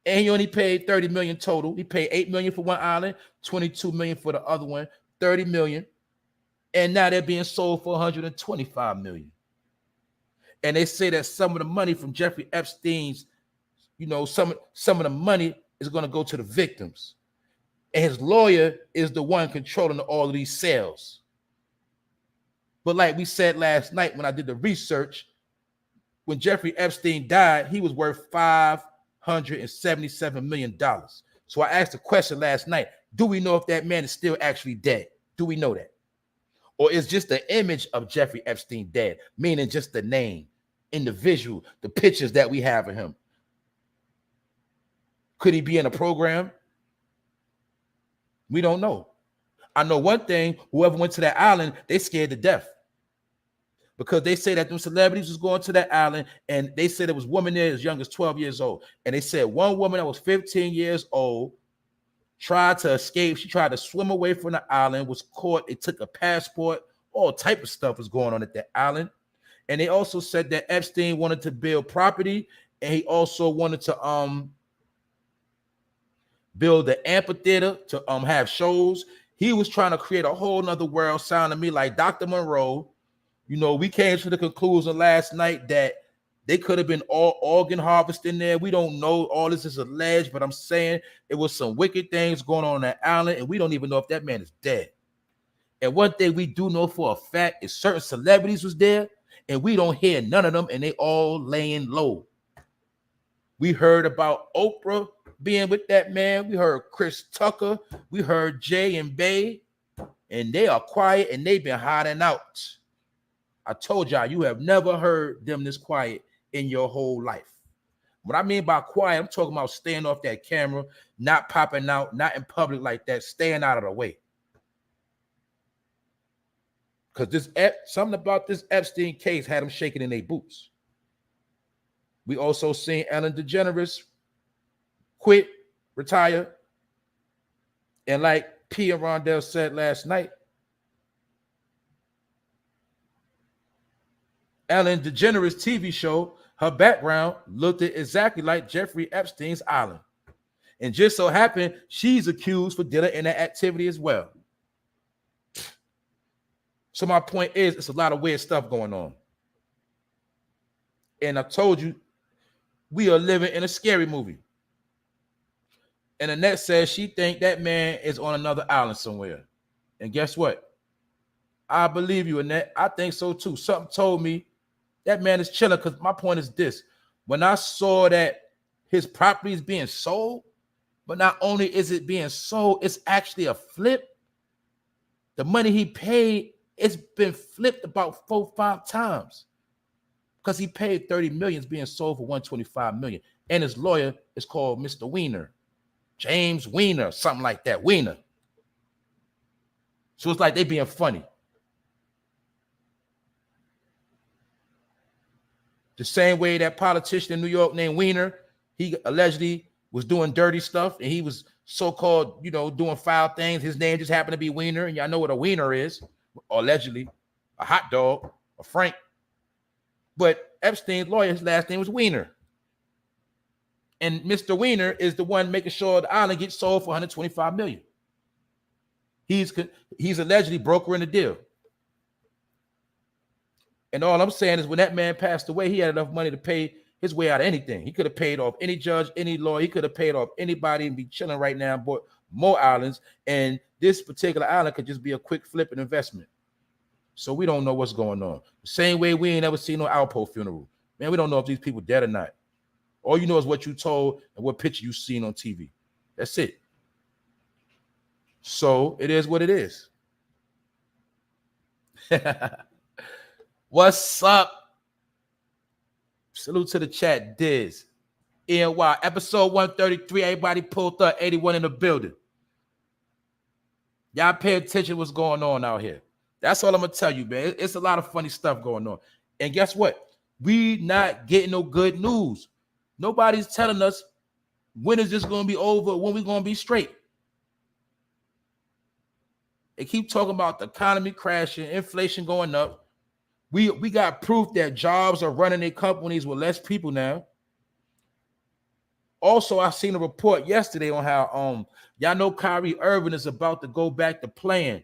And he only paid $30 million total. He paid $8 million for one island, $22 million for the other one, $30 million. And now they're being sold for $125 million. And they say that some of the money from Jeffrey Epstein's, you know, some of the money is going to go to the victims. And his lawyer is the one controlling all of these sales. But like we said last night when I did the research, when Jeffrey Epstein died, he was worth $577 million. So I asked the question last night, do we know if that man is still actually dead? Do we know that? Or is just the image of Jeffrey Epstein dead, meaning just the name, individual, the pictures that we have of him? Could he be in a program? We don't know. I know one thing, whoever went to that island, they scared to death. Because they say that them celebrities was going to that island, and they said there was a woman there as young as 12 years old. And they said one woman that was 15 years old tried to escape. She tried to swim away from the island, was caught. It took a passport. All type of stuff was going on at that island. And they also said that Epstein wanted to build property, and he also wanted to build the amphitheater to have shows. He was trying to create a whole nother world, sounding to me like Dr. Monroe. You know, we came to the conclusion last night that they could have been all organ harvesting there. We don't know. All this is alleged, but I'm saying it was some wicked things going on that island, and we don't even know if that man is dead. And one thing we do know for a fact is certain celebrities was there, and we don't hear none of them, and they all laying low. We heard about Oprah being with that man. We heard Chris Tucker. We heard Jay and Bay, and they are quiet, and they've been hiding out. I told y'all, you have never heard them this quiet in your whole life. What I mean by quiet, I'm talking about staying off that camera, not popping out, not in public like that, staying out of the way. Because something about this Epstein case had them shaking in their boots. We also seen Ellen DeGeneres quit, retire. And like P and Rondell said last night, Ellen DeGeneres' TV show, her background looked exactly like Jeffrey Epstein's island. And just so happened, she's accused for dealing in that activity as well. So my point is, it's a lot of weird stuff going on. And I told you, we are living in a scary movie. And Annette says she think that man is on another island somewhere. And guess what? I believe you, Annette. I think so too. Something told me that man is chilling, because my point is this. When I saw that his property is being sold, but not only is it being sold, it's actually a flip. The money he paid, it's been flipped about 4 or 5 times, because he paid 30 million being sold for 125 million. And his lawyer is called Mr. Weiner, James Weiner, something like that, Weiner. So it's like they being funny. The same way that politician in New York named Weiner, he allegedly was doing dirty stuff, and he was so-called, doing foul things. His name just happened to be Weiner, and y'all know what a Weiner is, allegedly, a hot dog, a Frank. But Epstein's lawyer, his last name was Weiner. And Mr. Weiner is the one making sure the island gets sold for 125 million. He's allegedly brokering the deal. And all I'm saying is, when that man passed away, he had enough money to pay his way out of anything. He could have paid off any judge, any lawyer. He could have paid off anybody and be chilling right now and bought more islands. And this particular island could just be a quick flip and investment. So we don't know what's going on. The same way we ain't ever seen no Alpo funeral. Man, we don't know if these people dead or not. All you know is what you told and what picture you seen on TV. That's it. So it is what it is. What's up? Salute to the chat, Diz. ENY, episode 133. Everybody pulled up, 81 in the building. Y'all pay attention to what's going on out here. That's all I'm going to tell you, man. It's a lot of funny stuff going on. And guess what? We not getting no good news. Nobody's telling us when is this going to be over, when we going to be straight. They keep talking about the economy crashing, inflation going up. We got proof that jobs are running their companies with less people now. Also, I seen a report yesterday on how y'all know Kyrie Irving is about to go back to playing.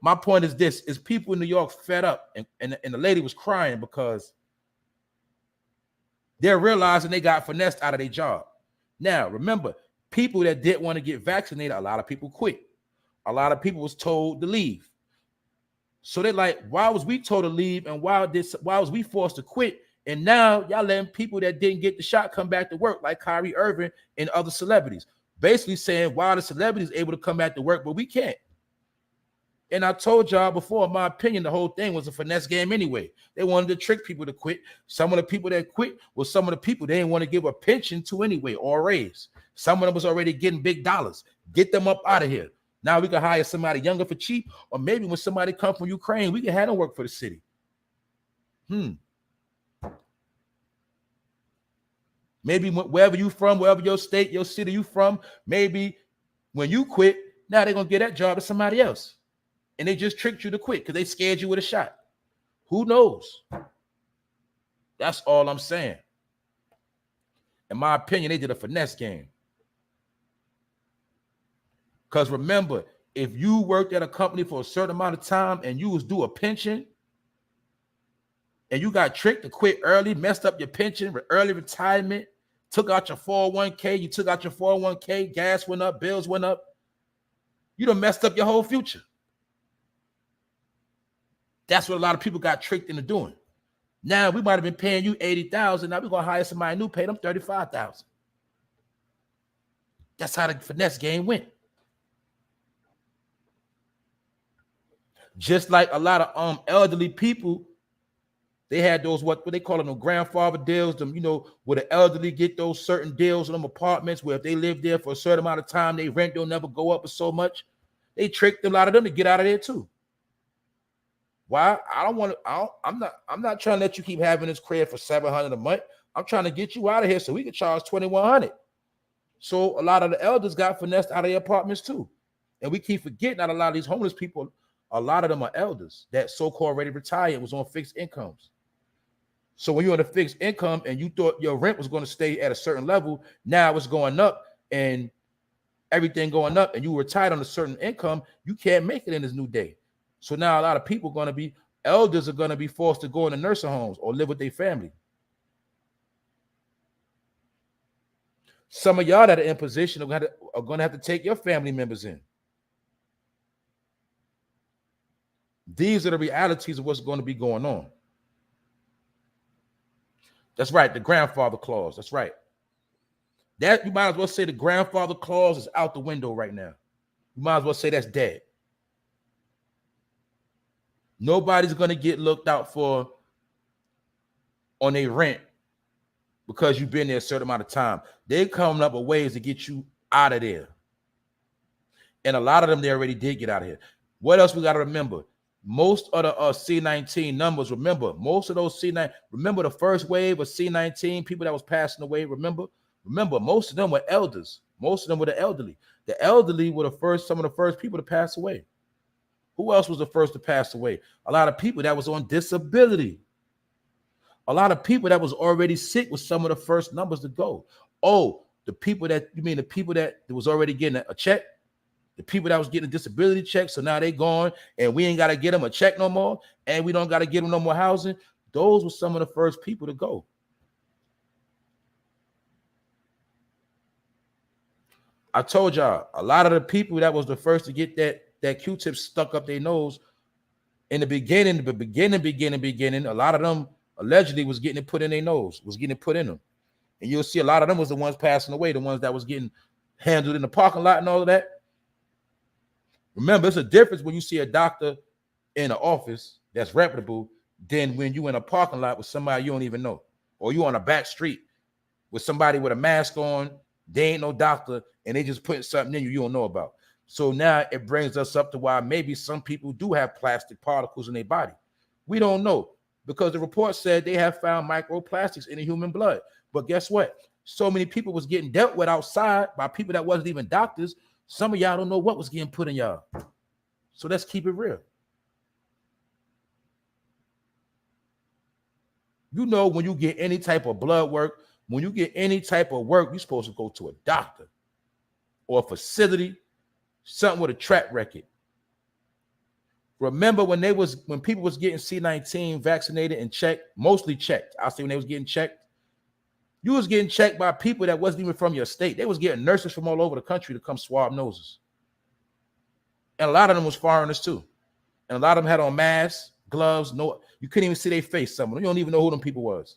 My point is this: is people in New York fed up, and the lady was crying because they're realizing they got finessed out of their job. Now, remember, people that didn't want to get vaccinated, a lot of people quit. A lot of people was told to leave. So they're like, why was we told to leave, and why was we forced to quit? And now y'all letting people that didn't get the shot come back to work, like Kyrie Irving and other celebrities. Basically saying, why are the celebrities able to come back to work, but we can't? And I told y'all before, in my opinion, the whole thing was a finesse game anyway. They wanted to trick people to quit. Some of the people that quit were some of the people they didn't want to give a pension to anyway, or a raise. Some of them was already getting big dollars. Get them up out of here. Now we can hire somebody younger for cheap, or maybe when somebody come from Ukraine, we can have them work for the city. Maybe wherever you from, wherever your state, your city you from, maybe when you quit, now they're going to get that job to somebody else. And they just tricked you to quit because they scared you with a shot. Who knows? That's all I'm saying. In my opinion, they did a finesse game. Because remember, if you worked at a company for a certain amount of time and you was due a pension and you got tricked to quit early, messed up your pension, early retirement, took out your 401k, you took out your 401k, gas went up, bills went up, you done messed up your whole future. That's what a lot of people got tricked into doing. Now we might have been paying you $80,000. Now we're going to hire somebody new, pay them $35,000. That's how the finesse game went. Just like a lot of elderly people, they had those what they call them grandfather deals, them, you know, where the elderly get those certain deals in them apartments where if they live there for a certain amount of time, they rent will never go up so much. They tricked a lot of them to get out of there too. Why? I don't want to. I'm not trying to let you keep having this crib for $700 a month. I'm trying to get you out of here so we can charge $2,100. So a lot of the elders got finessed out of their apartments too, and we keep forgetting that a lot of these homeless people, a lot of them are elders that so-called already retired, was on fixed incomes. So when you're on a fixed income and you thought your rent was going to stay at a certain level, now it's going up and everything going up, and you were tied on a certain income, you can't make it in this new day. So now a lot of people elders are going to be forced to go into nursing homes or live with their family. Some of y'all that are in position are going to have to take your family members in. These are the realities of what's going to be going on. That's right, the grandfather clause. That's right. That you might as well say the grandfather clause is out the window right now. You might as well say that's dead. Nobody's going to get looked out for on their rent because you've been there a certain amount of time. They're coming up with ways to get you out of there. And a lot of them, they already did get out of here. What else we got to remember? Most of the C-19 numbers, remember, most of those remember the first wave of C-19, people that was passing away, remember, most of them were elders. Most of them were the elderly. The elderly were some of the first people to pass away. Who else was the first to pass away? A lot of people that was on disability. A lot of people that was already sick was some of the first numbers to go. Oh, the people that was already getting a check? The people that was getting a disability check, so now they gone, and we ain't got to get them a check no more, and we don't got to give them no more housing. Those were some of the first people to go. I told y'all, a lot of the people that was the first to get that Q-tip stuck up their nose in the beginning, a lot of them allegedly was getting it put in their nose, was getting it put in them. And you'll see a lot of them was the ones passing away, the ones that was getting handled in the parking lot and all of that. Remember, it's a difference when you see a doctor in an office that's reputable than when you in a parking lot with somebody you don't even know, or you on a back street with somebody with a mask on, they ain't no doctor, and they just putting something in you don't know about. So now it brings us up to why maybe some people do have plastic particles in their body. We don't know, because the report said they have found microplastics in the human blood. But guess what? So many people was getting dealt with outside by people that wasn't even doctors. Some of y'all don't know what was getting put in y'all. So let's keep it real. You know, when you get any type of blood work, when you get any type of work, you're supposed to go to a doctor or a facility, something with a track record. Remember when people was getting C-19 vaccinated and checked, mostly checked. I'll say when they was getting checked, you was getting checked by people that wasn't even from your state. They was getting nurses from all over the country to come swab noses. And a lot of them was foreigners too. And a lot of them had on masks, gloves. No, you couldn't even see their face. Some of them, you don't even know who them people was.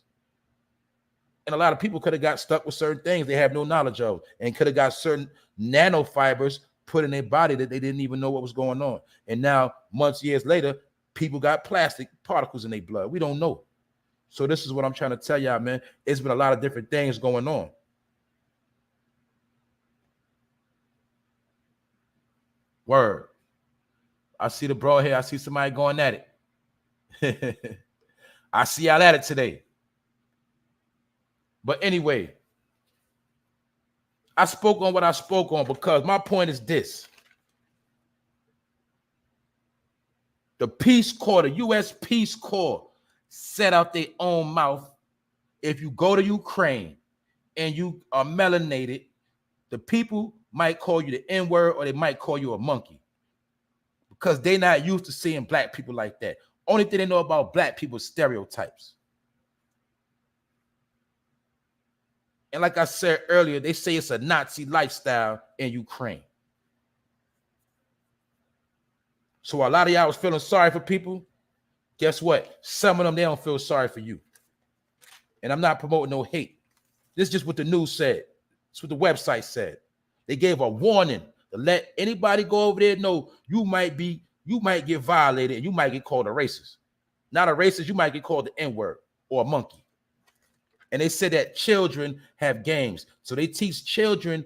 And a lot of people could have got stuck with certain things they have no knowledge of, and could have got certain nanofibers put in their body that they didn't even know what was going on. And now, years later, people got plastic particles in their blood. We don't know. So this is what I'm trying to tell y'all, man. It's been a lot of different things going on. Word. I see the bro here. I see somebody going at it. I see y'all at it today. But anyway, I spoke on what I spoke on because my point is this. The Peace Corps, the U.S. Peace Corps, set out their own mouth. If you go to Ukraine and you are melanated, the people might call you the N-word, or they might call you a monkey, because they're not used to seeing black people like that. Only thing they know about black people is stereotypes. And like I said earlier, they say it's a Nazi lifestyle in Ukraine. So a lot of y'all was feeling sorry for people. Guess what? Some of them, they don't feel sorry for you. And I'm not promoting no hate. This is just what the news said. It's what the website said. They gave a warning to let anybody go over there know you might be you might get violated and you might get called a racist. Not a racist, you might get called the N-word or a monkey. And they said that children have games. So they teach children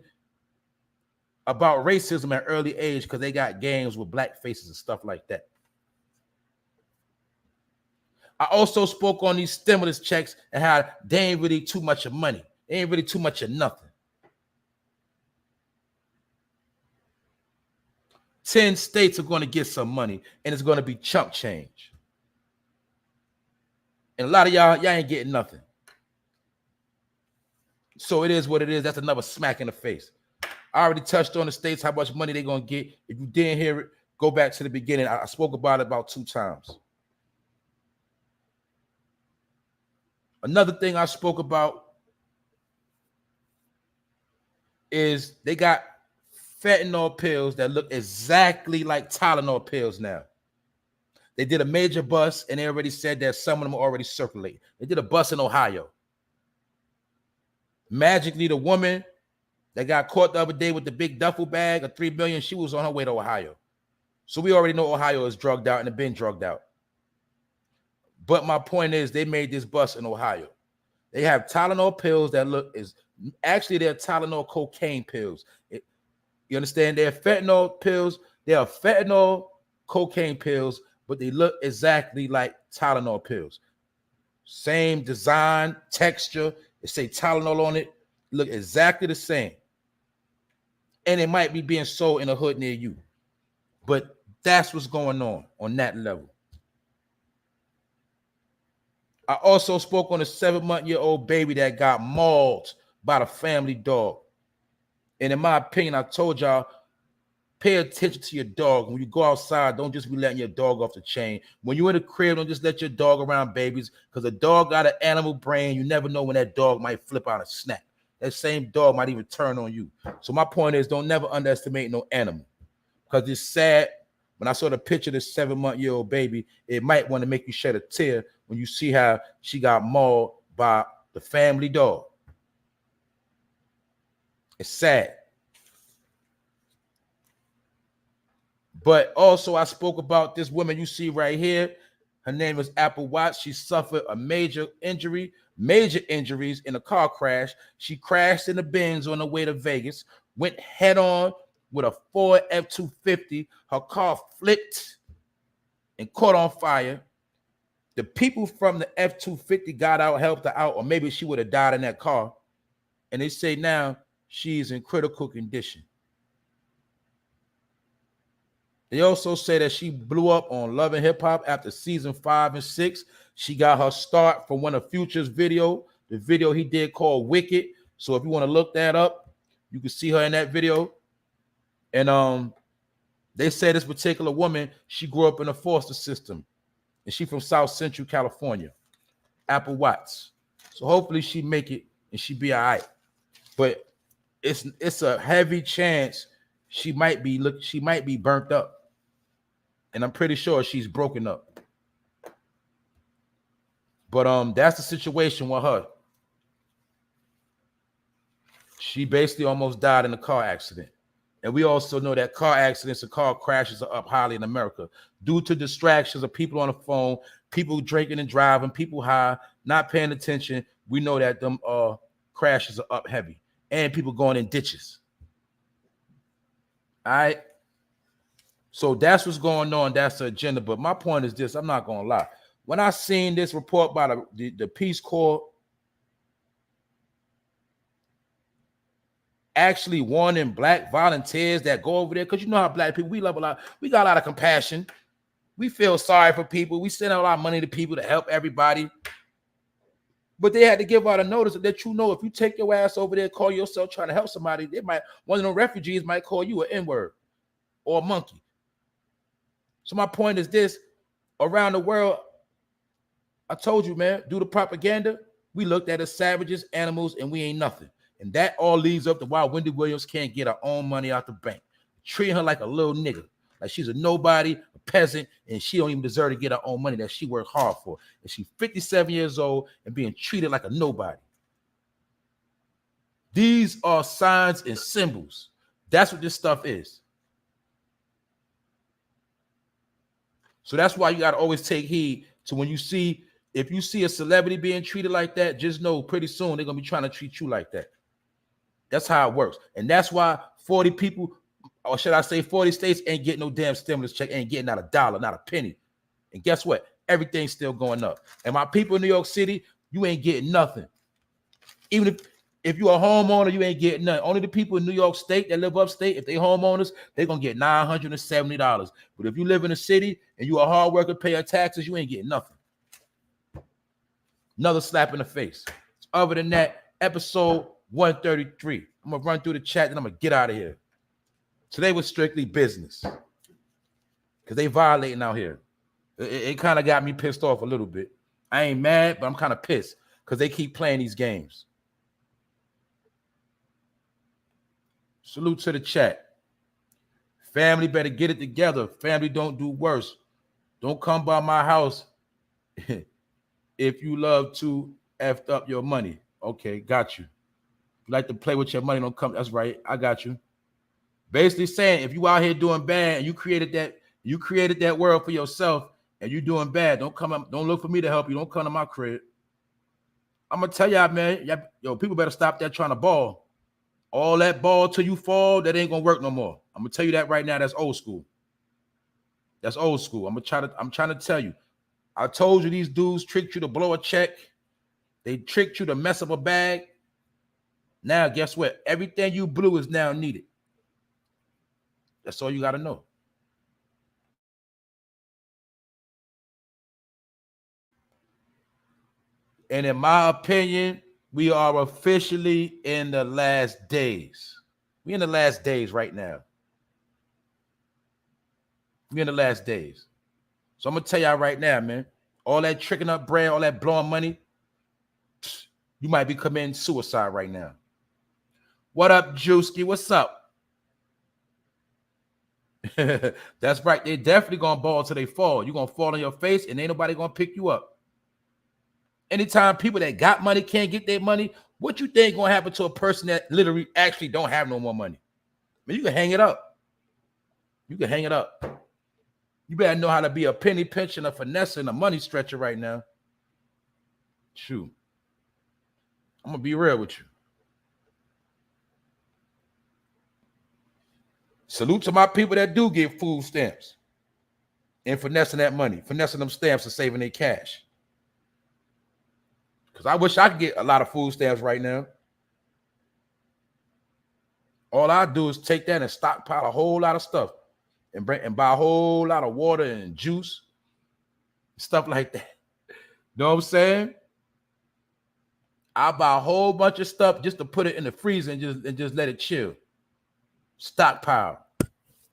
about racism at early age because they got games with black faces and stuff like that. I also spoke on these stimulus checks and how they ain't really too much of money. They ain't really too much of nothing. 10 states are going to get some money, and it's going to be chump change. And a lot of y'all ain't getting nothing. So it is what it is. That's another smack in the face. I already touched on the states, how much money they're going to get. If you didn't hear it, go back to the beginning. I spoke about it about 2 times. Another thing I spoke about is they got fentanyl pills that look exactly like Tylenol pills now. They did a major bust, and they already said that some of them are already circulating. They did a bust in Ohio. Magically, the woman that got caught the other day with the big duffel bag of $3 million, she was on her way to Ohio. So we already know Ohio is drugged out and it's been drugged out. But my point is, they made this bust in Ohio. They have Tylenol pills that look actually they're Tylenol cocaine pills. You understand? They're fentanyl pills. They are fentanyl cocaine pills, but they look exactly like Tylenol pills. Same design, texture. It say Tylenol on it. Look exactly the same. And it might be being sold in a hood near you. But that's what's going on that level. I also spoke on a 7-month-old baby that got mauled by the family dog. And in my opinion, I told y'all, pay attention to your dog. When you go outside, don't just be letting your dog off the chain. When you're in the crib, don't just let your dog around babies, because a dog got an animal brain. You never know when that dog might flip out and snap. That same dog might even turn on you. So my point is, don't never underestimate no animal, because it's sad. When I saw the picture of this 7-month-old baby, it might want to make you shed a tear when you see how she got mauled by the family dog. It's sad. But also, I spoke about this woman you see right here. Her name is APPLEWATTS. She suffered a major injuries in a car crash. She crashed in the Benz on the way to Vegas, went head on with a Ford F-250. Her car flipped and caught on fire. The people from the F-250 got out, helped her out, or maybe she would have died in that car. And they say now she's in critical condition. They also say that she blew up on Love and Hip Hop after season 5 and 6. She got her start from one of Future's video, the video he did called Wicked. So if you want to look that up, you can see her in that video. And they say this particular woman, she grew up in a foster system, and she from South Central California. APPLEWATTS. So hopefully she make it and she be all right. But it's a heavy chance she might be burnt up. And I'm pretty sure she's broken up. But that's the situation with her. She basically almost died in a car accident. And we also know that car accidents and car crashes are up highly in America due to distractions of people on the phone, people drinking and driving, people high, not paying attention. We know that them crashes are up heavy, and people going in ditches. All right. So that's what's going on. That's the agenda. But my point is this: I'm not gonna lie. When I seen this report by the Peace Corps actually warning black volunteers that go over there, because you know how black people, we love a lot. We got a lot of compassion. We feel sorry for people. We send out a lot of money to people to help everybody. But they had to give out a notice that, you know, if you take your ass over there, call yourself trying to help somebody, one of them refugees might call you an N-word or a monkey. So my point is this: around the world, I told you, man, do the propaganda. We looked at as savages, animals, and we ain't nothing. And that all leads up to why Wendy Williams can't get her own money out the bank. Treating her like a little nigga, like she's a nobody, a peasant, and she don't even deserve to get her own money that she worked hard for. And she's 57 years old and being treated like a nobody. These are signs and symbols. That's what this stuff is. So that's why you got to always take heed to when you see, if you see a celebrity being treated like that, just know pretty soon they're going to be trying to treat you like that. That's how it works. And that's why 40 people, or should I say 40 states, ain't getting no damn stimulus check, ain't getting not a dollar, not a penny. And guess what? Everything's still going up. And my people in New York City, you ain't getting nothing. Even if you're a homeowner, you ain't getting nothing. Only the people in New York State that live upstate, if they homeowners, they're going to get $970. But if you live in the city and you a hard worker, pay your taxes, you ain't getting nothing. Another slap in the face. Other than that, episode 133. I'm going to run through the chat and I'm going to get out of here. Today was strictly business because they violating out here. It kind of got me pissed off a little bit. I ain't mad, but I'm kind of pissed because they keep playing these games. Salute to the chat. Family better get it together. Family don't do worse. Don't come by my house if you love to effed up your money. Okay, got you. If you like to play with your money, don't come. That's right. I got you. Basically saying if you out here doing bad and you created that world for yourself and you doing bad, don't look for me to help you. Don't come to my crib. I'm gonna tell y'all, man, yo, people better stop that trying to ball. All that ball till you fall, that ain't gonna work no more. I'm gonna tell you that right now. That's old school. That's old school. I'm trying to tell you. I told you these dudes tricked you to blow a check. They tricked you to mess up a bag. Now, guess what? Everything you blew is now needed. That's all you got to know. And in my opinion, we are officially in the last days. We're in the last days right now. We're in the last days. So I'm going to tell y'all right now, man, all that tricking up bread, all that blowing money, you might be committing suicide right now. What up, Juicy? What's up? That's right. They definitely going to ball till they fall. You're going to fall on your face and ain't nobody going to pick you up. Anytime people that got money can't get their money, what you think going to happen to a person that literally actually don't have no more money? I mean, you can hang it up. You can hang it up. You better know how to be a penny pincher and a finesse and a money stretcher right now. Shoot. I'm going to be real with you. Salute to my people that do get food stamps and finessing that money, finessing them stamps and saving their cash. Because I wish I could get a lot of food stamps right now. All I do is take that and stockpile a whole lot of stuff and buy a whole lot of water and juice, stuff like that. Know what I'm saying? I buy a whole bunch of stuff just to put it in the freezer and just let it chill. Stockpile.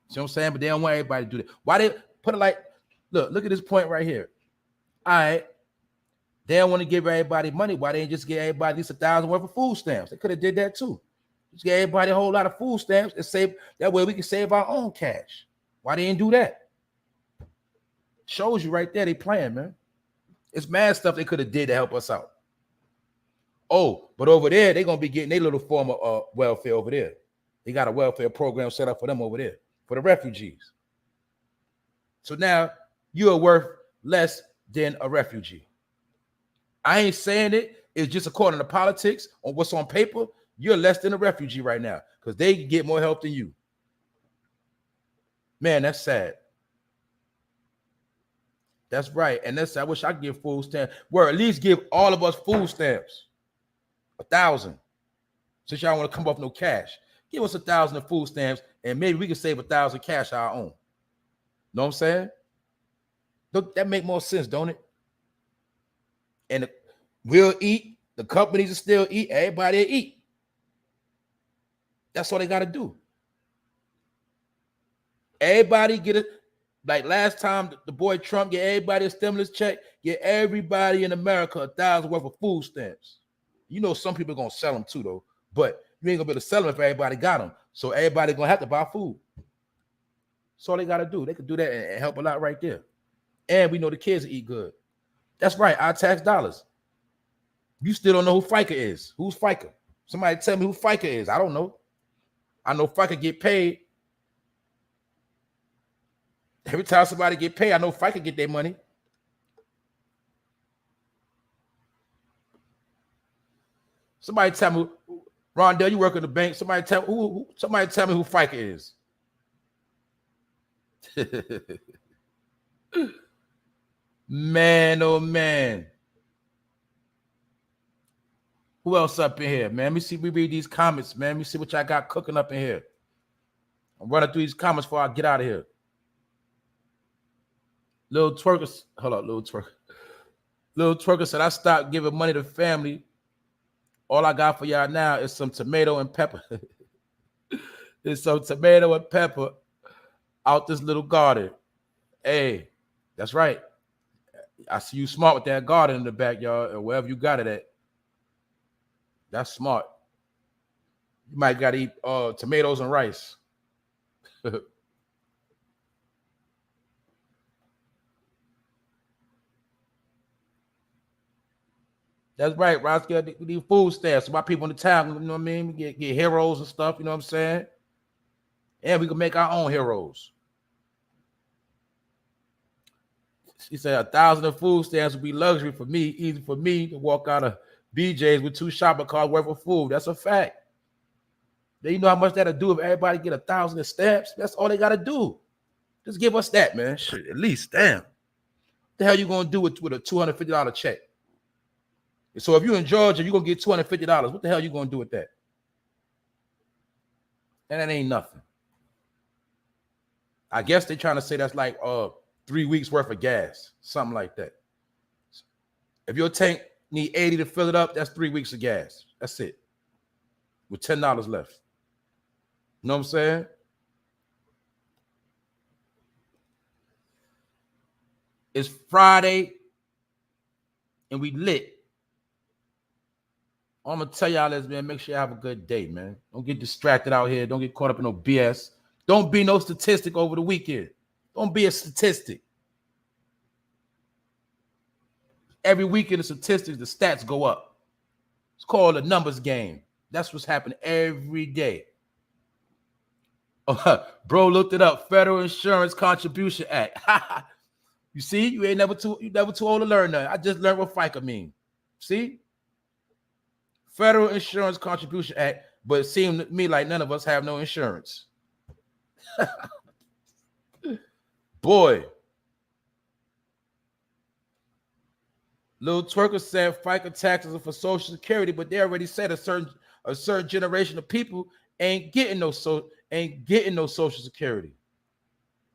See what I'm saying? But they don't want everybody to do that. Why they put it like, look at this point right here. All right. They don't want to give everybody money. Why they ain't just give everybody at least $1,000 worth of food stamps? They could have did that too. Just give everybody a whole lot of food stamps and save. That way we can save our own cash. Why they didn't do that? Shows you right there they playing, man. It's mad stuff they could have did to help us out. Oh, but over there, they're going to be getting their little form of welfare over there. They got a welfare program set up for them over there, for the refugees. So now you are worth less than a refugee. I ain't saying it. It's just according to politics on what's on paper. You're less than a refugee right now because they get more help than you. Man, that's sad. That's right. And I wish I could give food stamps. Well, at least give all of us food stamps. 1,000. Since y'all want to come up with no cash. Give us 1,000 of food stamps and maybe we can save 1,000 cash our own. Know what I'm saying? Look, that make more sense, don't it? And we'll eat. The companies will still eat. Everybody will eat. That's all they got to do. Everybody get it. Like last time, the boy Trump get everybody a stimulus check. Get everybody in America 1,000 worth of food stamps. You know some people are going to sell them too, though. But you ain't going to be able to sell them if everybody got them. So everybody going to have to buy food. That's all they got to do. They could do that and help a lot right there. And we know the kids eat good. That's right. Our tax dollars. You still don't know who FICA is. Who's FICA? Somebody tell me who FICA is. I don't know. I know FICA get paid. Every time somebody get paid, I know FICA get their money. Somebody tell me, Rondell, you work at the bank. Somebody tell me who FICA is. Man, oh man. Who else up in here, man? Let me see. We read these comments, man. Let me see what y'all got cooking up in here. I'm running through these comments before I get out of here. Little Twerker, hold up, Little Twerker. Little Twerker said, I stopped giving money to family. All I got for y'all now is some tomato and pepper. It's some tomato and pepper out this little garden. Hey, that's right. I see you smart with that garden in the backyard or wherever you got it at. That's smart. You might got to eat tomatoes and rice. That's right, Ross. Get these food stamps. So my people in the town, you know what I mean? We get heroes and stuff, you know what I'm saying? And we can make our own heroes. She said 1,000 of food stamps would be luxury for me, easy for me to walk out of BJ's with 2 shopping carts worth of food. That's a fact. Then you know how much that'll do if everybody get 1,000 stamps? That's all they got to do. Just give us that, man. Shit, at least, damn. What the hell you going to do with a $250 check? So if you're in Georgia, you're going to get $250. What the hell you going to do with that? And that ain't nothing. I guess they're trying to say that's like 3 weeks worth of gas, something like that. If your tank need 80 to fill it up, that's 3 weeks of gas. That's it. With $10 left. You know what I'm saying? It's Friday and we lit. I'm going to tell y'all this, man. Make sure you have a good day, man. Don't get distracted out here. Don't get caught up in no BS. Don't be no statistic over the weekend. Don't be a statistic. Every weekend, the statistics, the stats go up. It's called a numbers game. That's what's happening every day. Bro looked it up. Federal Insurance Contribution Act. You see, you never too old to learn that. I just learned what FICA mean. See? Federal Insurance Contribution Act, but it seemed to me like none of us have no insurance. Boy. Little Twerker said FICA taxes are for Social Security, but they already said a certain generation of people ain't getting no Social Security.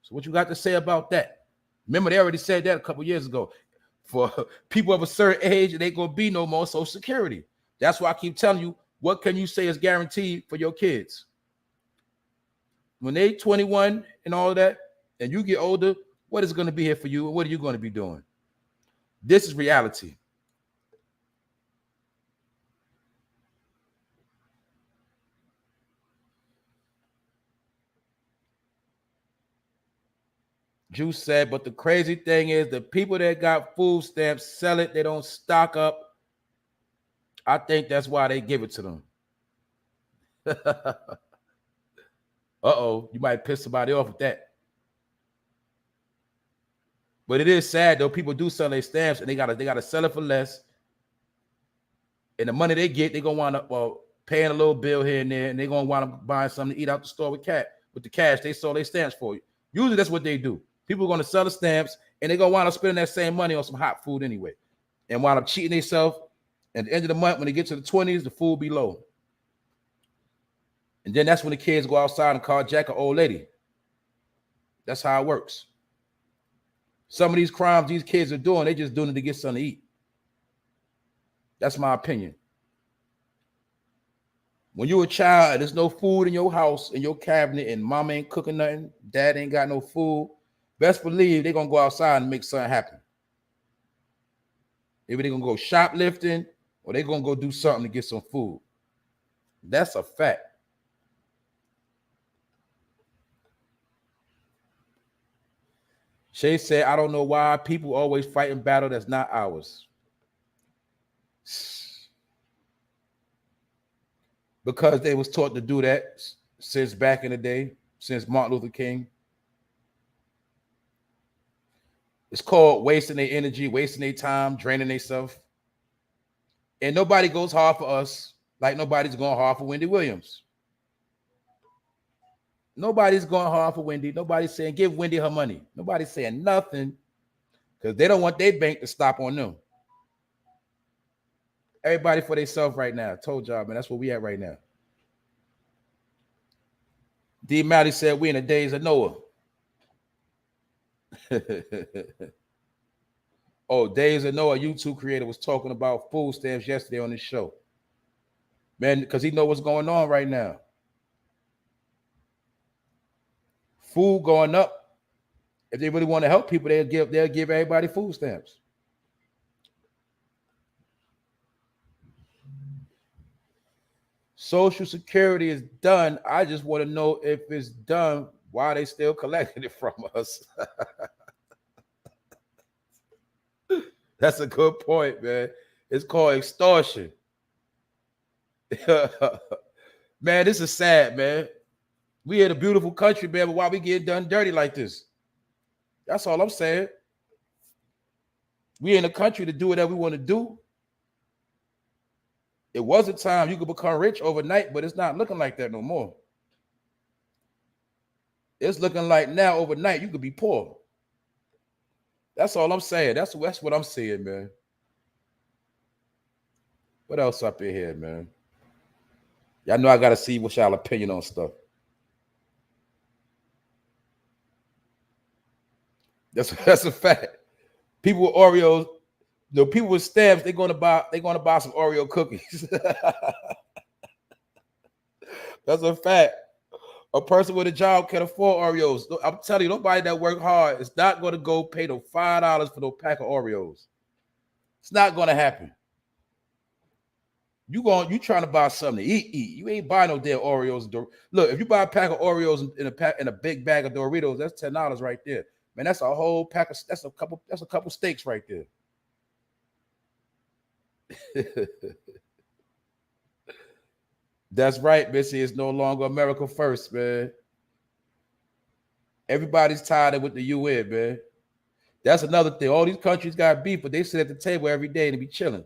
So what you got to say about that? Remember, they already said that a couple years ago. For people of a certain age, it ain't gonna be no more Social Security. That's why I keep telling you, what can you say is guaranteed for your kids? When they 21 and all that, and you get older, what is going to be here for you, and what are you going to be doing? This is reality. Juice said, but the crazy thing is the people that got food stamps sell it. They don't stock up. I think that's why they give it to them. Uh-oh, you might piss somebody off with that. But it is sad, though. People do sell their stamps, and they gotta sell it for less. And the money they get, they're going to wind up paying a little bill here and there, and they're going to wind up buying something to eat out the store with the cash they sold their stamps for you. Usually that's what they do. People are going to sell the stamps, and they're going to wind up spending that same money on some hot food anyway, and wind up cheating themselves. At the end of the month, when they get to the 20s, the food be low. And then that's when the kids go outside and carjack an old lady. That's how it works. Some of these crimes these kids are doing, they just doing it to get something to eat. That's my opinion. When you're a child and there's no food in your house, in your cabinet, and mama ain't cooking nothing, dad ain't got no food, best believe they're going to go outside and make something happen. Either they're going to go shoplifting or they're going to go do something to get some food. That's a fact. Shay said, I don't know why people always fighting battle that's not ours. Because they was taught to do that since back in the day, since Martin Luther King. It's called wasting their energy, wasting their time, draining themselves. And nobody goes hard for us like nobody's going hard for Wendy Williams. Nobody's going hard for Wendy. Nobody's saying give Wendy her money. Nobody's saying nothing because they don't want their bank to stop on them. Everybody for themselves right now. I told y'all, man, that's where we at right now. D. Malley said we in the days of Noah. Oh, Days of Noah, YouTube creator, was talking about food stamps yesterday on this show. Man, because he know what's going on right now. Food going up. If they really want to help people, they'll give everybody food stamps. Social Security is done. I just want to know if it's done, why they still collecting it from us. That's a good point, man. It's called extortion. Man, this is sad, man. We in a beautiful country, man, but why we get done dirty like this? That's all I'm saying. We in a country to do whatever we want to do. It was a time you could become rich overnight, but it's not looking like that no more. It's looking like now overnight you could be poor. That's all I'm saying. That's what I'm seeing, man. What else up in here, man? Y'all know I gotta see what's y'all opinion on stuff. That's a fact. People with Oreos, people with stamps, they're gonna buy some Oreo cookies. That's a fact. A person with a job can afford Oreos. I'm telling you, nobody that work hard is not going to go pay no $5 for no pack of Oreos. It's not going to happen. You trying to buy something to eat. You ain't buying no damn Oreos. Look, if you buy a pack of Oreos in a big bag of Doritos, that's $10 right there. Man, that's a whole pack of that's a couple steaks right there. That's right, Missy. It's no longer America first, man. Everybody's tired of with the UN, man. That's another thing. All these countries got beef, but they sit at the table every day and be chilling.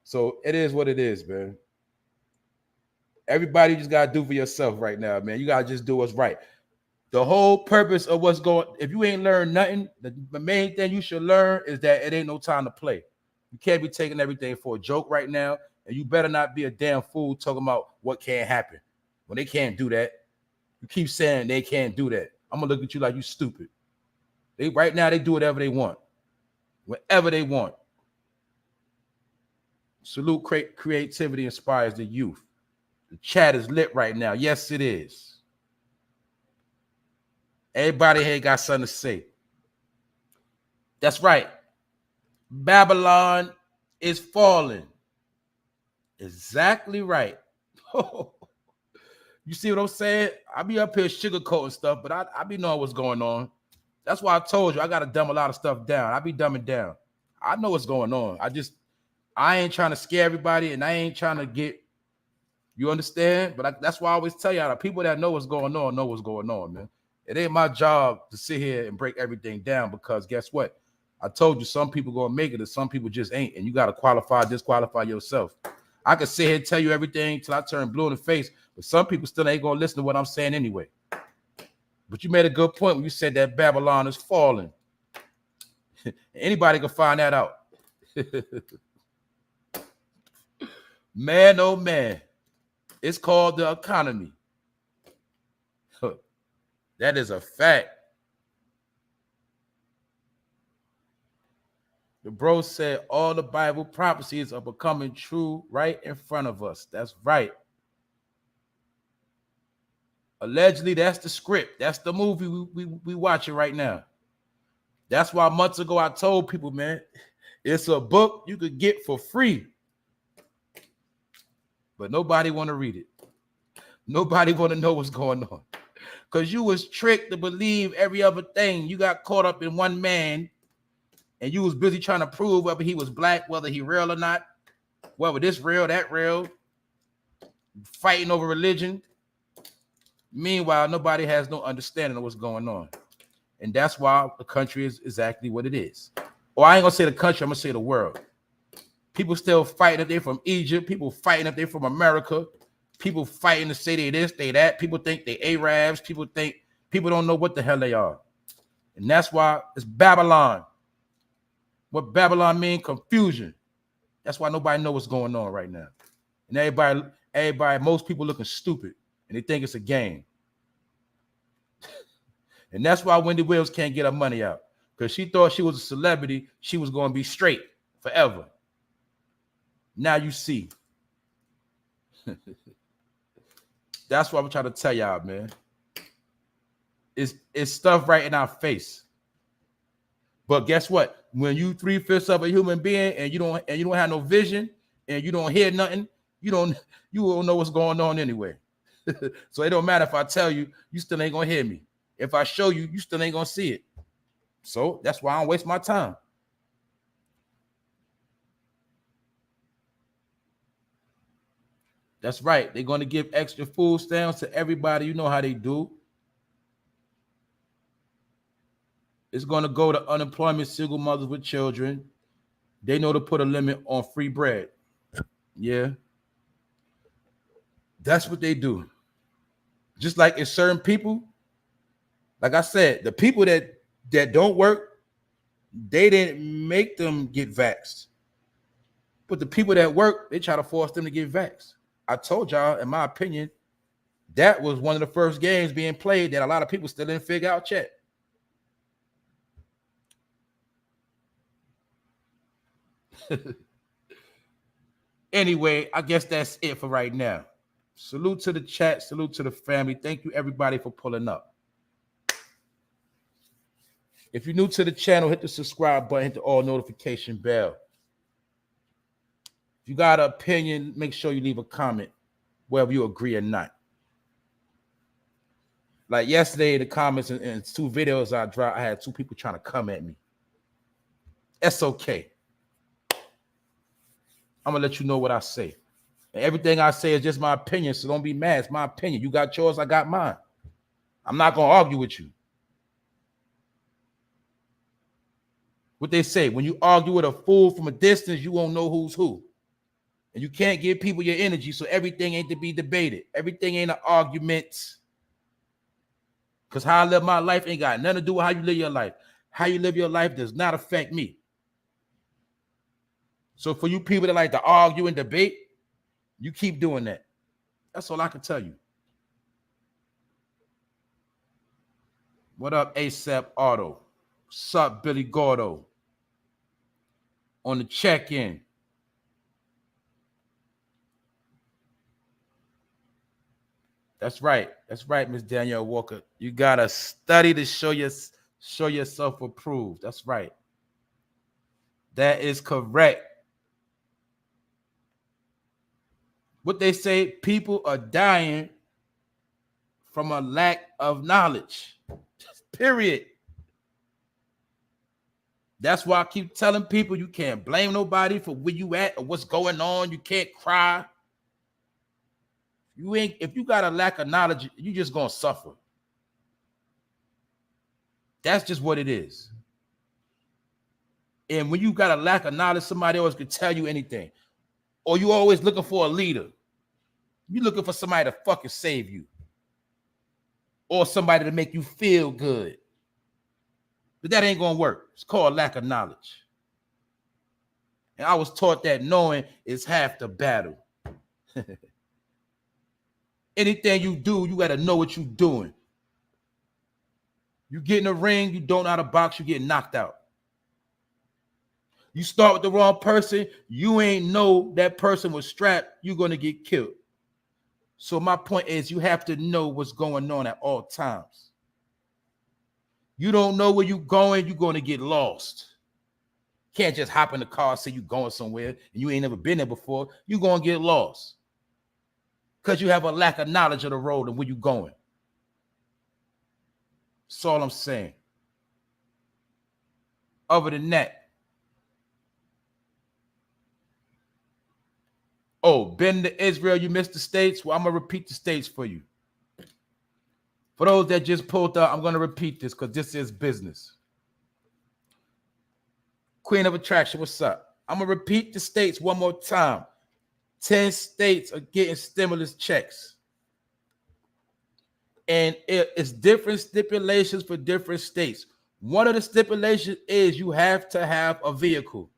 So it is what it is, man. Everybody just got to do for yourself right now, man. You got to just do what's right. The whole purpose of what's going, if you ain't learned nothing, the main thing you should learn is that it ain't no time to play. You can't be taking everything for a joke right now. And you better not be a damn fool talking about what can't happen. When they can't do that, you keep saying they can't do that. I'm going to look at you like you stupid. Right now, they do whatever they want. Whatever they want. Salute creativity inspires the youth. The chat is lit right now. Yes, it is. Everybody here got something to say. That's right. Babylon is falling. Exactly right. You see what I'm saying? I be up here sugarcoating stuff, but I be knowing what's going on. That's why I told you I got to dumb a lot of stuff down. I be dumbing down. I know what's going on. I ain't trying to scare everybody, and I ain't trying to get, you understand? But that's why I always tell y'all, the people that know what's going on know what's going on, man. It ain't my job to sit here and break everything down, because guess what? I told you some people gonna make it and some people just ain't, and you got to disqualify yourself. I can sit here and tell you everything till I turn blue in the face, but some people still ain't gonna listen to what I'm saying anyway. But you made a good point when you said that Babylon is falling. Anybody can find that out. Man, oh man. It's called the economy. That is a fact. The bro said all the Bible prophecies are becoming true right in front of us. That's right. Allegedly, that's the script. That's the movie we watching right now. That's why months ago I told people, man, it's a book you could get for free. But nobody want to read it. Nobody want to know what's going on. Because you was tricked to believe every other thing. You got caught up in one man, and you was busy trying to prove whether he was black, whether he real or not, whether this real, that real, fighting over religion. Meanwhile, nobody has no understanding of what's going on. And that's why the country is exactly what it is. Or I ain't gonna say the country, I'm gonna say the world. People still fighting if they're from Egypt. People fighting if they're from America. People fighting to say they this, they that. People think they Arabs. People don't know what the hell they are. And that's why it's Babylon. What Babylon mean? Confusion. That's why nobody knows what's going on right now. And everybody, most people looking stupid. And they think it's a game. And that's why Wendy Williams can't get her money out. Because she thought she was a celebrity. She was going to be straight forever. Now you see. That's what I'm trying to tell y'all, man. It's stuff right in our face. But guess what? When you 3/5 of a human being and you don't have no vision and you don't hear nothing, you won't know what's going on anyway. So it don't matter if I tell you, you still ain't gonna hear me. If I show you, you still ain't gonna see it. So that's why I don't waste my time. That's right. They're going to give extra food stamps to everybody. You know how they do. It's going to go to unemployment single mothers with children. They know to put a limit on free bread. Yeah. That's what they do. Just like in certain people, like I said, the people that don't work, they didn't make them get vaxxed. But the people that work, they try to force them to get vaxxed. I told y'all, in my opinion, that was one of the first games being played that a lot of people still didn't figure out yet. Anyway, I guess that's it for right now. Salute to the chat. Salute to the family. Thank you, everybody, for pulling up. If you're new to the channel, hit the subscribe button, hit the all notification bell. If you got an opinion, make sure you leave a comment, whether you agree or not. Like yesterday, the comments and 2 videos I dropped, I had 2 people trying to come at me. That's okay. I'm going to let you know what I say. And everything I say is just my opinion, so don't be mad. It's my opinion. You got yours, I got mine. I'm not going to argue with you. What they say, when you argue with a fool from a distance, you won't know who's who. And you can't give people your energy, so everything ain't to be debated. Everything ain't an argument. Because how I live my life ain't got nothing to do with how you live your life. How you live your life does not affect me. So for you people that like to argue and debate, you keep doing that. That's all I can tell you. What up, ASAP Auto? What's up, Billy Gordo? On the check-in. That's right. That's right, Miss Danielle Walker. You gotta study to show yourself approved. That's right. That is correct. What they say, people are dying from a lack of knowledge. Period. That's why I keep telling people you can't blame nobody for where you at or what's going on. You can't cry. If you got a lack of knowledge, you just gonna suffer. That's just what it is. And when you got a lack of knowledge, somebody else can tell you anything. Or you always looking for a leader. You're looking for somebody to fucking save you. Or somebody to make you feel good. But that ain't gonna work. It's called lack of knowledge. And I was taught that knowing is half the battle. Anything you do, you got to know what you're doing. You get in the ring, you don't know how to box, you get knocked out. You start with the wrong person, you ain't know that person was strapped, you're going to get killed. So my point is you have to know what's going on at all times. You don't know where you're going to get lost. Can't just hop in the car and say you're going somewhere and you ain't never been there before. You're going to get lost. Because you have a lack of knowledge of the road and where you're going. That's all I'm saying. Other than that. Oh, been to Israel, you missed the states? Well, I'm going to repeat the states for you. For those that just pulled up, I'm going to repeat this because this is business. Queen of Attraction, what's up? I'm going to repeat the states one more time. 10 states are getting stimulus checks. And it's different stipulations for different states. One of the stipulations is you have to have a vehicle.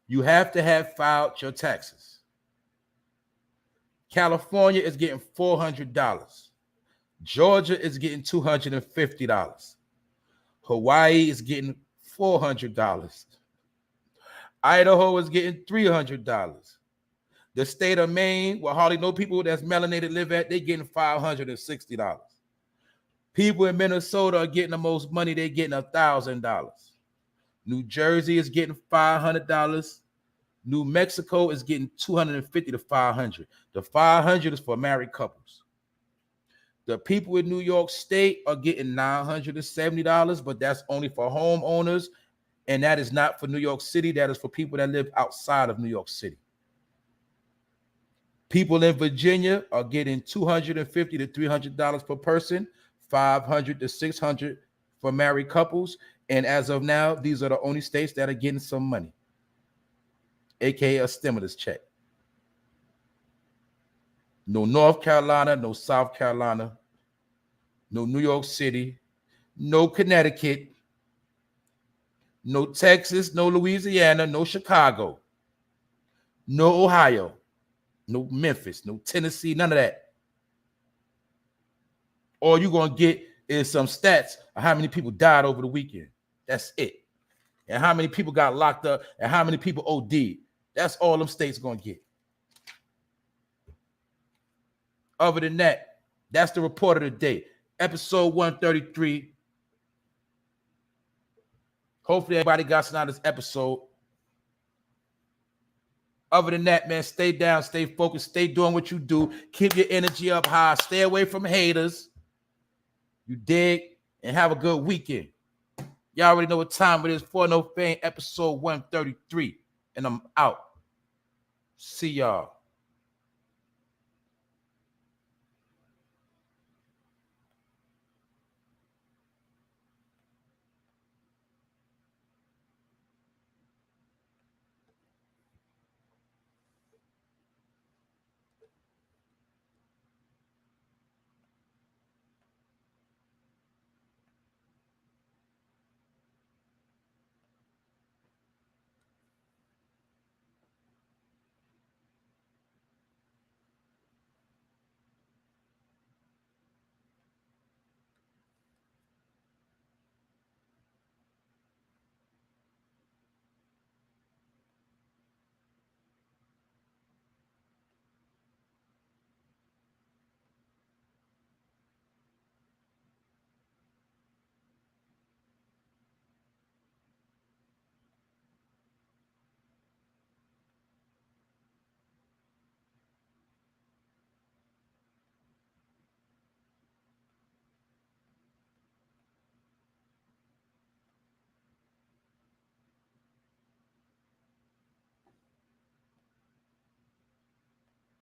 You have to have filed your taxes. California is getting $400. Georgia is getting $250. Hawaii is getting $400. Idaho is getting $300. The state of Maine, where hardly no people that's melanated live at, they're getting $560. People in Minnesota are getting the most money. They're getting $1,000. New Jersey is getting $500. New Mexico is getting $250 to $500. The $500 is for married couples. The people in New York State are getting $970, but that's only for homeowners, and that is not for New York City. That is for people that live outside of New York City. People in Virginia are getting $250 to $300 per person, $500 to $600 for married couples, and as of now, these are the only states that are getting some money, aka a stimulus check. No North Carolina, no South Carolina, no New York City, no Connecticut, no Texas, no Louisiana, no Chicago, no Ohio, no Memphis, no Tennessee, none of that. All you're going to get is some stats of how many people died over the weekend. That's it. And how many people got locked up and how many people OD'd. That's all them states going to get. Other than that, that's the report of the day. Episode 133. Hopefully everybody got some out of this episode. Other than that, man, stay down, stay focused, stay doing what you do. Keep your energy up high. Stay away from haters. You dig? And have a good weekend. Y'all already know what time it is. For No Fame, episode 133. And I'm out. See y'all.